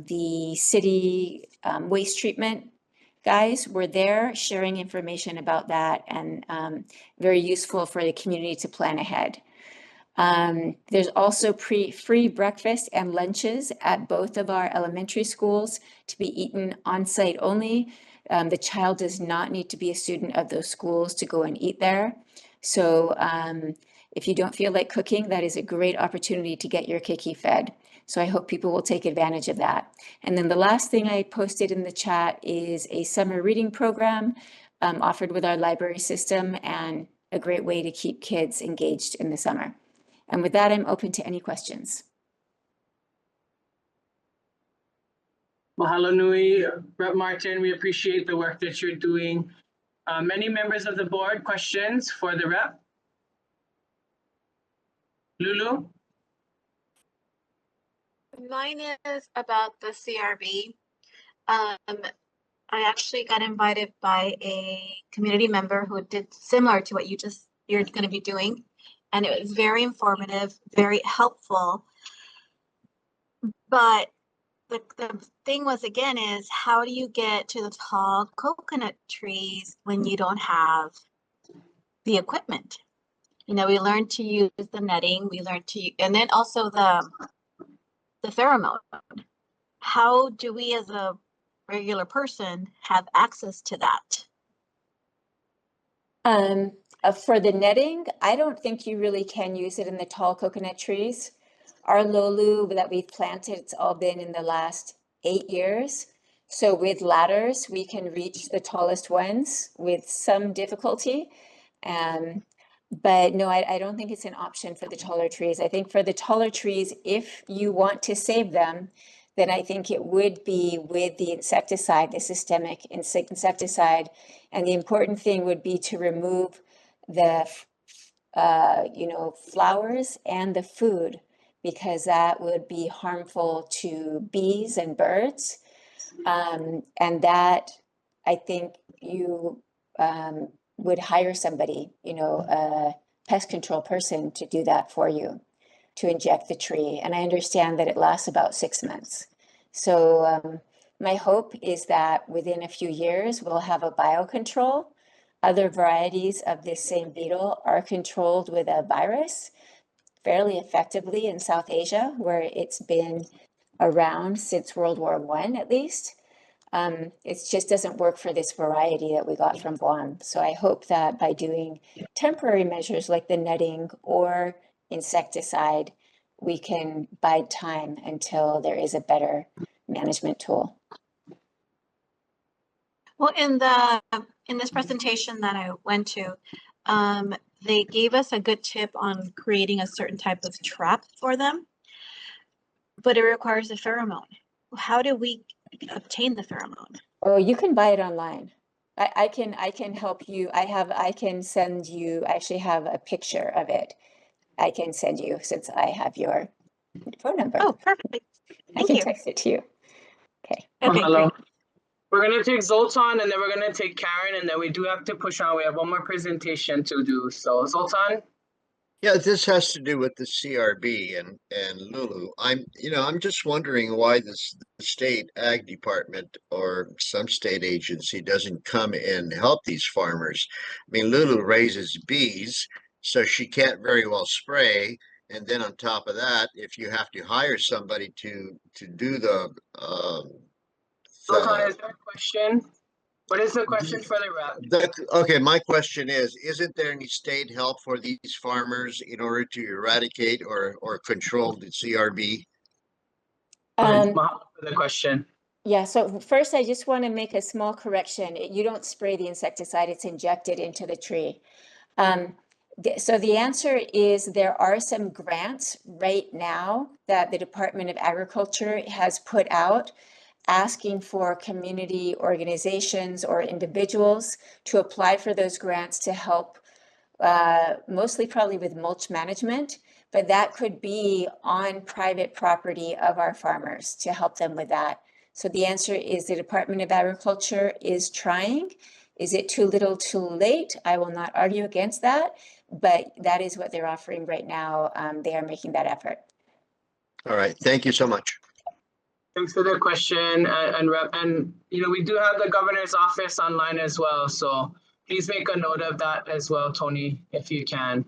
the city waste treatment guys were there sharing information about that, and very useful for the community to plan ahead. There's also free breakfast and lunches at both of our elementary schools to be eaten on site only. The child does not need to be a student of those schools to go and eat there. So if you don't feel like cooking, that is a great opportunity to get your kiki fed. So I hope people will take advantage of that. And then the last thing I posted in the chat is a summer reading program offered with our library system, and a great way to keep kids engaged in the summer. And with that, I'm open to any questions. Mahalo nui, Rep. Martin. We appreciate the work that you're doing. Many members of the board, questions for the rep? Lulu? Mine is about the CRB. I actually got invited by a community member who did similar to what you're going to be doing. And it was very informative, very helpful. But the thing was, again, is how do you get to the tall coconut trees when you don't have the equipment? We learned to use the netting, and then also the pheromone. How do we as a regular person have access to that? For the netting, I don't think you really can use it in the tall coconut trees. Our lolu that we've planted, it's all been in the last 8 years. So with ladders, we can reach the tallest ones with some difficulty. But no, I don't think it's an option for the taller trees. I think for the taller trees, if you want to save them, then I think it would be with the insecticide, the systemic insecticide. And the important thing would be to remove the flowers and the food, because that would be harmful to bees and birds. And that, I think you would hire somebody, a pest control person to do that for you, to inject the tree. And I understand that it lasts about 6 months. So my hope is that within a few years, we'll have a biocontrol. Other varieties of this same beetle are controlled with a virus fairly effectively in South Asia, where it's been around since World War I, at least. It just doesn't work for this variety that we got from Guam. So I hope that by doing temporary measures like the netting or insecticide, we can bide time until there is a better management tool. Well, in this presentation that I went to, they gave us a good tip on creating a certain type of trap for them, but it requires a pheromone. How do we obtain the pheromone? Oh, you can buy it online. I can help you. I can send you, I actually have a picture of it. I can send you, since I have your phone number. Oh, perfect. I can text it to you. Okay. Okay, Hello. great. We're going to take Zoltan, and then we're going to take Karen, and then we do have to push on. We have one more presentation to do. So Zoltan? Yeah, this has to do with the CRB and Lulu. I'm just wondering why the state ag department or some state agency doesn't come and help these farmers. I mean, Lulu raises bees, so she can't very well spray. And then on top of that, if you have to hire somebody to do the Zoltan, is there a question? What is the question for the rep? Okay, my question is, isn't there any state help for these farmers in order to eradicate or control the CRB? For the question. Yeah, so first I just want to make a small correction. You don't spray the insecticide, it's injected into the tree. So the answer is there are some grants right now that the Department of Agriculture has put out asking for community organizations or individuals to apply for those grants to help, mostly probably with mulch management, but that could be on private property of our farmers to help them with that. So the answer is the Department of Agriculture is trying. Is it too little, too late? I will not argue against that, but that is what they're offering right now. They are making that effort. All right, thank you so much. Thanks for the question, and Rep. And we do have the governor's office online as well, so please make a note of that as well, Tony, if you can.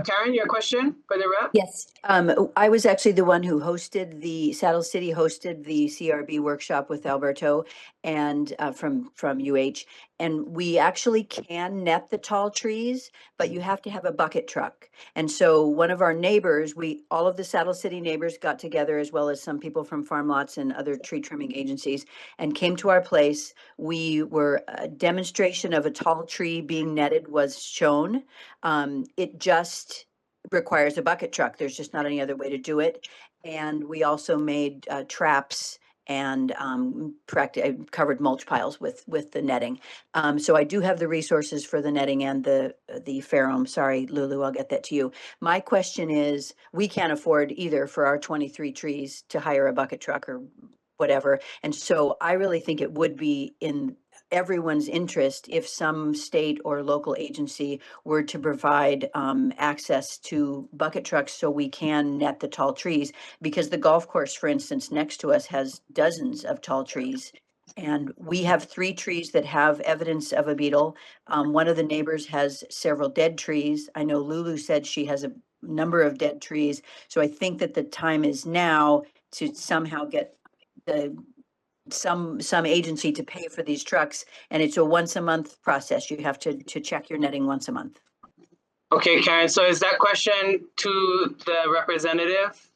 Karen, your question for the rep? Yes, I was actually the one who hosted Saddle City hosted the CRB workshop with Alberto and from UH. And we actually can net the tall trees, but you have to have a bucket truck. And so one of our neighbors, all of the Saddle City neighbors got together, as well as some people from farm lots and other tree trimming agencies, and came to our place. A demonstration of a tall tree being netted was shown. It just requires a bucket truck. There's just not any other way to do it. And we also made traps and covered mulch piles with the netting. So I do have the resources for the netting and the pheromone. Sorry, Lulu, I'll get that to you. My question is, we can't afford either for our 23 trees to hire a bucket truck or whatever. And so I really think it would be in everyone's interest if some state or local agency were to provide access to bucket trucks so we can net the tall trees, because the golf course, for instance, next to us has dozens of tall trees. And we have 3 trees that have evidence of a beetle. One of the neighbors has several dead trees. I know Lulu said she has a number of dead trees. So I think that the time is now to somehow get the some agency to pay for these trucks, and it's a once a month process. You have to check your netting once a month. Okay, Karen, so is that question to the representative?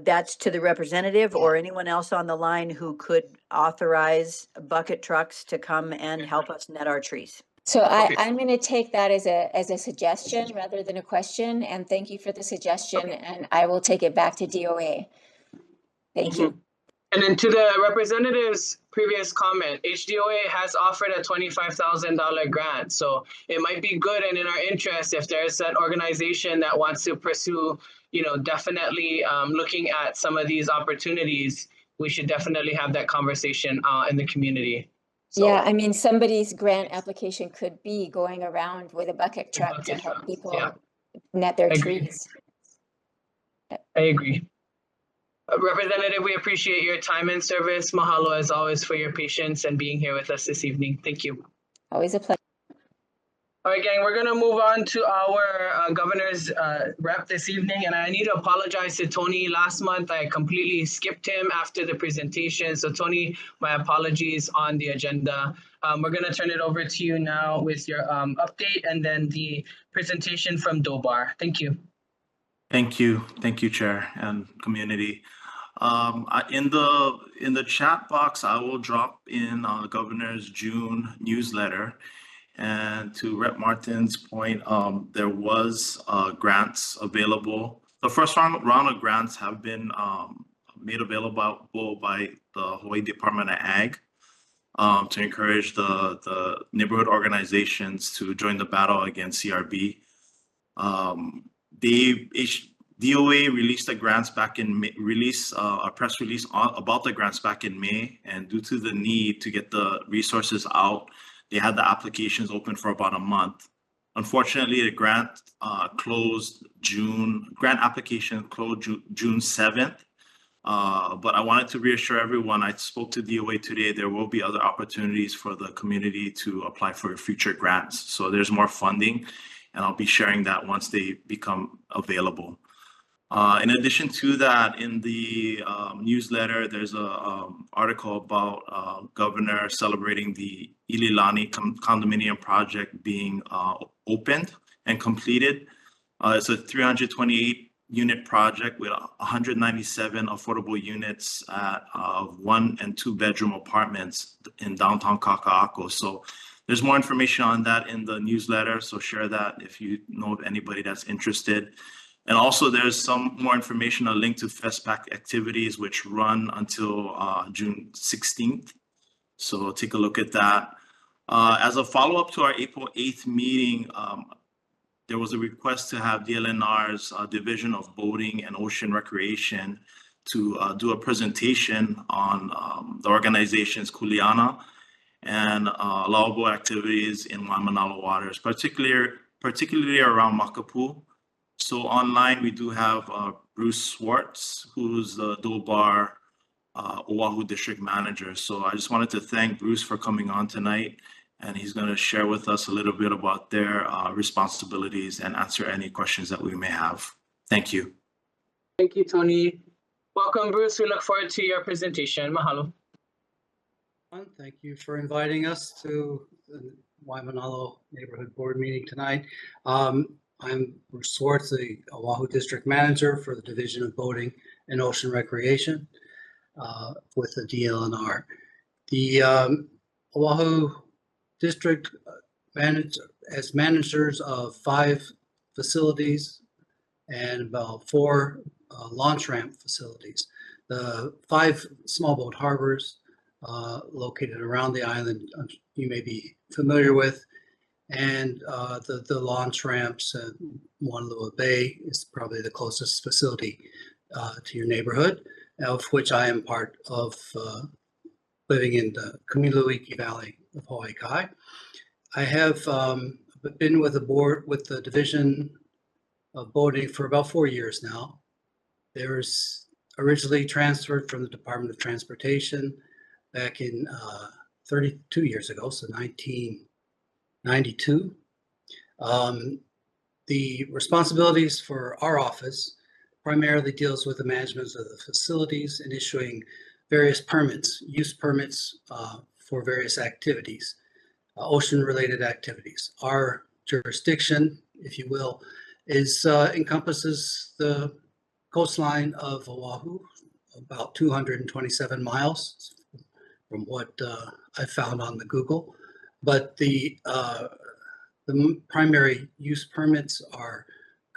That's to the representative or anyone else on the line who could authorize bucket trucks to come and help us net our trees. So I'm going to take that as a suggestion rather than a question, and thank you for the suggestion, and I will take it back to DOA. Thank you. And then to the representative's previous comment, HDOA has offered a $25,000 grant. So it might be good and in our interest if there's an organization that wants to pursue, definitely looking at some of these opportunities, we should definitely have that conversation in the community. So, yeah, I mean, somebody's grant application could be going around with a bucket truck to help people net their trees. I agree. Representative, we appreciate your time and service. Mahalo as always for your patience and being here with us this evening. Thank you. Always a pleasure. All right, gang, we're going to move on to our governor's rep this evening. And I need to apologize to Tony. Last month, I completely skipped him after the presentation. So Tony, my apologies on the agenda. We're going to turn it over to you now with your update and then the presentation from Dobar. Thank you. Thank you, Chair and community. In the chat box, I will drop in the governor's June newsletter. And to Rep. Martin's point, there was grants available. The first round of grants have been made available by the Hawaii Department of Ag to encourage the neighborhood organizations to join the battle against CRB. DOA released the grants back in May, a press release about the grants back in May, and due to the need to get the resources out, they had the applications open for about a month. Unfortunately, the grant application closed June 7th. But I wanted to reassure everyone, I spoke to DOA today, there will be other opportunities for the community to apply for future grants. So there's more funding, and I'll be sharing that once they become available. In addition to that, in the newsletter, there's a article about governor celebrating the Ililani condominium project being opened and completed. It's a 328 unit project with 197 affordable units at 1 and 2 bedroom apartments in downtown Kaka'ako. So there's more information on that in the newsletter. So share that if you know of anybody that's interested. And also there's some more information, a link to FESPAC activities, which run until June 16th. So take a look at that. As a follow-up to our April 8th meeting, there was a request to have DLNR's Division of Boating and Ocean Recreation to do a presentation on the organization's Kuleana and allowable activities in Waimānalo waters, particularly around Makapu. So online, we do have Bruce Swartz, who's the Dobar Oahu District Manager. So I just wanted to thank Bruce for coming on tonight, and he's going to share with us a little bit about their responsibilities and answer any questions that we may have. Thank you. Thank you, Tony. Welcome, Bruce. We look forward to your presentation. Mahalo. Thank you for inviting us to the Waimānalo Neighborhood Board meeting tonight. I'm Bruce Swartz, the Oahu District Manager for the Division of Boating and Ocean Recreation with the DLNR. The Oahu District as managers of 5 facilities and about 4 launch ramp facilities. The 5 small boat harbors located around the island you may be familiar with, and the launch ramps at Waimānalo Bay is probably the closest facility to your neighborhood, of which I am part of, living in the Kamiluiki Valley of Hawaii Kai. I have been with the board, with the Division of Boating for about 4 years now. There's originally transferred from the Department of Transportation back in 32 years ago, so 1992. The responsibilities for our office primarily deals with the management of the facilities and issuing various permits, use permits for various activities, ocean-related activities. Our jurisdiction, if you will, is encompasses the coastline of Oahu, about 227 miles from what I found on the Google. But the primary use permits are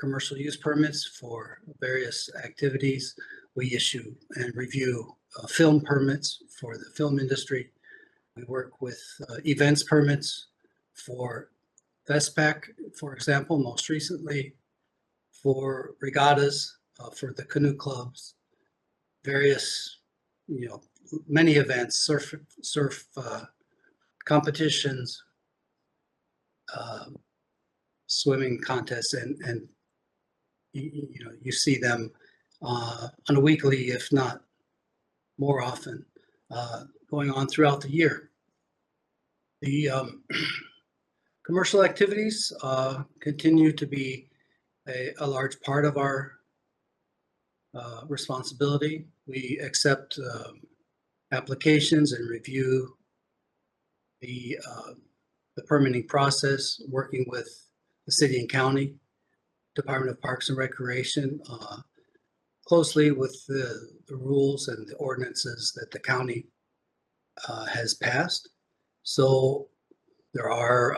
commercial use permits for various activities. We issue and review film permits for the film industry. We work with events permits for FESPAC, for example, most recently for regattas, for the canoe clubs, various, many events, surf competitions, swimming contests, and you see them on a weekly, if not more often, going on throughout the year. The commercial activities continue to be a large part of our responsibility. We accept applications and review the permitting process, working with the city and county, Department of Parks and Recreation, closely with the rules and the ordinances that the county has passed. So there are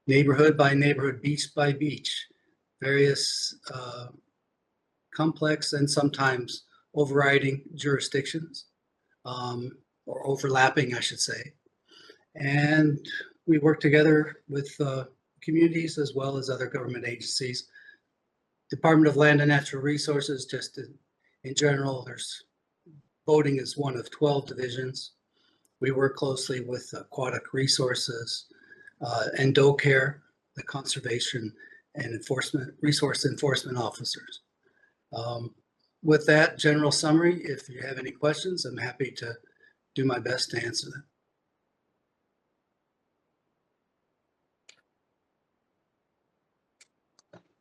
neighborhood by neighborhood, beach by beach, various complex and sometimes overriding jurisdictions, or overlapping, I should say. And we work together with communities as well as other government agencies. Department of Land and Natural Resources, just in general, there's boating is one of 12 divisions. We work closely with Aquatic Resources and DoCare, the conservation and resource enforcement officers. With that general summary, if you have any questions, I'm happy to do my best to answer them.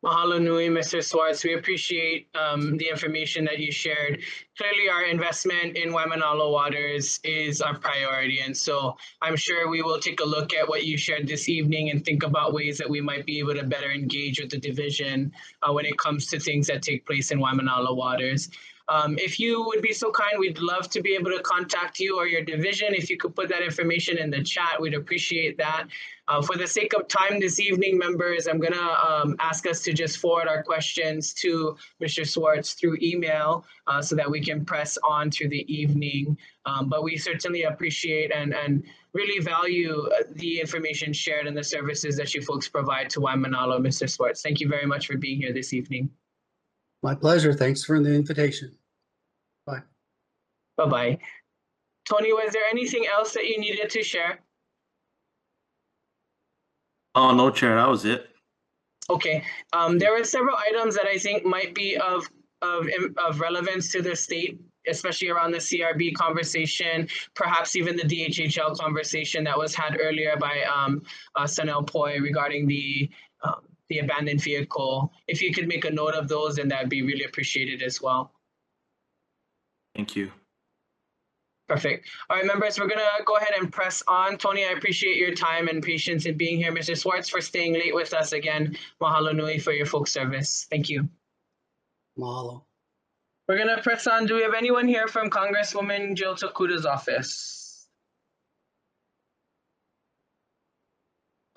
Mahalo nui, Mr. Swartz. We appreciate the information that you shared. Clearly, our investment in Waimānalo waters is our priority. And so I'm sure we will take a look at what you shared this evening and think about ways that we might be able to better engage with the division when it comes to things that take place in Waimānalo waters. If you would be so kind, we'd love to be able to contact you or your division. If you could put that information in the chat, we'd appreciate that. For the sake of time this evening, members, I'm going to ask us to just forward our questions to Mr. Swartz through email so that we can press on through the evening. But we certainly appreciate and really value the information shared and the services that you folks provide to Waimānalo, Mr. Swartz. Thank you very much for being here this evening. My pleasure. Thanks for the invitation. Bye. Bye-bye. Tony, was there anything else that you needed to share? Oh, no, Chair, that was it. Okay. There were several items that I think might be of relevance to the state, especially around the CRB conversation, perhaps even the DHHL conversation that was had earlier by Sanel Poi regarding the abandoned vehicle. If you could make a note of those, then that'd be really appreciated as well. Thank you. Perfect. All right, members, we're going to go ahead and press on. Tony, I appreciate your time and patience in being here. Mr. Swartz, for staying late with us again. Mahalo nui for your folk service. Thank you. Mahalo. We're going to press on. Do we have anyone here from Congresswoman Jill Tokuda's office?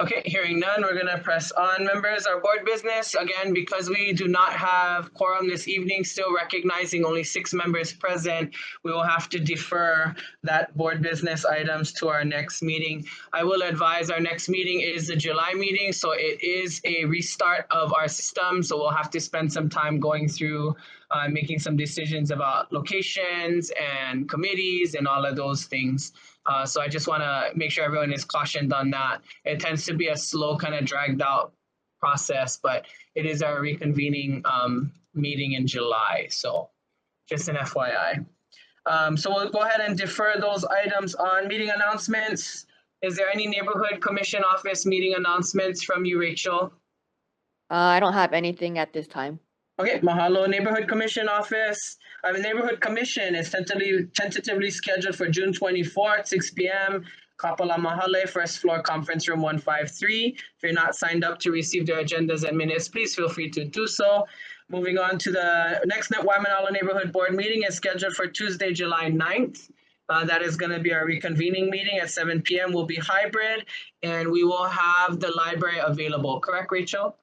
Okay, hearing none, we're going to press on. Members, our board business, again, because we do not have quorum this evening, still recognizing only 6 members present, we will have to defer that board business items to our next meeting. I will advise our next meeting is the July meeting, so it is a restart of our system, so we'll have to spend some time going through making some decisions about locations and committees and all of those things. So I just want to make sure everyone is cautioned on that. It tends to be a slow, kind of dragged out process, but it is our reconvening meeting in July. So just an FYI. So we'll go ahead and defer those items on meeting announcements. Is there any neighborhood commission office meeting announcements from you, Rachel? I don't have anything at this time. Okay, Mahalo Neighborhood Commission Office. The Neighborhood Commission is tentatively scheduled for June 24th, 6 p.m. Kapala Mahale, first floor, conference room 153. If you're not signed up to receive their agendas and minutes, please feel free to do so. Moving on to the next Waimānalo Neighborhood Board meeting is scheduled for Tuesday, July 9th. That is going to be our reconvening meeting at 7 p.m. Will be hybrid, and we will have the library available. Correct, Rachel?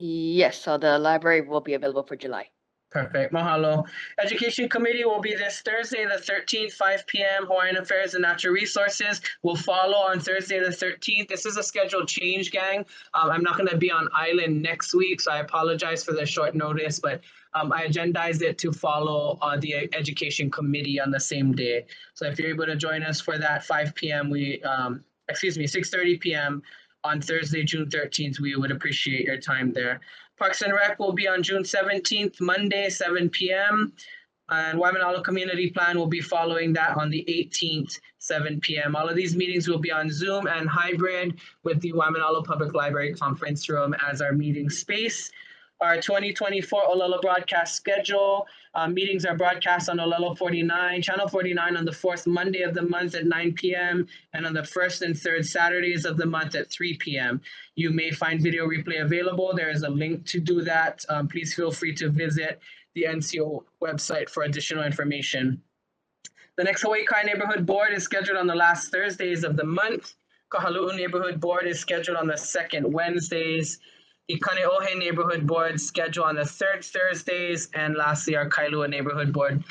Yes, so the library will be available for July. Perfect. Mahalo. Education Committee will be this Thursday, the 13th, 5 p.m. Hawaiian Affairs and Natural Resources will follow on Thursday, the 13th. This is a scheduled change, gang. I'm not going to be on island next week, so I apologize for the short notice, but I agendized it to follow the Education Committee on the same day. So if you're able to join us for that 5 p.m., 6:30 p.m. on Thursday, June 13th, we would appreciate your time there. Parks and Rec will be on June 17th, Monday, 7 p.m. And Waimānalo Community Plan will be following that on the 18th, 7 p.m. All of these meetings will be on Zoom and hybrid with the Waimānalo Public Library Conference Room as our meeting space. Our 2024 Olelo broadcast schedule. Meetings are broadcast on Olelo 49, Channel 49 on the fourth Monday of the month at 9 p.m. and on the first and third Saturdays of the month at 3 p.m. You may find video replay available. There is a link to do that. Please feel free to visit the NCO website for additional information. The next Hawaii Kai Neighborhood Board is scheduled on the last Thursdays of the month. Kahalu'u Neighborhood Board is scheduled on the second Wednesdays. The Kaneohe Neighborhood Board scheduled on the third Thursdays. And lastly, our Kailua Neighborhood Board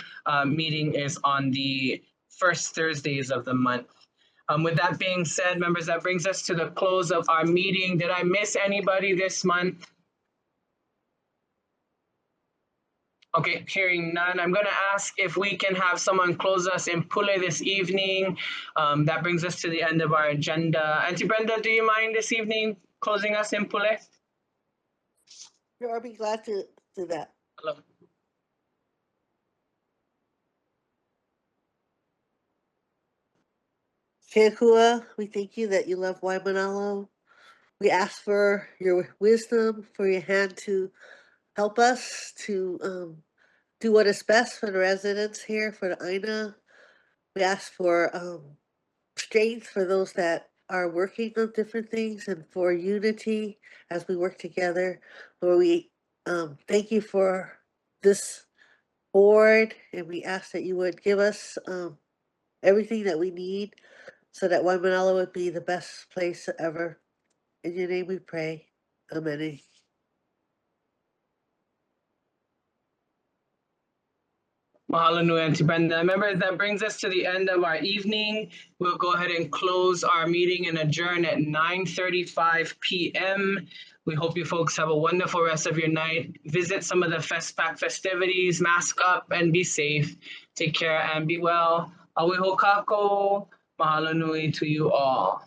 meeting is on the first Thursdays of the month. With that being said, members, that brings us to the close of our meeting. Did I miss anybody this month? Okay, hearing none, I'm going to ask if we can have someone close us in Pule this evening. That brings us to the end of our agenda. Auntie Brenda, do you mind this evening closing us in Pule? Sure, I'll be glad to do that. Hello. Shekua, we thank you that you love Waimānalo. We ask for your wisdom, for your hand to help us to do what is best for the residents here, for the Aina. We ask for strength for those that are working on different things and for unity as we work together. Lord, we thank you for this board, and we ask that you would give us everything that we need so that Waimānalo would be the best place ever. In your name we pray. Amen. Mahalo nui, Auntie Brenda. Members, that brings us to the end of our evening. We'll go ahead and close our meeting and adjourn at 9:35 p.m. We hope you folks have a wonderful rest of your night. Visit some of the FestPac festivities, mask up and be safe. Take care and be well. Awi ho kako. Mahalo nui to you all.